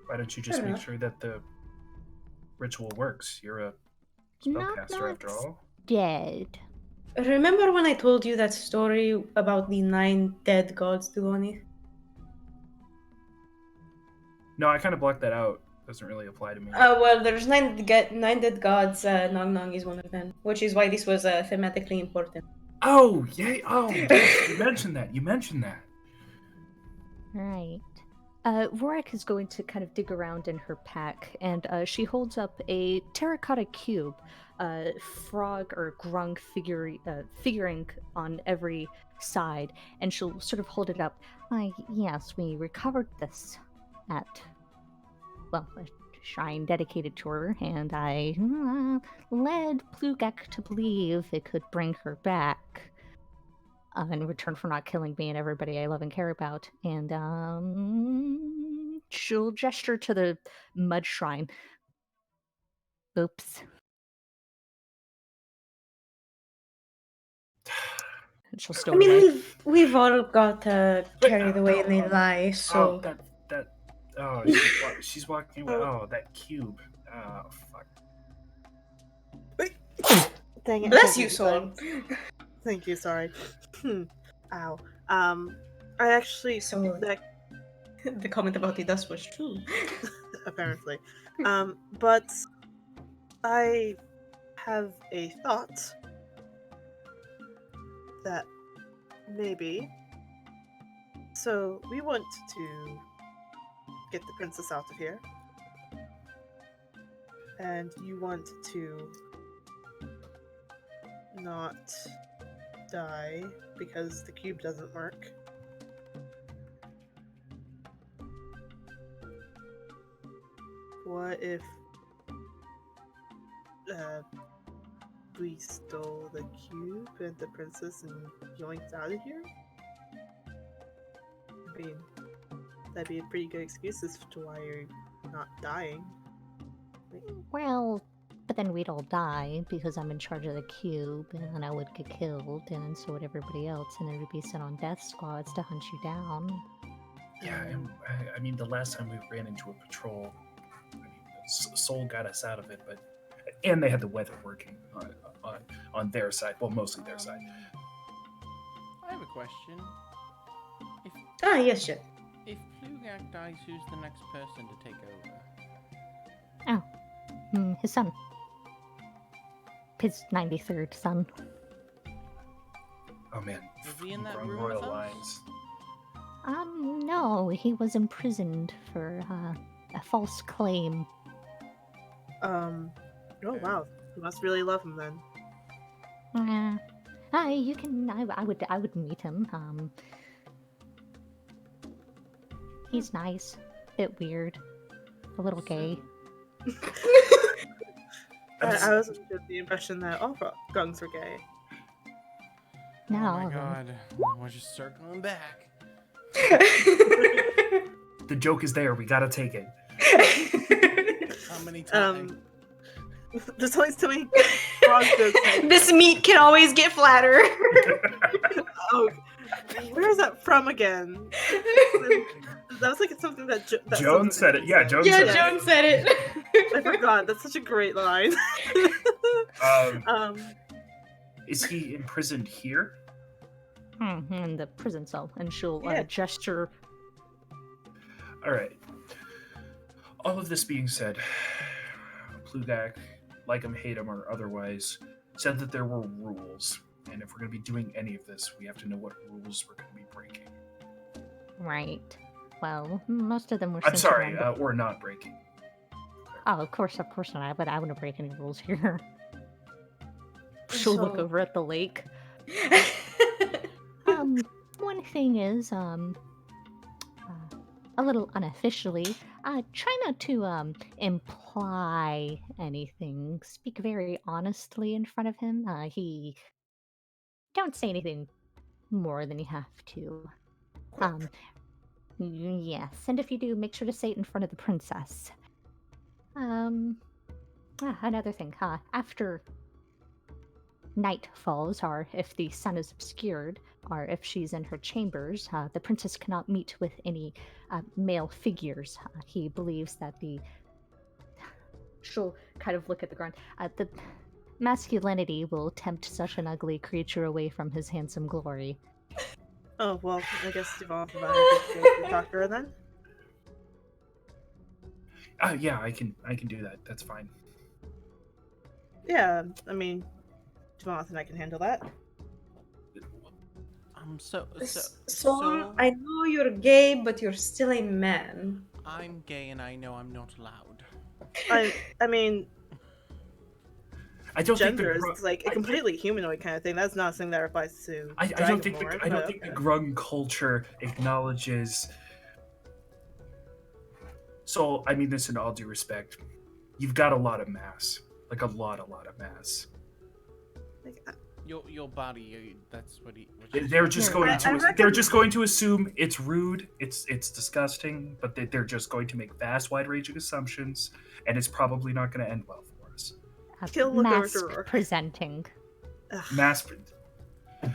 Why don't you just make sure that the ritual works? You're a spellcaster after all. Dead. Remember when I told you that story about the 9 dead gods, Duoni? No, I kind of blocked that out. Doesn't really apply to me. Well, there's 9 dead gods. Nong Nong is one of them, which is why this was thematically important. Oh, yay! Oh, yes, you mentioned that. Right. Rorik is going to kind of dig around in her pack, and she holds up a terracotta cube, frog or grung figuring on every side, and she'll sort of hold it up. Yes, we recovered this at, well, a shrine dedicated to her, and I led Plugak to believe it could bring her back. In return for not killing me and everybody I love and care about. And she'll gesture to the mud shrine. Oops. And she'll stow it away. We've all got carried away in a lie, so... She's walking away. Oh, that cube. Oh, fuck. Dang it. Bless you, soul. Thank you, sorry. Ow. I actually... So, the comment about the dust was true. Apparently. But I have a thought that maybe... So, we want to get the princess out of here. and you want to not die because the cube doesn't work. What if we stole the cube and the princess and yoinked out of here? I mean, that'd be a pretty good excuse as to why you're not dying. Well, but then we'd all die because I'm in charge of the cube, and then I would get killed, and so would everybody else, and then we'd be sent on death squads to hunt you down. Yeah, and I mean, the last time we ran into a patrol, I mean, Soul got us out of it, but and they had the weather working on their side. Well, mostly their side. I have a question. Ah, yes, shit. If Plugak dies, who's the next person to take over? His son. His 93rd son. Oh man, Is he in that Grung room royal with us? lines. No, he was imprisoned for a false claim. Oh wow, you must really love him then. You can. I would meet him. He's nice, bit weird, a little gay. I was under the impression that all Grungs were gay. No. Oh my god. We're just circling back. The joke is there. We gotta take it. How many times? There's always so many Grungs jokes. This meat can always get flatter. Oh, where is that from again? That was like something that Joan said it. Yeah, Joan said Yeah, it. Joan said it. I forgot. That's such a great line. Is he imprisoned here? In the prison cell, and she'll Yeah. gesture. All right. All of this being said, Plugak, like him, hate him, or otherwise, said that there were rules, and if we're going to be doing any of this, we have to know what rules we're going to be breaking. Right. Well, most of them were. I'm centered sorry, around or not breaking. Oh, of course not. But I wouldn't break any rules here. She'll look So- over at the lake. One thing is, a little unofficially, try not to imply anything. Speak very honestly in front of him. Don't say anything more than you have to. Yes, and if you do, make sure to say it in front of the princess. Another thing, after night falls, or if the sun is obscured, or if she's in her chambers, the princess cannot meet with any male figures. He believes that she'll kind of look at the ground. The masculinity will tempt such an ugly creature away from his handsome glory. Oh well, I guess Devon provided a good talk to her then. Yeah, I can do that. That's fine. Yeah, I mean, Devon and I can handle that. So, I know you're gay, but you're still a man. I'm gay and I know I'm not allowed. I mean, I don't gender think is like a completely humanoid kind of thing. That's not something that applies to. I don't think Dragonborn, I don't but think the okay. Grung culture acknowledges. So I mean this in all due respect. You've got a lot of mass, like a lot of mass. Like, Your body, that's what he... They're just Yeah. going to. I reckon- They're just going to assume it's rude. It's disgusting. But they're just going to make vast, wide-ranging assumptions, and it's probably not going to end well for us. He'll look over Mask to Rourke. presenting. Mass.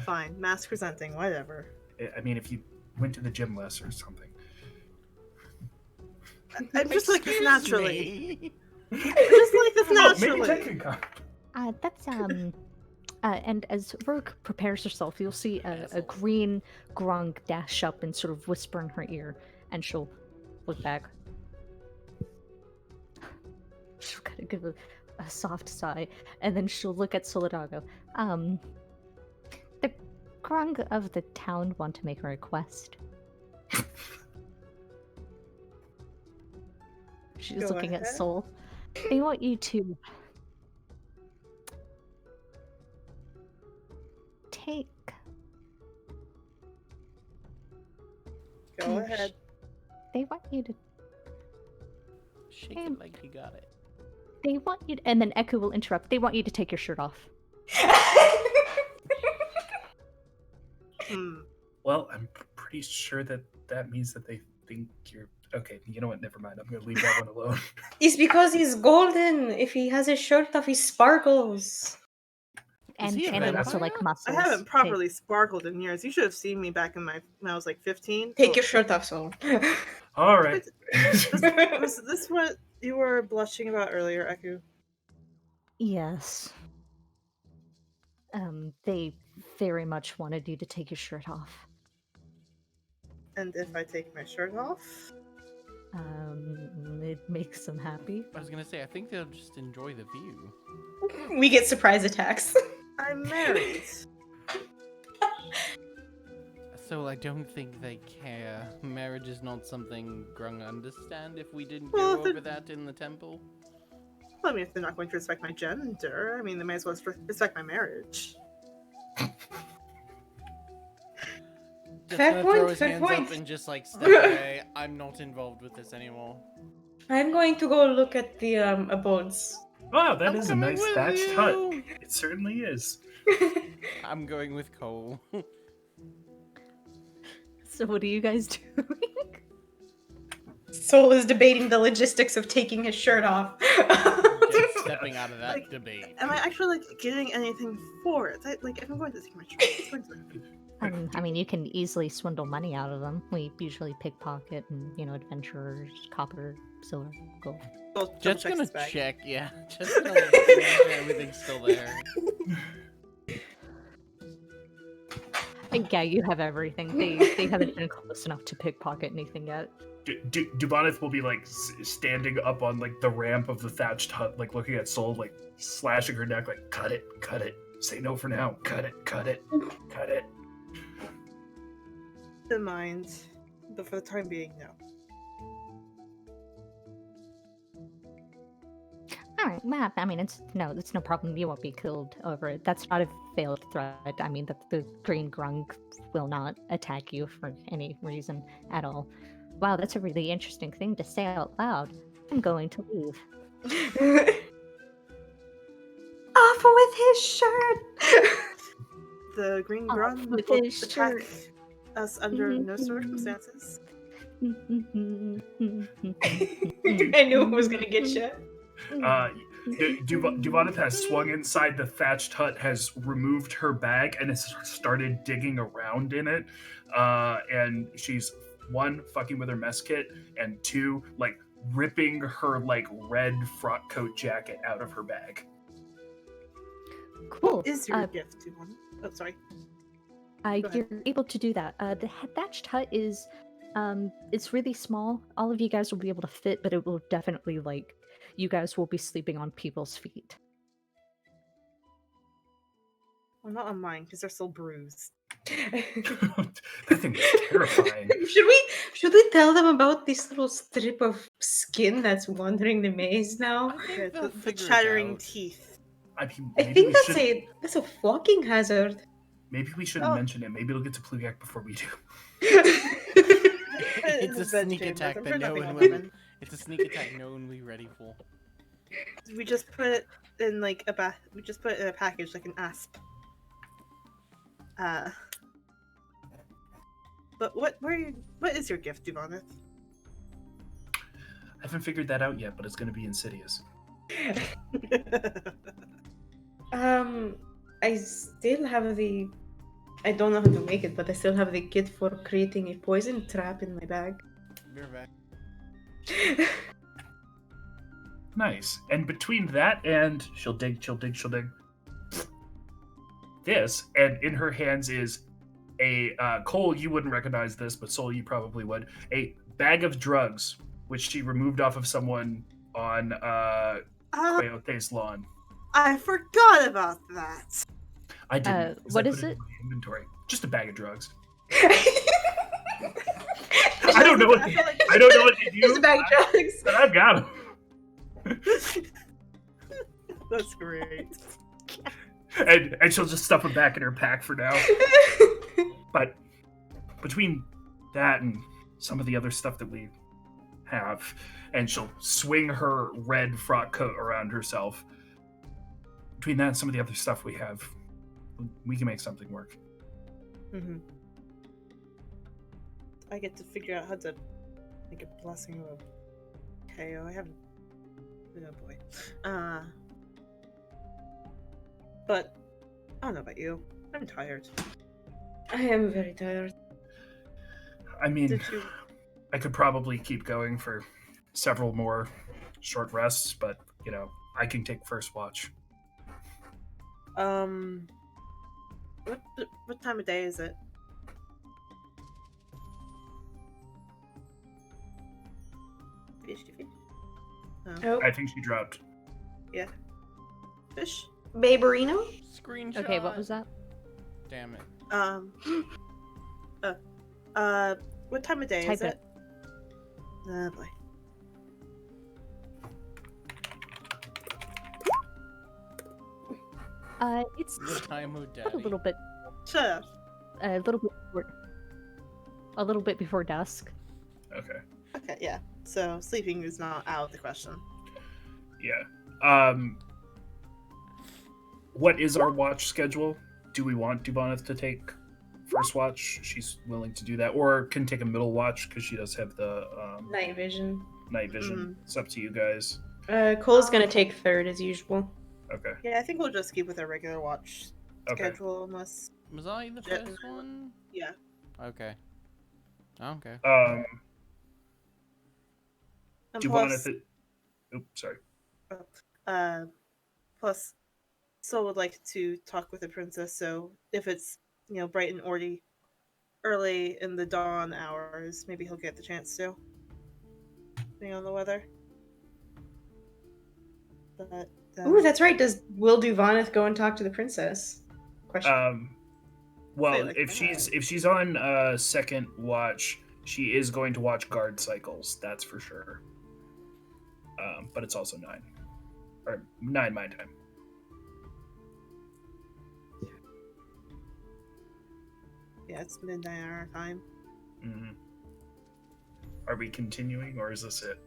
Fine, mask presenting, whatever. I mean, if you went to the gym less or something. I'm just like this Excuse naturally. me. I'm just like this Oh, maybe naturally. Jen can come. That's and as Rourke prepares herself, you'll see a Asshole. green grung dash up and sort of whisper in her ear, and she'll look back. She'll kind of give a soft sigh, and then she'll look at Solidago. The grung of the town want to make a request. She's Go looking at ahead. Sol. They want you to take. Go ahead. They want you to. Shake it like you got it. They want you to, and then Echo will interrupt. They want you to take your shirt off. Well, I'm pretty sure that means that they think you're okay. You know what? Never mind. I'm gonna leave that one alone. It's because he's golden. If he has his shirt off, he sparkles. And he a they also vampire? like I muscles. haven't properly sparkled in years. You should have seen me back in when I was like 15. Take your shirt off, Soul. All right. Was this what you were blushing about earlier, Eku? Yes. They very much wanted you to take your shirt off. And if I take my shirt off? It makes them happy. I was gonna say, I think they'll just enjoy the view. We get surprise attacks. I'm married. So I don't think they care. Marriage is not something Grung understand if we didn't Well, go the- over that in the temple. Well, I mean, if they're not going to respect my gender, I mean, they might as well respect my marriage. Just Fair gonna point, throw his fair hands point. up and just like step away. I'm not involved with this anymore. I'm going to go look at the abodes. Wow, that I'm is a coming nice with thatched you. hut. It certainly is. I'm going with Cole. So what are you guys doing? Soul is debating the logistics of taking his shirt off. Just stepping out of that Like, debate. Am I actually like getting anything for it? If I'm going to take my shirt, it's going to I mean, you can easily swindle money out of them. We usually pickpocket and, adventurers, copper, silver, gold. Just gonna his bag. check, yeah. Just gonna make sure everything's still there. Yeah, you have everything. They haven't been close enough to pickpocket anything yet. Duboneth will be like standing up on like the ramp of the thatched hut, like looking at Soul, like slashing her neck, like cut it, say no for now, cut it. In mind, but for the time being, no. All right, well, I mean, it's no problem. You won't be killed over it. That's not a veiled threat. I mean, the green grung will not attack you for any reason at all. Wow, that's a really interesting thing to say out loud. I'm going to leave. Off with his shirt! The green Off grun with will his attack shirt. us under no circumstances. I knew it was gonna get you. Duboneth has swung inside the thatched hut, has removed her bag, and has started digging around in it. And she's one, fucking with her mess kit, and two, like ripping her like red frock coat jacket out of her bag. Cool. Is your gift to one? Oh, sorry. Go ahead. You're able to do that. The thatched hut is, it's really small. All of you guys will be able to fit, but it will definitely you guys will be sleeping on people's feet. Well, not on mine because they're still bruised. That thing is terrifying. Should we tell them about this little strip of skin that's wandering the maze now? I think Yeah, they'll the figure it chattering out. teeth. I mean, I maybe think we that's should. that's a walking hazard. Maybe we shouldn't Oh. mention it. Maybe it'll get to Plugak before we do. It's a bed sneak chambers. attack I'm that sure no nothing one will will. happen. It's a sneak attack no one will be ready for. We just put it in like a we just put it in a package like an asp. But what is your gift, Duboneth? I haven't figured that out yet, but it's going to be insidious. I still have I don't know how to make it, but I still have the kit for creating a poison trap in my bag. Be right back. Nice. And between that and she'll dig. This, and in her hands is a Cole, you wouldn't recognize this, but Soul, you probably would. A bag of drugs, which she removed off of someone on Coyote's lawn. I forgot about that. I didn't. 'cause what I is put in it? my inventory. Just a bag of drugs. It's I don't know what I feel like I don't know what they do. a bag of drugs. But I've got them. That's great. And she'll just stuff them back in her pack for now. But between that and some of the other stuff that we have, and she'll swing her red frock coat around herself. Between that and some of the other stuff we have, we can make something work. Mm-hmm. I get to figure out how to make a blessing of a KO. I haven't. Oh boy. But I don't know about you. I'm tired. I am very tired. I mean, Did you? I could probably keep going for several more short rests, but I can take first watch. What time of day is it? Fish? Oh, I think she dropped. Yeah. Fish? Baberino? Screenshot. Okay, what was that? Damn it. What time of day Type is it? Oh boy. It's The time of day. a little bit, Shut up. a little bit, a little bit before dusk. Okay. Okay, yeah. So sleeping is not out of the question. Yeah. What is our watch schedule? Do we want Duboneth to take first watch? She's willing to do that, or can take a middle watch because she does have the Night vision. night vision. It's up to you guys. Cole's gonna take third as usual. Okay. Yeah, I think we'll just keep with our regular watch Okay. schedule unless. Was I the Yeah. first one? Yeah. Okay. Okay. And Duboneth. plus, Oops, sorry. plus, Sol would like to talk with the princess. So if it's bright and early in the dawn hours, maybe he'll get the chance to. Depending on the weather. But Ooh, that's right. Will Duvaneth go and talk to the princess? Question. Well, Say it like if that. she's on second watch, she is going to watch guard cycles. That's for sure. But it's also 9 my time. Yeah, it's midnight our time. Mm-hmm. Are we continuing, or is this it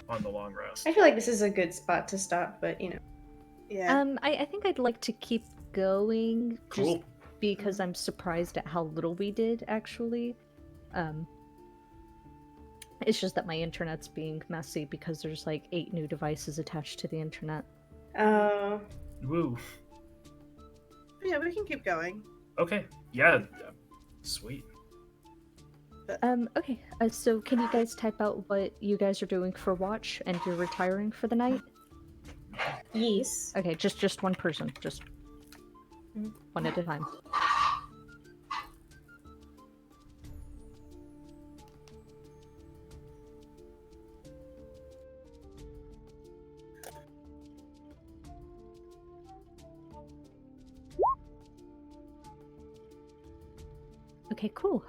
on the long rest? I feel like this is a good spot to stop, but Yeah. I think I'd like to keep going. Cool. Just because I'm surprised at how little we did actually. It's just that my internet's being messy because there's like 8 new devices attached to the internet. Woo. Yeah, we can keep going. Okay. Yeah. Sweet. Okay. So can you guys type out what you guys are doing for watch and you're retiring for the night? yes. Okay, just one person, just one at a time. Okay, cool.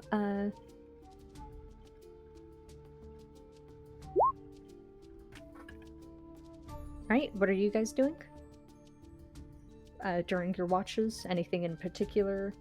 Right, what are you guys doing? During your watches? Anything in particular?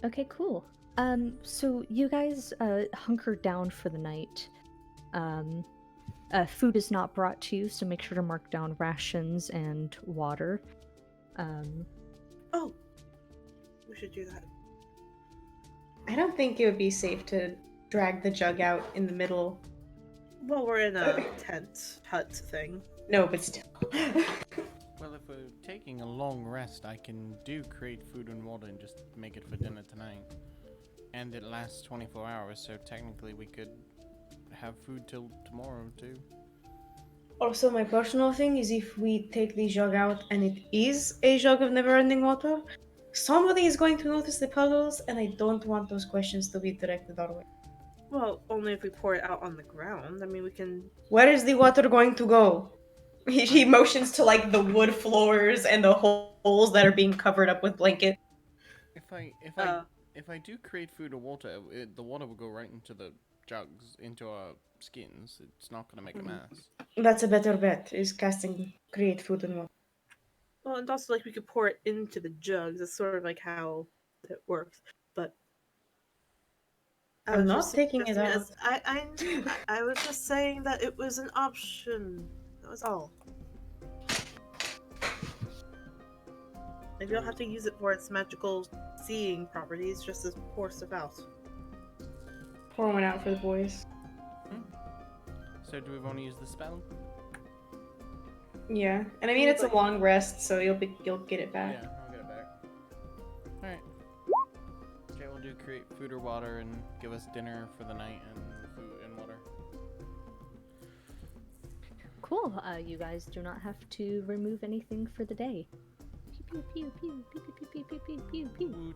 Okay, cool. So you guys hunker down for the night. Food is not brought to you, so make sure to mark down rations and water. Oh, we should do that. I don't think it would be safe to drag the jug out in the middle. Well, we're in a tent hut thing. No, but still. Well, if we're taking a long rest, I can create food and water and just make it for dinner tonight. And it lasts 24 hours, so technically we could have food till tomorrow too. Also, my personal thing is if we take the jug out and it is a jug of never-ending water, somebody is going to notice the puddles, and I don't want those questions to be directed our way. Well, only if we pour it out on the ground. I mean, we can. Where is the water going to go? He motions to like the wood floors and the holes that are being covered up with blanket. If I do create food or water, the water will go right into the jugs, into our skins. It's not gonna make a mess. That's a better bet. Is casting create food and water. Well, and also like we could pour it into the jugs. That's sort of like how it works. But I'm not taking it out. I was just saying that it was an option. That was all. Maybe you'll have to use it for its magical seeing properties, just to pour stuff out. Pour one out for the boys. So do we want to use the spell? Yeah, and I mean it's a long rest, so you'll get it back. Yeah, I'll get it back. Alright. Jay will do create food or water and give us dinner for the night and food and water. Cool. You guys do not have to remove anything for the day. Pew pew pew pew pew pew pew pew pew pew.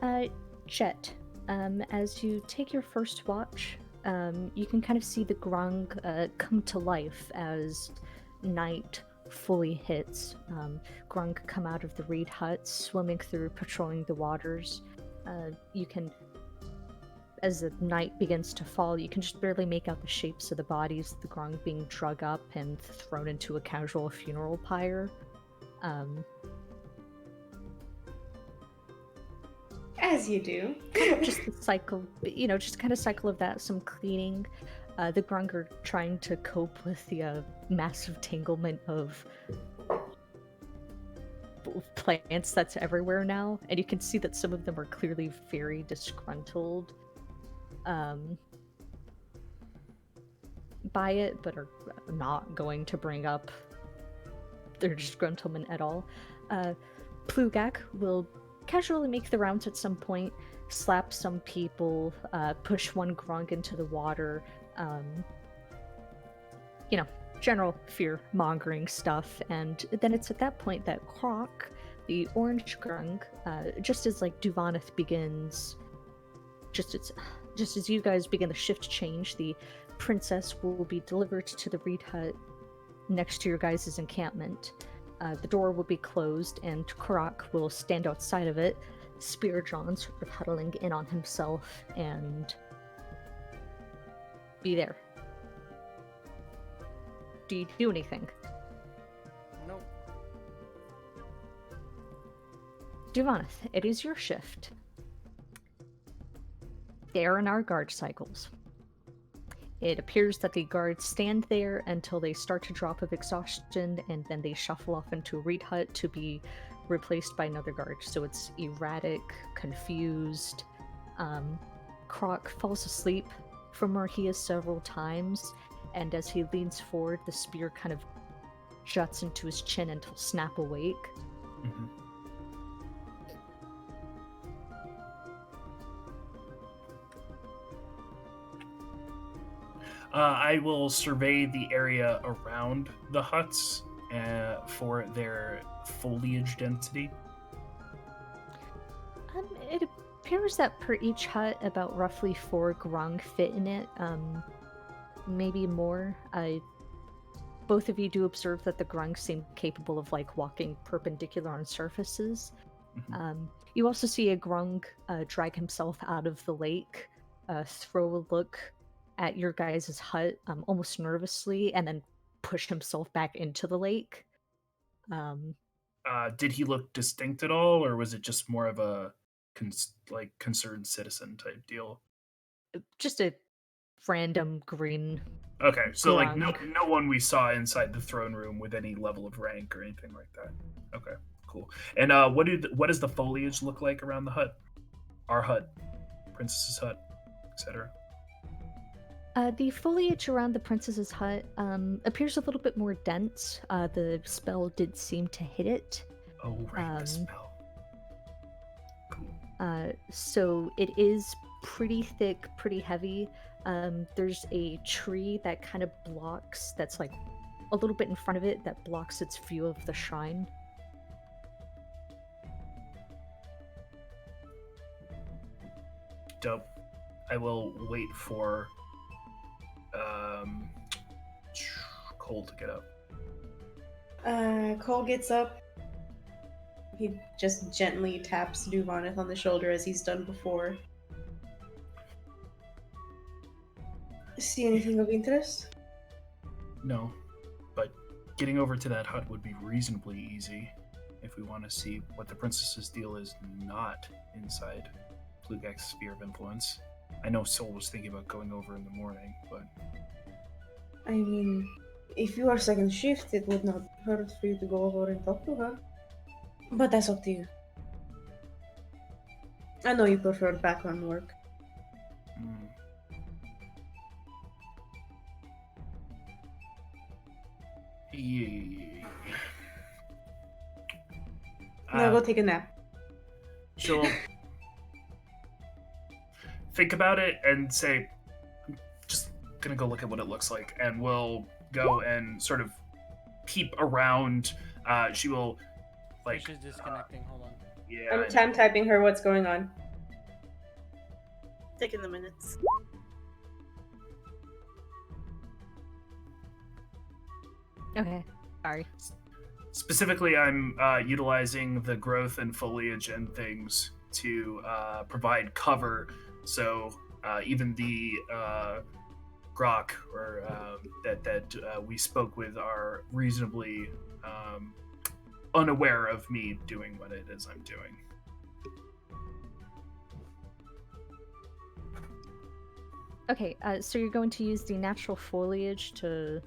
Woot. Chet, as you take your first watch, you can kind of see the grung come to life as night fully hits. Grung come out of the reed huts, swimming through, patrolling the waters. You can, as the night begins to fall, you can just barely make out the shapes of the bodies of the grung being drug up and thrown into a casual funeral pyre. As you do. Just the cycle, just kind of cycle of that, some cleaning. The grung are trying to cope with the massive tanglement of plants that's everywhere now, and you can see that some of them are clearly very disgruntled by it, but are not going to bring up their disgruntlement at all. Plugak will casually make the rounds at some point, slap some people, push one grung into the water, general fear-mongering stuff. And then it's at that point that Croc, the orange grung, just as like Duvaneth begins, just as you guys begin the shift change, the princess will be delivered to the reed hut next to your guys' encampment. The door will be closed, and Karak will stand outside of it, Spear John sort of huddling in on himself, and be there. Do you do anything? Nope. Duvaneth, it is your shift. They are in our guard cycles. It appears that the guards stand there until they start to drop of exhaustion, and then they shuffle off into a reed hut to be replaced by another guard. So it's erratic, confused. Croc falls asleep from where he is several times, and as he leans forward, the spear kind of juts into his chin until snap awake. Mm-hmm. I will survey the area around the huts for their foliage density. It appears that per each hut, about roughly 4 grung fit in it, maybe more. Both of you do observe that the grung seem capable of like walking perpendicular on surfaces. Mm-hmm. You also see a grung drag himself out of the lake, throw a look at your guys' hut almost nervously, and then push himself back into the lake. Did he look distinct at all, or was it just more of a concerned citizen type deal? Just a random green. Okay, so like grung. no one we saw inside the throne room with any level of rank or anything like that. Okay, cool. And what does the foliage look like around the hut? Our hut, princess's hut, etc. The foliage around the princess's hut appears a little bit more dense. The spell did seem to hit it. Oh, right, the spell. Cool. So it is pretty thick, pretty heavy. There's a tree that kind of blocks, that's like a little bit in front of it, that blocks its view of the shrine. Dope. I will wait for Cole to get up. Cole gets up. He just gently taps Duvanith on the shoulder as he's done before. See anything of interest? No, but getting over to that hut would be reasonably easy if we want to see what the princess's deal is not inside Flugek's sphere of influence. I know Sol was thinking about going over in the morning, but I mean, if you are second shift, it would not hurt for you to go over and talk to her. But that's up to you. I know you prefer background work. Yeah. Now go take a nap. She'll think about it and say, I'm just gonna go look at what it looks like, and we'll go and sort of peep around. She will, like, Fish is disconnecting. Hold on. yeah. I'm time typing her what's going on. Taking the minutes. Okay, sorry. Specifically, I'm utilizing the growth and foliage and things to provide cover, so even the grok or that we spoke with are reasonably unaware of me doing what it is I'm doing. Okay, so you're going to use the natural foliage to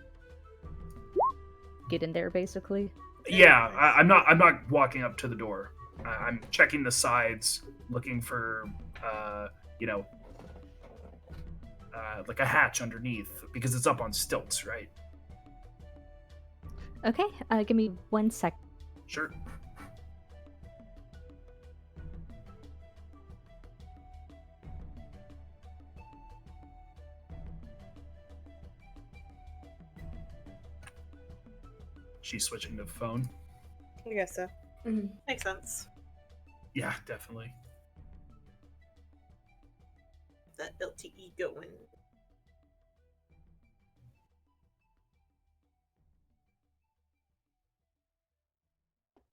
get in there, basically? Yeah, I'm not walking up to the door. I'm checking the sides, looking for, like a hatch underneath because it's up on stilts, right? Okay, give me 1 sec. Sure. She's switching to phone. I guess so. Mm-hmm. Makes sense. Yeah, definitely. That LTE going.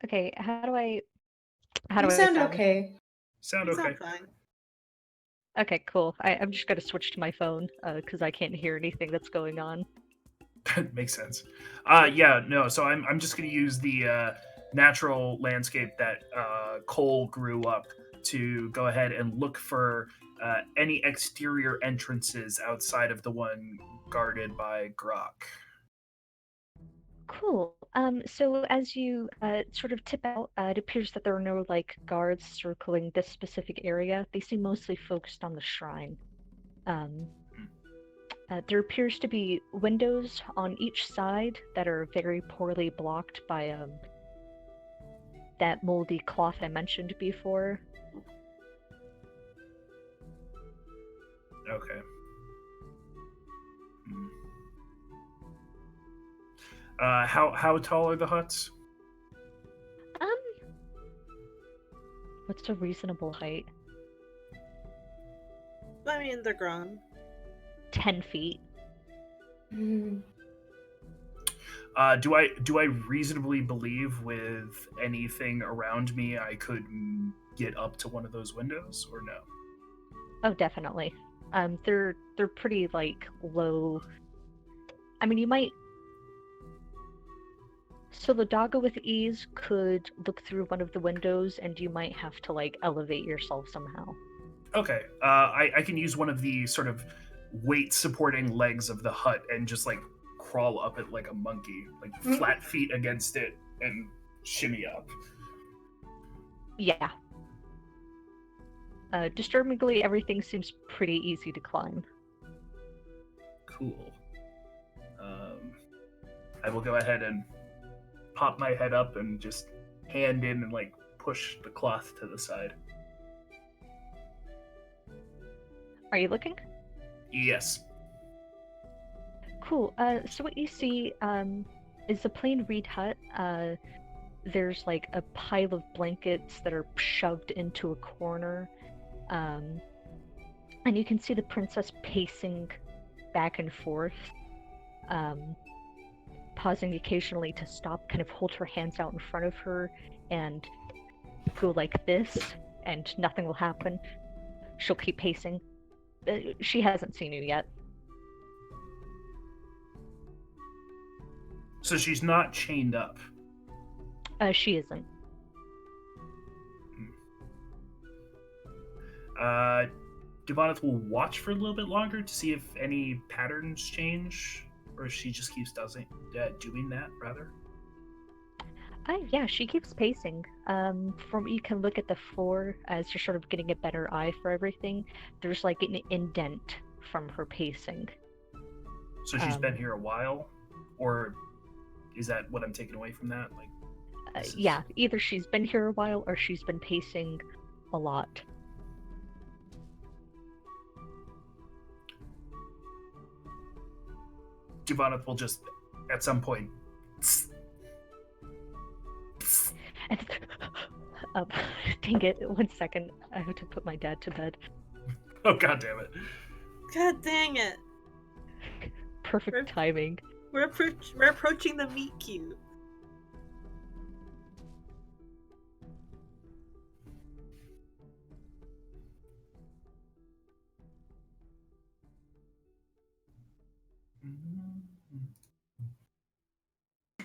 Okay, how do I You sound okay. Sound You okay. sound fine. Okay, cool. I'm just gonna switch to my phone, because I can't hear anything that's going on. Makes sense. Yeah, no. So I'm just gonna use the natural landscape that Cole grew up to go ahead and look for any exterior entrances outside of the one guarded by Grok. Cool. So as you sort of tip out, it appears that there are no like guards circling this specific area. They seem mostly focused on the shrine. There appears to be windows on each side that are very poorly blocked by that moldy cloth I mentioned before. Okay. How tall are the huts? What's a reasonable height? I mean, they're grown. 10 feet. Mm. Do I reasonably believe with anything around me I could get up to one of those windows, or no? Oh, definitely. They're pretty like low. I mean, you might. So the doggo with ease could look through one of the windows, and you might have to like elevate yourself somehow. Okay. I can use one of the sort of weight supporting legs of the hut and just like crawl up it like a monkey, like flat feet against it and shimmy up. Yeah. Disturbingly, everything seems pretty easy to climb. Cool. I will go ahead and pop my head up and just hand in and like push the cloth to the side. Are you looking? Yes. Cool. So what you see is a plain reed hut. There's like a pile of blankets that are shoved into a corner. And you can see the princess pacing back and forth, pausing occasionally to stop, kind of hold her hands out in front of her and go like this, and nothing will happen. She'll keep pacing. She hasn't seen you yet. So she's not chained up. She isn't. Devoneth will watch for a little bit longer to see if any patterns change, or if she just keeps doing that, rather. Yeah, she keeps pacing. From you can look at the floor as you're sort of getting a better eye for everything. There's like an indent from her pacing. So she's been here a while, or is that what I'm taking away from that? Like, yeah, either she's been here a while or she's been pacing a lot. Devoneth will just, at some point, And dang it! 1 second, I have to put my dad to bed. Oh, god damn it. God dang it. Perfect timing. We're approaching the meet cute.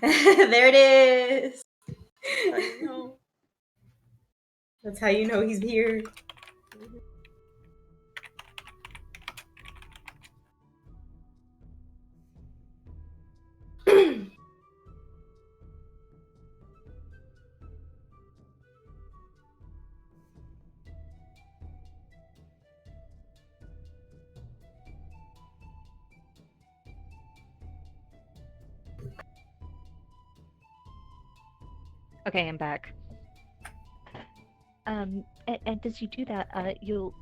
There it is. I know. That's how you know he's here. Okay, I'm back. And as you do that, you'll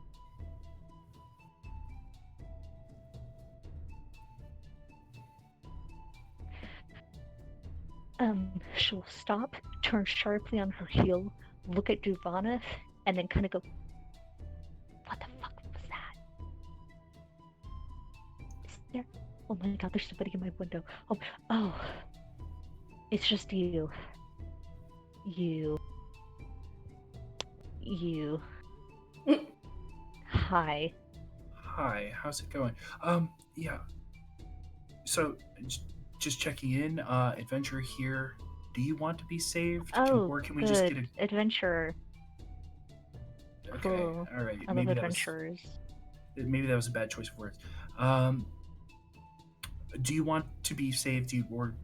she'll stop, turn sharply on her heel, look at Duvana, and then kind of go, "What the fuck was that? Is there? Oh my god, there's somebody in my window. Oh, it's just you. You. Hi. Hi, how's it going? Yeah. So, just checking in, adventurer here. Do you want to be saved? Or can we just get a... Adventurer. Okay, Cool. alright. I love adventurers. Maybe that was a bad choice of words. Do you want to be saved, or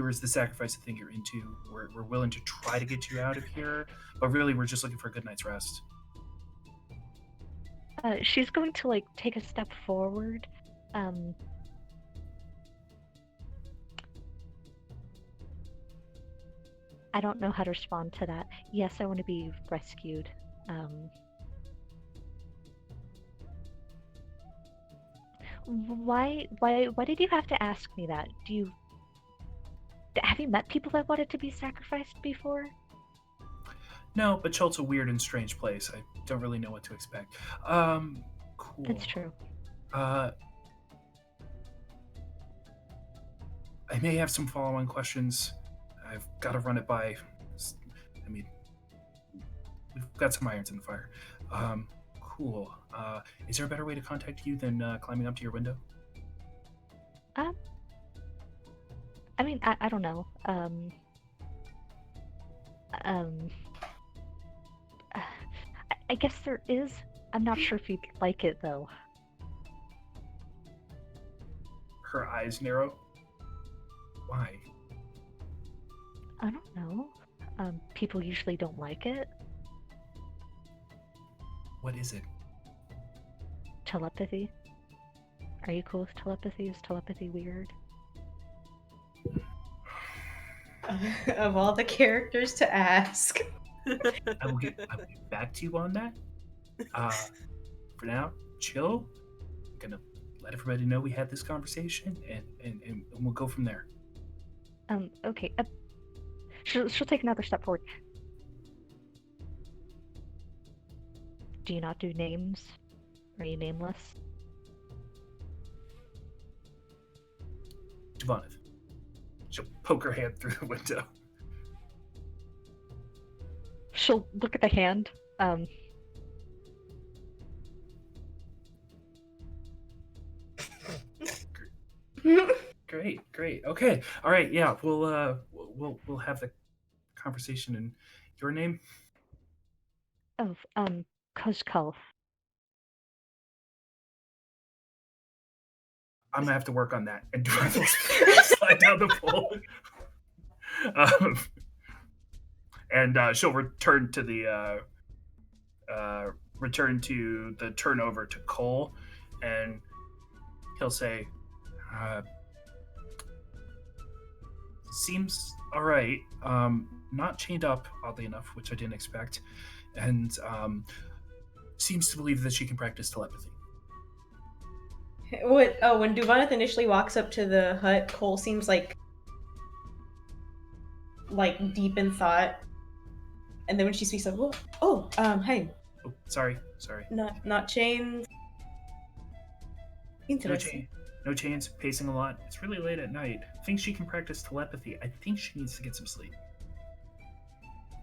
is the sacrifice a thing you're into? We're willing to try to get you out of here, but really we're just looking for a good night's rest. She's going to like take a step forward. I don't know how to respond to that. Yes, I want to be rescued. Why did you have to ask me that? Have you met people that wanted to be sacrificed before? No, but Chult's a weird and strange place. I don't really know what to expect. Cool. That's true. I may have some follow-on questions. I've got to run it by. I mean, we've got some irons in the fire. Cool. Is there a better way to contact you than climbing up to your window? I mean, I don't know. I guess there is. I'm not sure if you'd like it though. Her eyes narrow. Why? I don't know. People usually don't like it. What is it? Telepathy. Are you cool with telepathy? Is telepathy weird? Of all the characters to ask. I will get back to you on that. For now, chill. I'm gonna let everybody know we had this conversation, and we'll go from there. Okay. She'll take another step forward. Do you not do names? Are you nameless? Javoneth. She'll poke her hand through the window. She'll look at the hand. Great. Okay. All right. Yeah. We'll have the conversation in your name. Kozkov. I'm gonna have to work on that and do slide down the pole. And she'll return to the turnover to Cole, and he'll say, "Seems all right. Not chained up, oddly enough, which I didn't expect, and seems to believe that she can practice telepathy." When Duvaneth initially walks up to the hut, Cole seems like deep in thought. And then when she speaks up, hey. Oh, sorry. Not chained. Interesting. No chains, pacing a lot. It's really late at night. Thinks she can practice telepathy. I think she needs to get some sleep.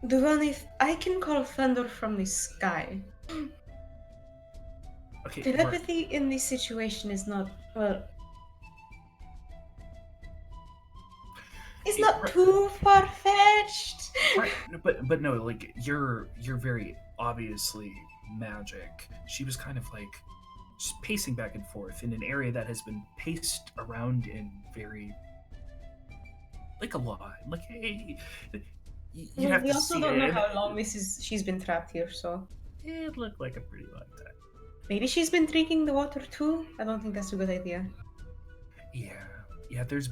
Duvaneth, I can call thunder from the sky. Okay. Telepathy in this situation is not, it's not too far-fetched. Right, but no, like you're very obviously magic. She was kind of like just pacing back and forth in an area that has been paced around in very like a lot. Like, hey, you'd have We to also see don't know it. how long she's been trapped here, so It looked like a pretty long time. maybe she's been drinking the water too. I don't think that's a good idea. Yeah. There's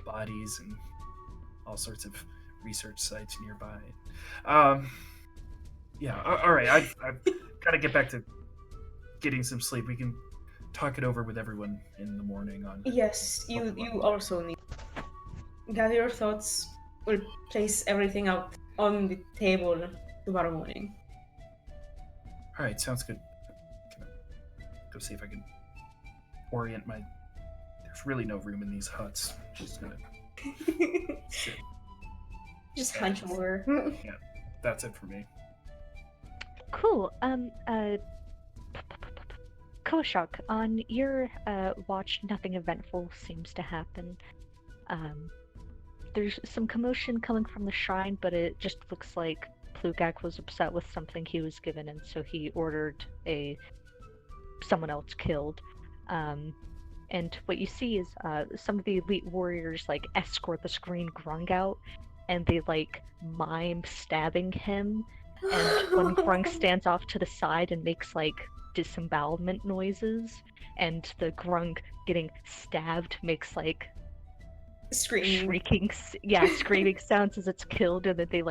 bodies and all sorts of research sites nearby. Yeah. All right. I've got to get back to getting some sleep. We can talk it over with everyone in the morning. Yes, you also need gather your thoughts. We'll place everything out on the table tomorrow morning. All right. Sounds good. Can I go see if I can orient my. There's really no room in these huts. Just gonna sit. Just hunch over. Yeah, that's it for me. Cool. Koshak, on your watch, nothing eventful seems to happen. There's some commotion coming from the shrine, but it just looks like Plugak was upset with something he was given, and so he ordered someone else killed. And what you see is some of the elite warriors escort the screen Grung out, and they mime stabbing him. And when Grung stands off to the side and makes disembowelment noises, and the Grung getting stabbed makes Screaming. screaming sounds as it's killed, and then they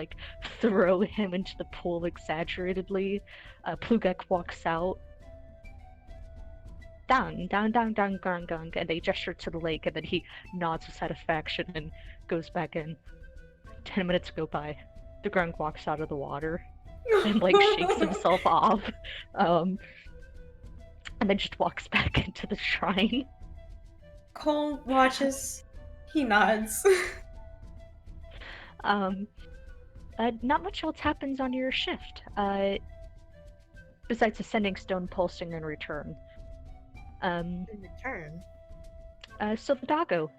throw him into the pool exaggeratedly. Plugak walks out. Dang, dang, dang, dang, gang, gang, and they gesture to the lake, and then he nods with satisfaction and goes back in. 10 minutes go by. The Grung walks out of the water and shakes himself off, and then just walks back into the shrine. Cole watches. He nods. Not much else happens on your shift, besides a sending stone pulsing in return. In return? So the doggo.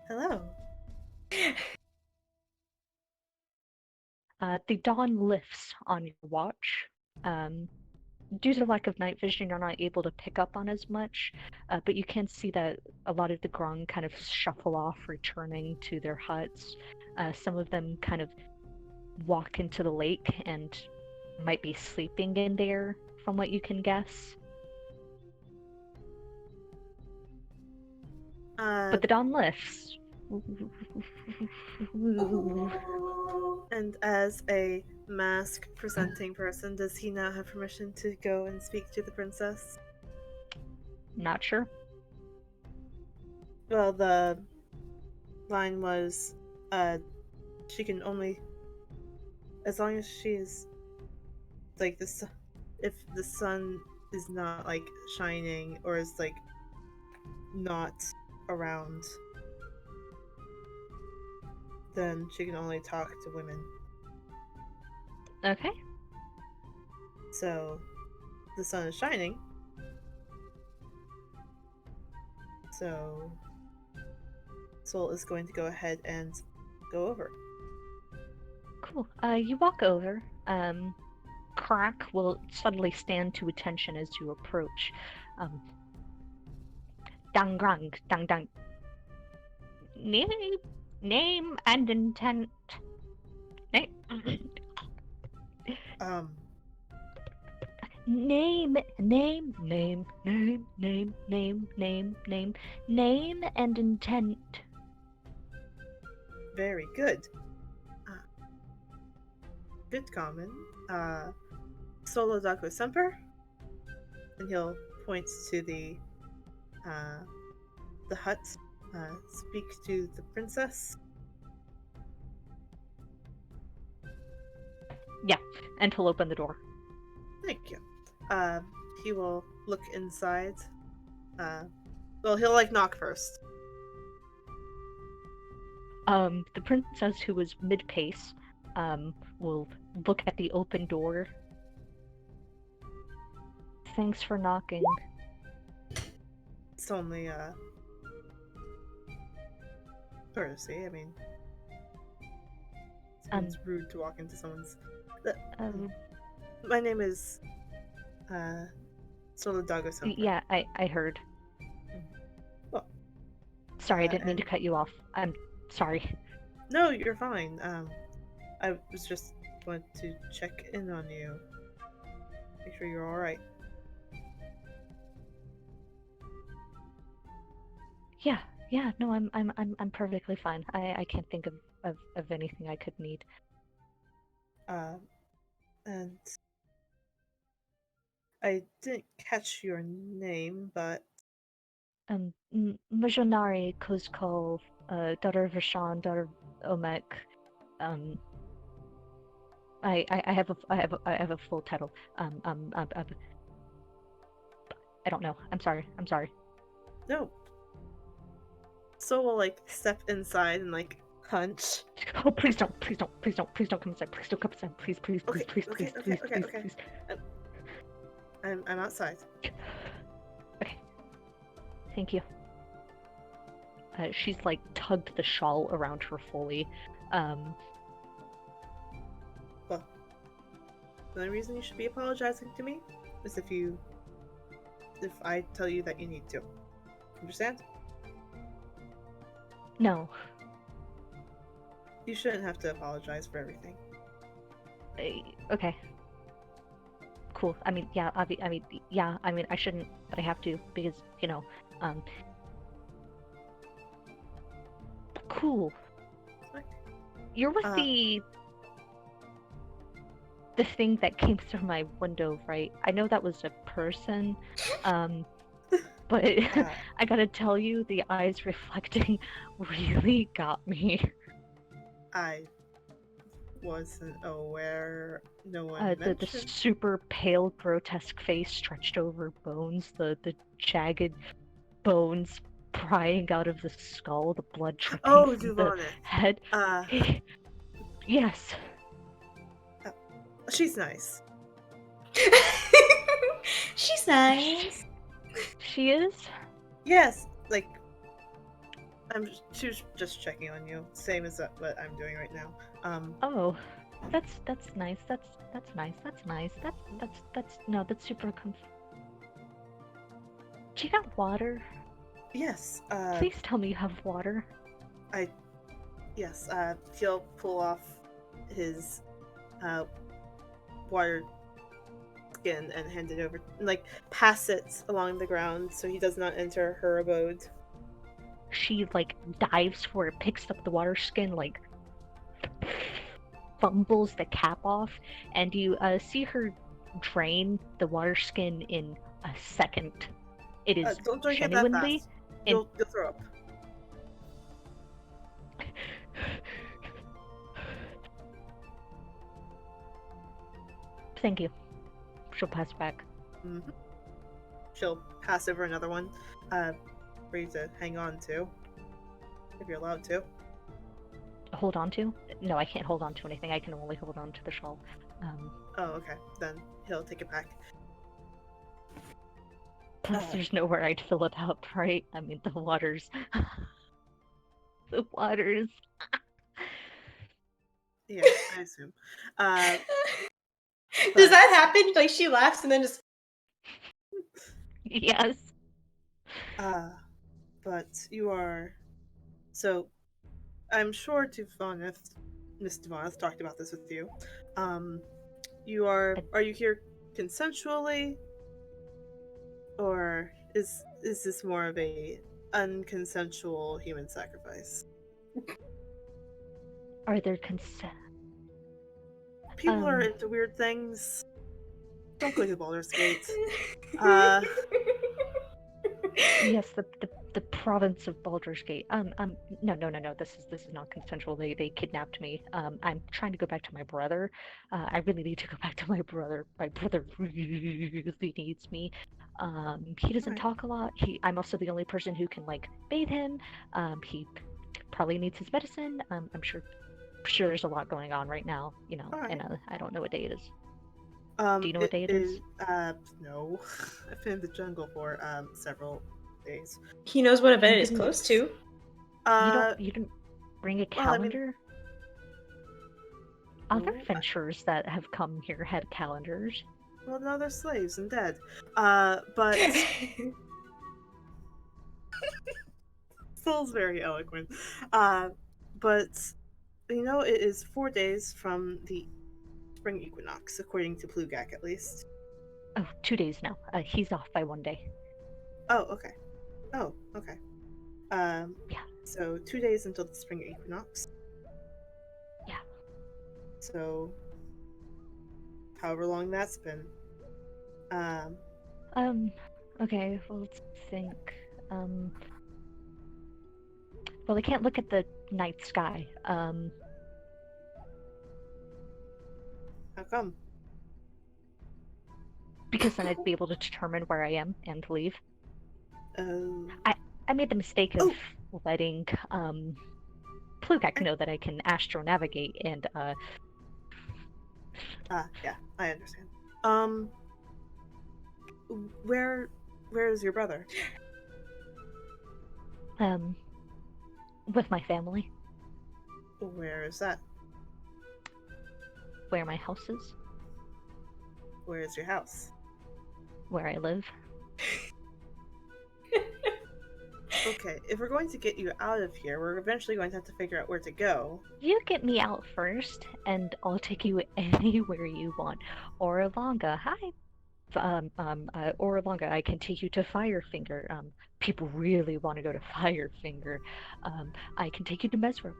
Hello. The dawn lifts on your watch. Due to the lack of night vision, you're not able to pick up on as much, but you can see that a lot of the Grung kind of shuffle off, returning to their huts. Some of them kind of walk into the lake and might be sleeping in there, from what you can guess. But the dawn lifts. And as a mask presenting person, does he now have permission to go and speak to the princess? Not sure. Well, the line was, she can only, as long as she's like this, if the sun is not like shining or is like not around, then she can only talk to women. Okay. So the sun is shining. So Soul is going to go ahead and go over. Cool. You walk over. Crack will suddenly stand to attention as you approach. Dang grang, dang dang. Name and intent. Name. Name and intent. Very good. Good common. Solo Daku Semper. And he'll point to the hut. Speak to the princess. Yeah, and he'll open the door. Thank you. He will look inside. Well, he'll like knock first. The princess, who was mid-pace, will look at the open door. Thanks for knocking. It's only courtesy. I mean, it's rude to walk into someone's. My name is Solo Dago Semper. Yeah, I heard. Well, sorry, I didn't mean to cut you off. I'm sorry. No, you're fine. I was just wanted to check in on you, make sure you're all right. Yeah. No, I'm perfectly fine. I can't think of anything I could need. And I didn't catch your name, but Majonari Kozkov, daughter of Rashan, daughter of Omek. I have a full title. I don't know. I'm sorry. No. So we'll like step inside and like hunch. Oh, please don't come inside. Please don't come inside. Please. Okay. I'm outside. Okay. Thank you. She's like tugged the shawl around her fully. Well, the only reason you should be apologizing to me is if I tell you that you need to. Understand? No. You shouldn't have to apologize for everything. Okay. Cool. I mean, yeah. I shouldn't, but I have to because Cool. You're with the thing that came through my window, right? I know that was a person, but I gotta tell you, the eyes reflecting really got me. I wasn't aware. No one The mentioned. super pale, grotesque face stretched over bones, the jagged bones prying out of the skull, the blood dripping from Duvana. the head. Yes. She's nice. She's nice. She is? Yes, like she was just checking on you, same as what I'm doing right now. Oh, that's nice. That's nice. That's super Do you got water? Yes. Please tell me you have water. Yes. He'll pull off his water skin and hand it over, like pass it along the ground so he does not enter her abode. she like dives for it, picks up the water skin, like fumbles the cap off, and you see her drain the water skin in a second. It is Don't drink it that genuinely. fast. You'll throw up. Thank you. She'll pass back. Mm-hmm. She'll pass over another one for you to hang on to, if you're allowed to. Hold on to? No, I can't hold on to anything. I can only hold on to the shawl. Oh, okay. Then he'll take it back. Plus, there's nowhere I'd fill it up, right? I mean, the waters. The waters. Yeah, I assume. Does that happen? Like she laughs and then just. Yes. But you are. So, I'm sure Miss Devoneth talked about this with you. You are. Are you here consensually, or is this more of a unconsensual human sacrifice? Are there consent? People are into weird things. Don't go to Baldur's Gate. Yes, the province of Baldur's Gate. No. This is not consensual. They kidnapped me. I'm trying to go back to my brother. I really need to go back to my brother. My brother really needs me. He doesn't Alright. talk a lot. I'm also the only person who can like bathe him. He probably needs his medicine. I'm sure there's a lot going on right now. You know, Alright. and I don't know what day it is. Do you know it what day it is? No. I've been in the jungle for several days. He knows what event You it is didn't- close to. You didn't bring a well, I mean- calendar? Other No, adventurers that have come here had calendars. well, no, they're slaves and dead. But Soul's very eloquent. But you know, it is 4 days from the spring equinox, according to Plugak, at least. Oh, 2 days now. He's off by 1 day. Oh, okay. Oh, okay. Yeah. So 2 days until the spring equinox. Yeah. So, however long that's been. Okay, well, let's think. Well, I can't look at the night sky. How come? Because then I'd be able to determine where I am and leave. Oh. I made the mistake of letting, Plugak know that I can astro navigate and, Yeah, I understand. Where is your brother? with my family, Where is that? where my house is, Where is your house? where I live. Okay, if we're going to get you out of here, we're eventually going to have to figure out where to go. You get me out first, and I'll take you anywhere you want. Oralonga, hi. Oralonga, I can take you to Firefinger. People really want to go to Firefinger. I can take you to Mesro.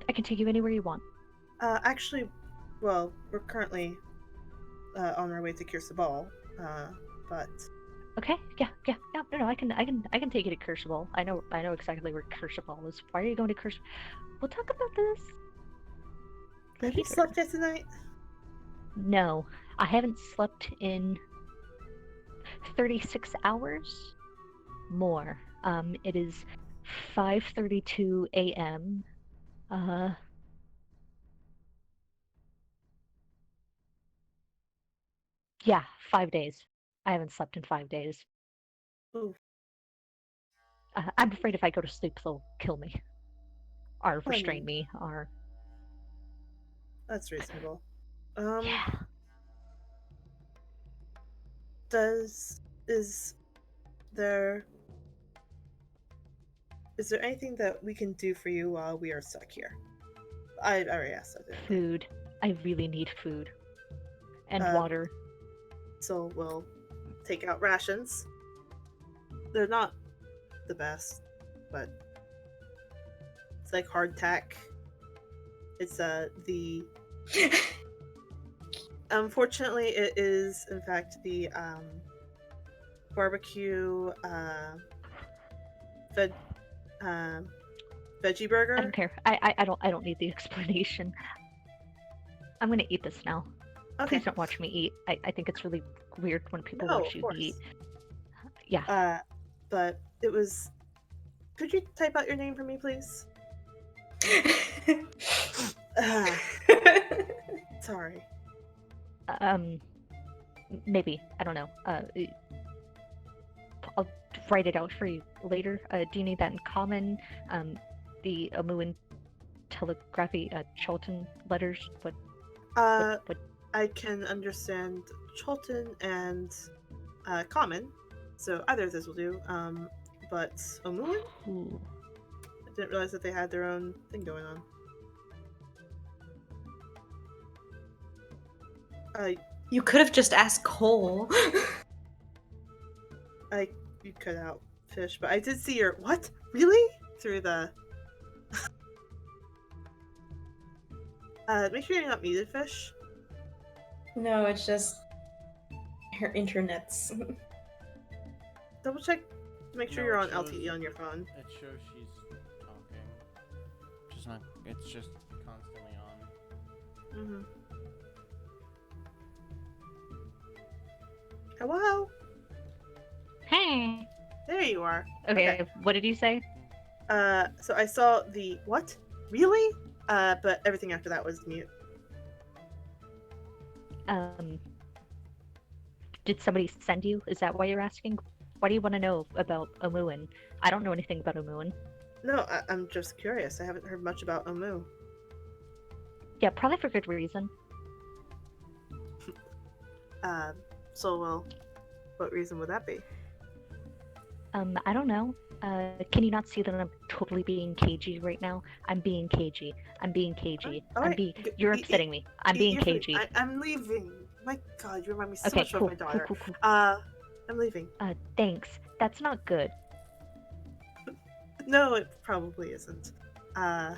I can take you anywhere you want. Actually, well, we're currently on our way to Kirsabal, but Okay, yeah, no, I can take you to Kersabal. I know exactly where Kersabal is. Why are you going to Kersabal? We'll talk about this have you later. slept yet tonight? No, I haven't slept in 36 hours. More. It is 5:32 a.m. Yeah, 5 days. I haven't slept in 5 days. Ooh. I'm afraid if I go to sleep, they'll kill me. Or I restrain mean- me, or... That's reasonable. Yeah. Is there anything that we can do for you while we are stuck here? I already asked that. didn't I? Food. I really need food. And Um, water. So we'll take out rations. They're not the best, but it's like hardtack. It's the unfortunately it is in fact the barbecue veg veggie I burger. don't care. I don't need the explanation. I'm gonna eat this now. Okay. Please don't watch me eat. I think it's really weird when people No, watch of you course. eat. Yeah. But it was. Could you type out your name for me, please? Sorry. Maybe. I don't know. I'll write it out for you later. Do you need that in common? The Omuan telegraphy, Chulten letters? What? I can understand Chulten and Common, so either of those will do. But Omuan? Ooh. I didn't realize that they had their own thing going on. You could have just asked Cole. You cut out fish, but I did see your what? Really? Through the. Make sure you're not muted, fish. No, it's just her internet's. Double check to make sure No, you're it on shows- LTE on your phone. It shows she's talking. Just not. It's just constantly on. Mm-hmm. Hello? Hey. There you are. Okay. What did you say? So I saw the what? Really? But everything after that was mute. Did somebody send you? Is that why you're asking? Why do you want to know about Omuan? I don't know anything about Omuan. No, I'm just curious. I haven't heard much about Omu. Yeah, probably for good reason. Well, what reason would that be? I don't know. Can you not see that I'm totally being cagey right now? I'm being cagey. I'm being cagey. You're upsetting me. I'm being cagey. I'm leaving. My God, you remind me so Okay, much cool, of my daughter. cool. I'm leaving. Thanks. That's not good. No, it probably isn't. I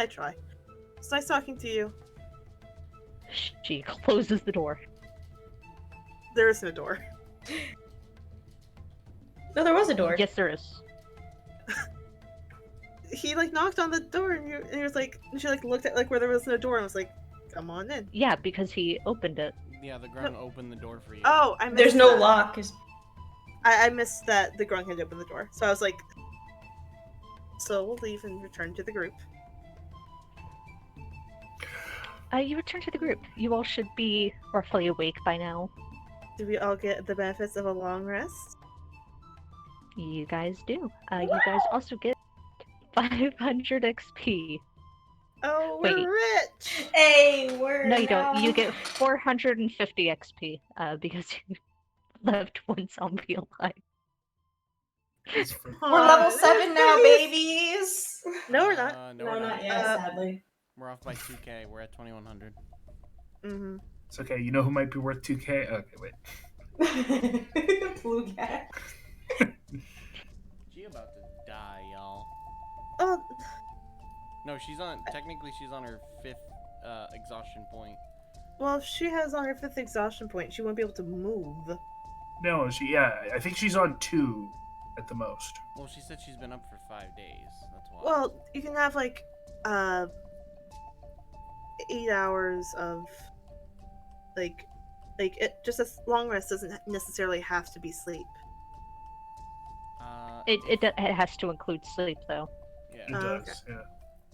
try. It's nice talking to you. She closes the door. There is no door. No, there was a door. Yes, there is. He knocked on the door and he was like, and she looked at where there was no door and was like, "Come on in." Yeah, because he opened it. Yeah, the ground opened the door for you. Oh, I missed There's no that. lock. I missed that the grung had opened the door, so I was like, "So we'll leave and return to the group." You return to the group. You all should be roughly awake by now. Do we all get the benefits of a long rest? You guys do. You guys also get 500 XP. Oh, we're Wait. rich! Hey, we're No, you don't. You now- get 450 XP because you left one zombie alive. It's for- We're level Aw, 7 now, nice. babies. No, we're not. No, No, we're not not. yet, sadly. We're off by 2K. We're at 2100. Mm-hmm. It's okay. You know who might be worth 2K? Okay, wait. Blue cat. She about to die, y'all. Oh, No, technically she's on her 5th exhaustion point. well, if she has on her 5th exhaustion point, she won't be able to move. No, I think she's on 2 at the most. Well, she said she's been up for 5 days. That's why. Well, you can have 8 hours of it just a long rest doesn't necessarily have to be sleep. It has to include sleep, though. Yeah. It Oh, does, yeah.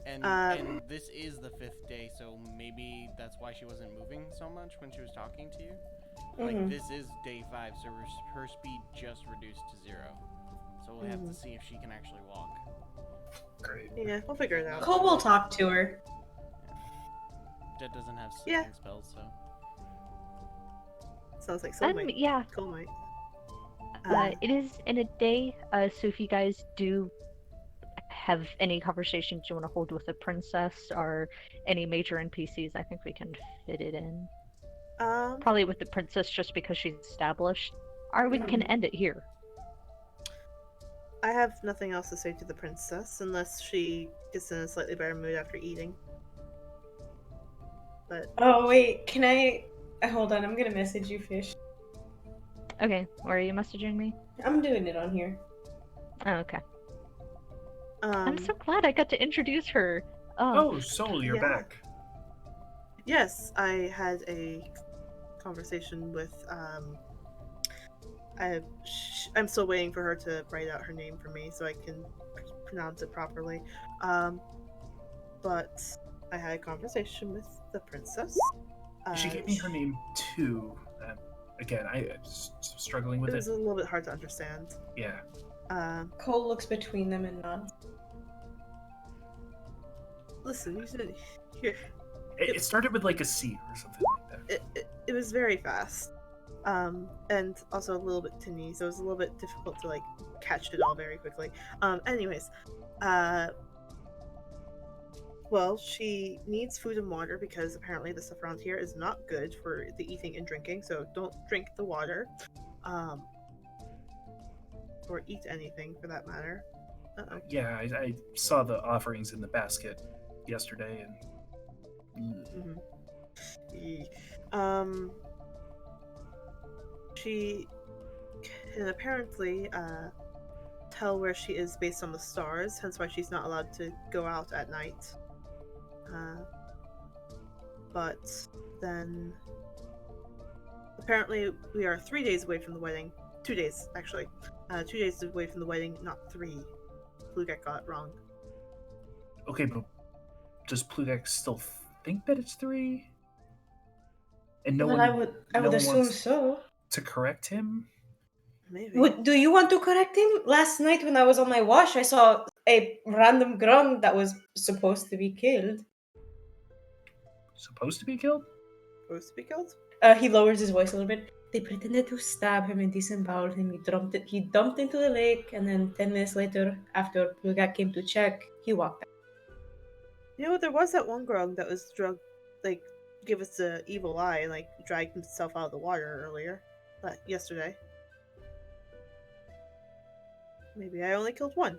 And this is the 5th day, so maybe that's why she wasn't moving so much when she was talking to you. Like, this is day 5, so her speed just reduced to 0. So we'll have to see if she can actually walk. Great. Yeah, we'll figure it out. Cole will talk to her. Jet doesn't have sleeping Yeah. spells, so. Sounds like soulmate. Yeah. Cool might. It is in a day, so if you guys do have any conversations you want to hold with the princess or any major NPCs, I think we can fit it in. Probably with the princess just because she's established. Or we can end it here. I have nothing else to say to the princess unless she gets in a slightly better mood after eating. But Oh wait, can I? Hold on, I'm gonna message you, Fish. Okay, where are you messaging me? I'm doing it on here. Oh, okay. I'm um, so glad I got to introduce her. Oh, Soul, you're yeah. back. Yes, I had a conversation with I'm still waiting for her to write out her name for me so I can pronounce it properly. But I had a conversation with the princess. She gave me her name too. Again, I struggling with It it. was a little bit hard to understand. Yeah. Cole looks between them and nods. Listen, you should here. It started with like a C or something like that. It was very fast, and also a little bit tinny, so it was a little bit difficult to like catch it all very quickly. Anyways, well, she needs food and water because apparently the stuff around here is not good for the eating and drinking. So don't drink the water, or eat anything for that matter. Yeah, I saw the offerings in the basket yesterday, and She can apparently tell where she is based on the stars, hence why she's not allowed to go out at night. But then apparently we are 3 days away from the wedding. 2 days, actually. 2 days away from the wedding, not 3. Plugak got it wrong. okay, but does Plugak still think that it's 3? And no Well, one, I would no one assume wants so. to correct him. Maybe. Do you want to correct him? Last night when I was on my wash, I saw a random grung that was supposed to be killed. Supposed to be killed? Supposed to be killed? He lowers his voice a little bit. They pretended to stab him and disembowel him. He dumped into the lake, and then 10 minutes later, after Plugak came to check, he walked out. You know, there was that one grog that was drugged, like, give us the evil eye and, like, dragged himself out of the water earlier. Yesterday. Maybe I only killed one.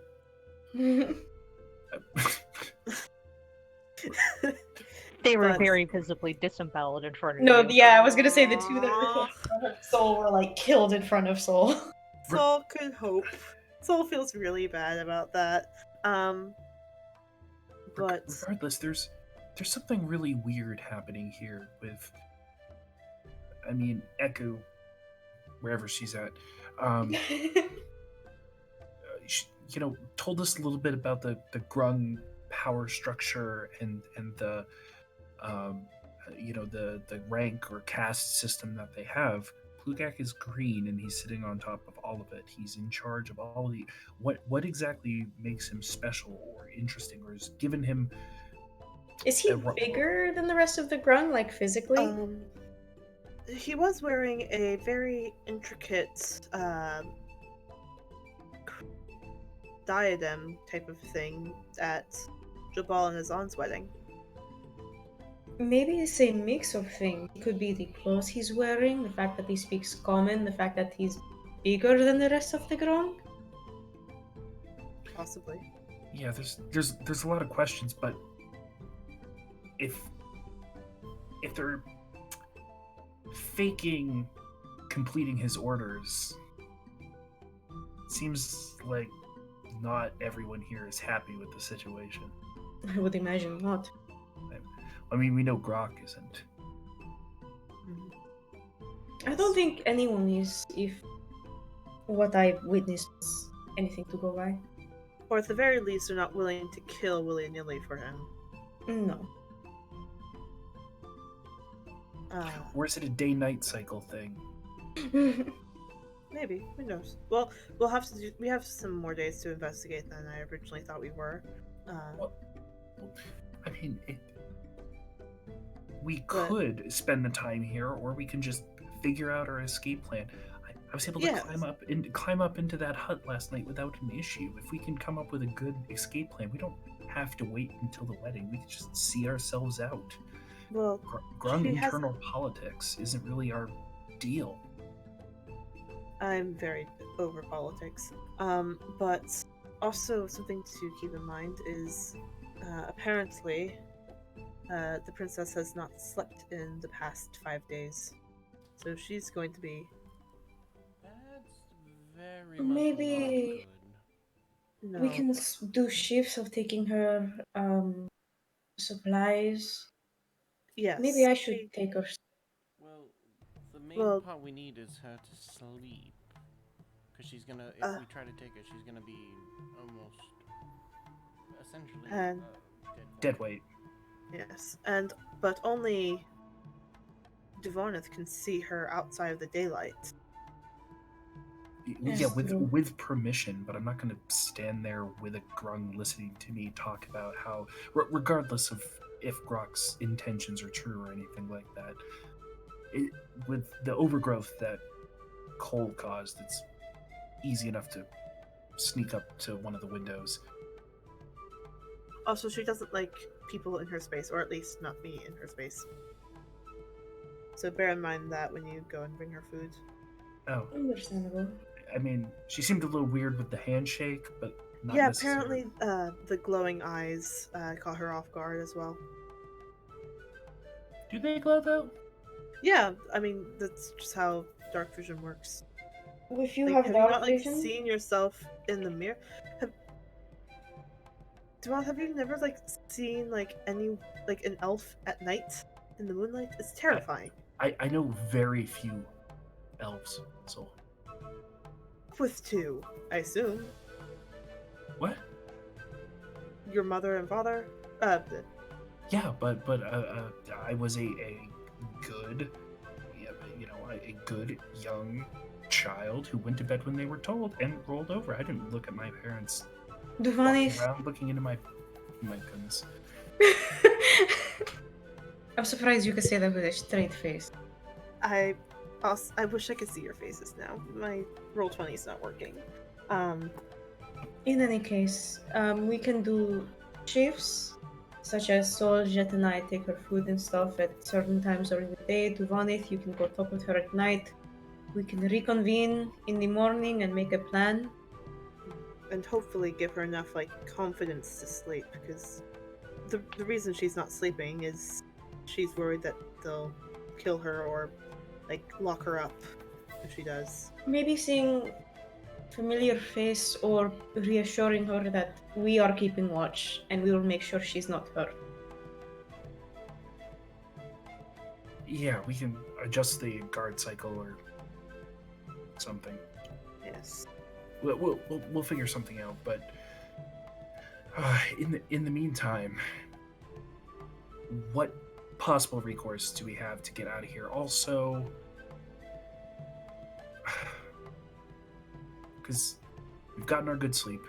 They were But- very visibly disemboweled in front of No, you. yeah, I was gonna say the two that were killed in front of Soul were like killed in front of Soul. Soul could hope. Soul feels really bad about that. But regardless, there's something really weird happening here with, I mean, Echo, wherever she's at, she, told us a little bit about the grung power structure and the the rank or caste system that they have. Plugak is green and he's sitting on top of all of it. He's in charge of all of the. What exactly makes him special or interesting, or has given him? Is he bigger than the rest of the grung, like physically? He was wearing a very intricate diadem type of thing at Jabal and Azan's wedding. Maybe it's a mix of things. It could be the clothes he's wearing, the fact that he speaks common, the fact that he's bigger than the rest of the grung. Possibly. Yeah, there's a lot of questions, but if they're faking completing his orders, it seems like not everyone here is happy with the situation. I would imagine not. I mean, we know Grok isn't. I don't think anyone is, if what I witnessed was anything to go by. Or at the very least, they're not willing to kill willy-nilly for him. No. Or is it a day-night cycle thing? Maybe. Who knows? Well, we have some more days to investigate than I originally thought we were. I mean, we could spend the time here, or we can just figure out our escape plan. I was able to climb up into that hut last night without an issue. If we can come up with a good escape plan, we don't have to wait until the wedding. We can just see ourselves out. Well, grung internal politics isn't really our deal. I'm very over politics. But also something to keep in mind is apparently the princess has not slept in the past 5 days, so she's going to be That's very much not Maybe good. we no. can do shifts of taking her supplies. Maybe Yes, I should take her. Well, the main Well, part we need is her to sleep. Because she's gonna, if uh, we try to take her, she's gonna be almost, essentially, and dead Dead weight. yes, and but only Dvornith can see her outside of the daylight. Yeah, That's true. with permission, but I'm not going to stand there with a grung listening to me talk about how, regardless of if Grok's intentions are true or anything like that, it, with the overgrowth that coal caused, it's easy enough to sneak up to one of the windows. Also, she doesn't like people in her space, or at least not me in her space. So bear in mind that when you go and bring her food. Oh, Understandable. I mean, she seemed a little weird with the handshake, but not Yeah, necessarily. apparently the glowing eyes caught her off guard as well. Do they glow though? Yeah, I mean that's just how dark vision works. If you Like, have have you not dark like vision, seen yourself in the mirror? Have, Duan, have you never like seen like any like an elf at night in the moonlight? It's terrifying. I know very few elves, so. With two, I assume. What? Your mother and father. Yeah, but I was a good, yeah, you know, a good young child who went to bed when they were told and rolled over. I didn't look at my parents walking Duvani. around looking into my goodness. I'm surprised you could say that with a straight face. I wish I could see your faces now. My roll 20 is not working. In any case, we can do shifts, such as Sol, Jet, and I take her food and stuff at certain times during the day. Duvanith, you can go talk with her at night. We can reconvene in the morning and make a plan. And hopefully give her enough like confidence to sleep, because the reason she's not sleeping is she's worried that they'll kill her or like lock her up if she does. Maybe seeing familiar face or reassuring her that we are keeping watch and we will make sure she's not hurt. Yeah, we can adjust the guard cycle or something. Yes. We'll figure something out. But in the meantime, what possible recourse do we have to get out of here? Also, because we've gotten our good sleep.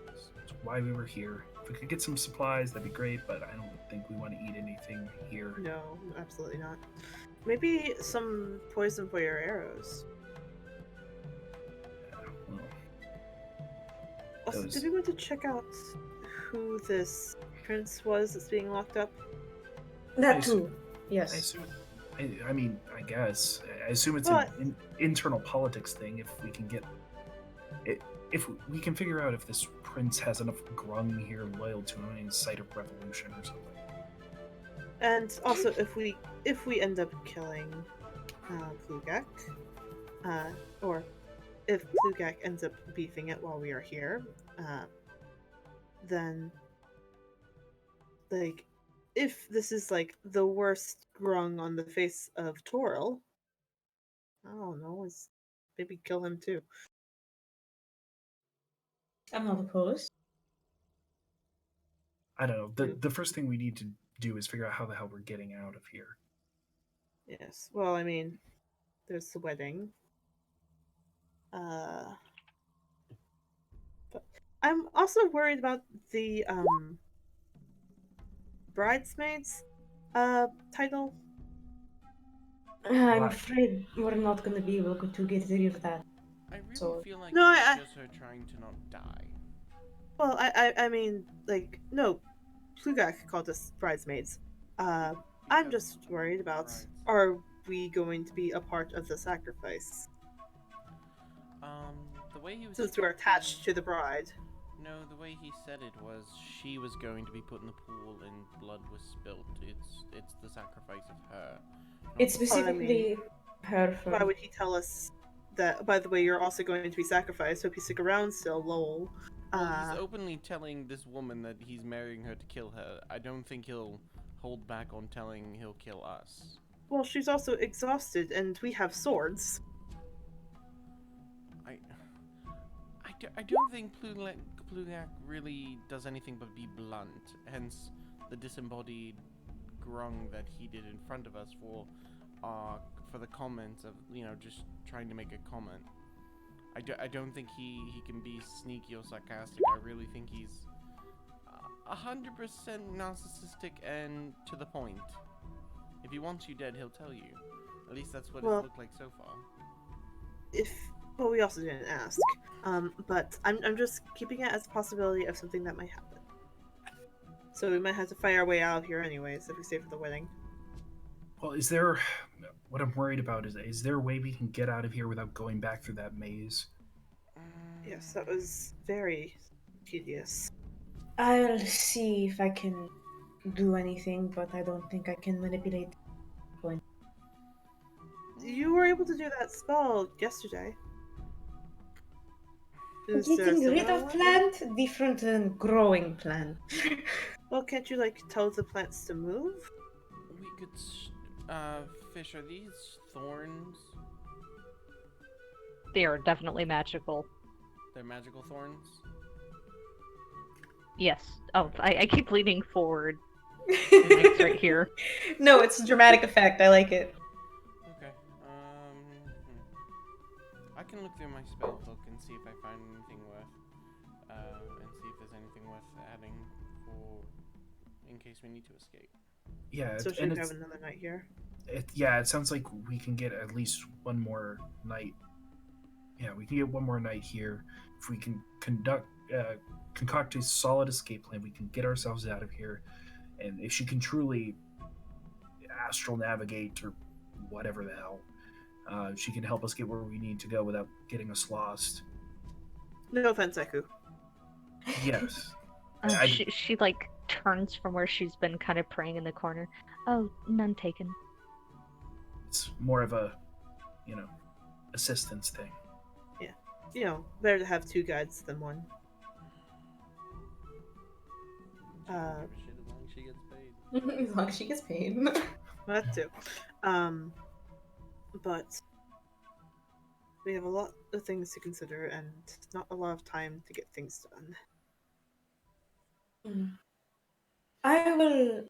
That's why we were here. If we could get some supplies, that'd be great. But I don't think we want to eat anything here. No, absolutely not. Maybe some poison for your arrows. Well, Also, Those- did we want to check out who this prince was that's being locked up? That I too. I Yes. assume. I mean, I guess. I assume it's But- an internal politics thing. If we can get, if we can figure out if this prince has enough grung here loyal to him in sight of revolution or something. And also, if we end up killing Plugak, or if Plugak ends up beefing it while we are here, then like if this is like the worst grung on the face of Toril, I don't know, is maybe kill him too. I'm not opposed. I don't know. The first thing we need to do is figure out how the hell we're getting out of here. Yes. Well, I mean, there's the wedding. But I'm also worried about the bridesmaids title. I'm Why? afraid we're not gonna be able to get rid of that. I really So- feel like No, it's I- just her trying to not die. Well, I mean, like, no, Plugak called us bridesmaids. I'm Because just worried about, brides. are we going to be a part of the sacrifice? The way he was Since we're attached to the bride. No, the way he said it was she was going to be put in the pool and blood was spilt. It's the sacrifice of her. It's not- specifically her Why for. would he tell us that, by the way, you're also going to be sacrificed? Hope you stick around still, lol. Well, he's openly telling this woman that he's marrying her to kill her. I don't think he'll hold back on telling he'll kill us. Well, she's also exhausted, and we have swords. I don't think Plugak really does anything but be blunt. Hence, the disembodied grung that he did in front of us for the comments of, just trying to make a comment. I don't think he can be sneaky or sarcastic. I really think he's 100% narcissistic and to the point. If he wants you dead, he'll tell you. At least that's what it's looked like so far. Well, we also didn't ask. But I'm just keeping it as a possibility of something that might happen. So we might have to fight our way out of here anyways if we stay for the wedding. Well, what I'm worried about is there a way we can get out of here without going back through that maze? Yes, that was very tedious. I'll see if I can do anything, but I don't think I can manipulate. You were able to do that spell yesterday. Is there Getting still rid another of one? plant different than growing plant. Well, can't you tell the plants to move? We could, Fish, are these thorns? They are definitely magical. They're magical thorns? Yes. Oh, I keep leaning forward. It's right here. No, it's a dramatic effect. I like it. Okay. I can look through my spell book and see if I find anything and see if there's anything worth adding in case we need to escape. Yeah, So should we have another night here? It sounds like we can get at least one more night. Yeah, we can get one more night here. If we can concoct a solid escape plan, we can get ourselves out of here. And if she can truly astral navigate or whatever the hell, she can help us get where we need to go without getting us lost. No offense, Eku. Yes. She turns from where she's been kind of praying in the corner. Oh, none taken. It's more of a, assistance thing. Yeah. Better to have two guides than one. She don't give a shit as long as she gets paid. As long as she gets paid. That too. But we have a lot of things to consider and not a lot of time to get things done. I will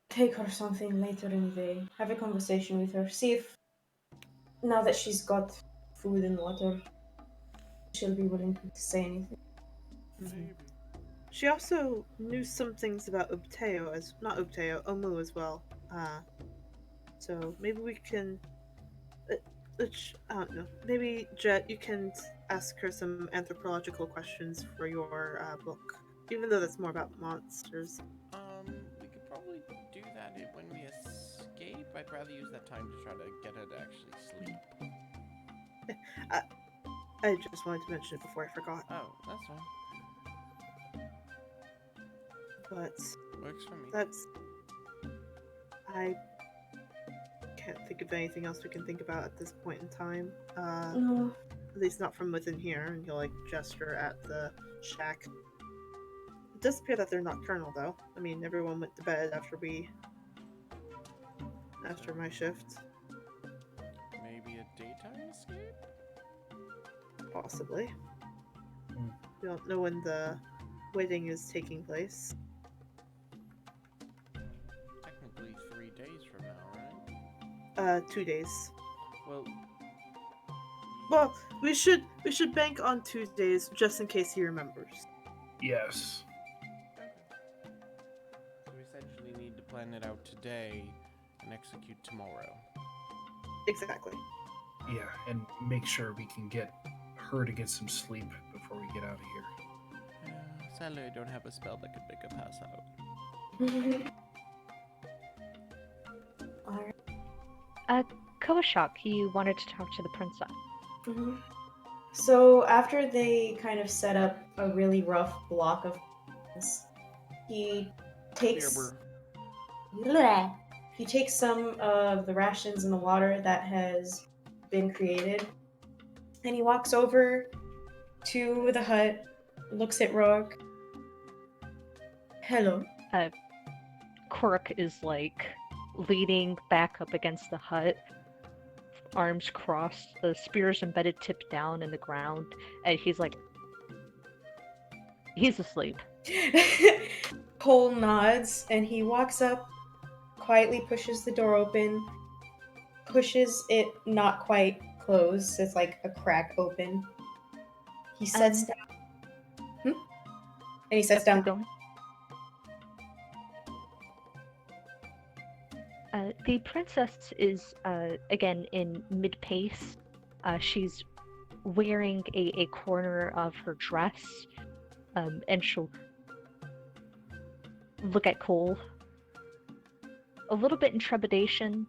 take her something later in the day. Have a conversation with her. See if, now that she's got food and water, she'll be willing to say anything. Maybe. She also knew some things about Omu as well. So maybe we can. I don't know. Maybe Jet, you can ask her some anthropological questions for your book, even though that's more about monsters. We could probably do that when we escape. I'd rather use that time to try to get her to actually sleep. I just wanted to mention it before I forgot. Oh, that's fine. But Works for me. I can't think of anything else we can think about at this point in time. No. At least not from within here. And he'll gesture at the shack. It does appear that they're nocturnal, though. I mean, everyone went to bed after my shift. Maybe a daytime escape? Possibly. Hmm. We don't know when the wedding is taking place. Technically 3 days from now, right? 2 days. Well, We should bank on Tuesdays just in case he remembers. Yes. okay. So we essentially need to plan it out today and execute tomorrow. Exactly. Yeah, and make sure we can get her to get some sleep before we get out of here. Sadly, I don't have a spell that could make her pass out. Alright. Kawashak, you wanted to talk to the princess. Mhm. So after they kind of set up a really rough block of things, he takes Berber. Bleh. He takes some of the rations and the water that has been created, and he walks over to the hut, looks at Rourke. Hello. Cork is like leaning back up against the hut, arms crossed, the spears embedded tip down in the ground, and he's like, he's asleep. Cole nods, and he walks up, quietly pushes the door open, pushes it not quite closed, so it's like a crack open. He sets Um, down. And he sets Keep down. going. The princess is again in mid-pace. She's wearing a corner of her dress, and she'll look at Cole a little bit in trepidation,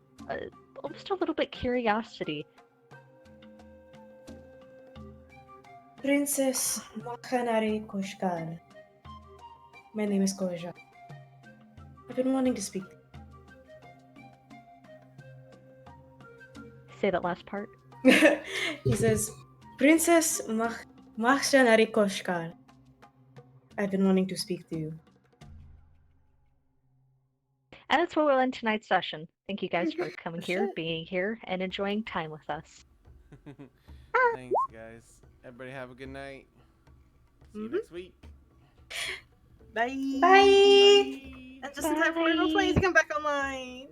almost a little bit curiosity. Princess Makanari Koshkar. My name is Koja. I've been wanting to speak. Say that last part. He says, Princess Makanari Koshkar. I've been wanting to speak to you. And that's where we'll end tonight's session. Thank you guys for coming here, Shit. being here, and enjoying time with us. Thanks, guys. Everybody have a good night. See you next week. Bye. Bye. And just in time for Roll 20 to come back online.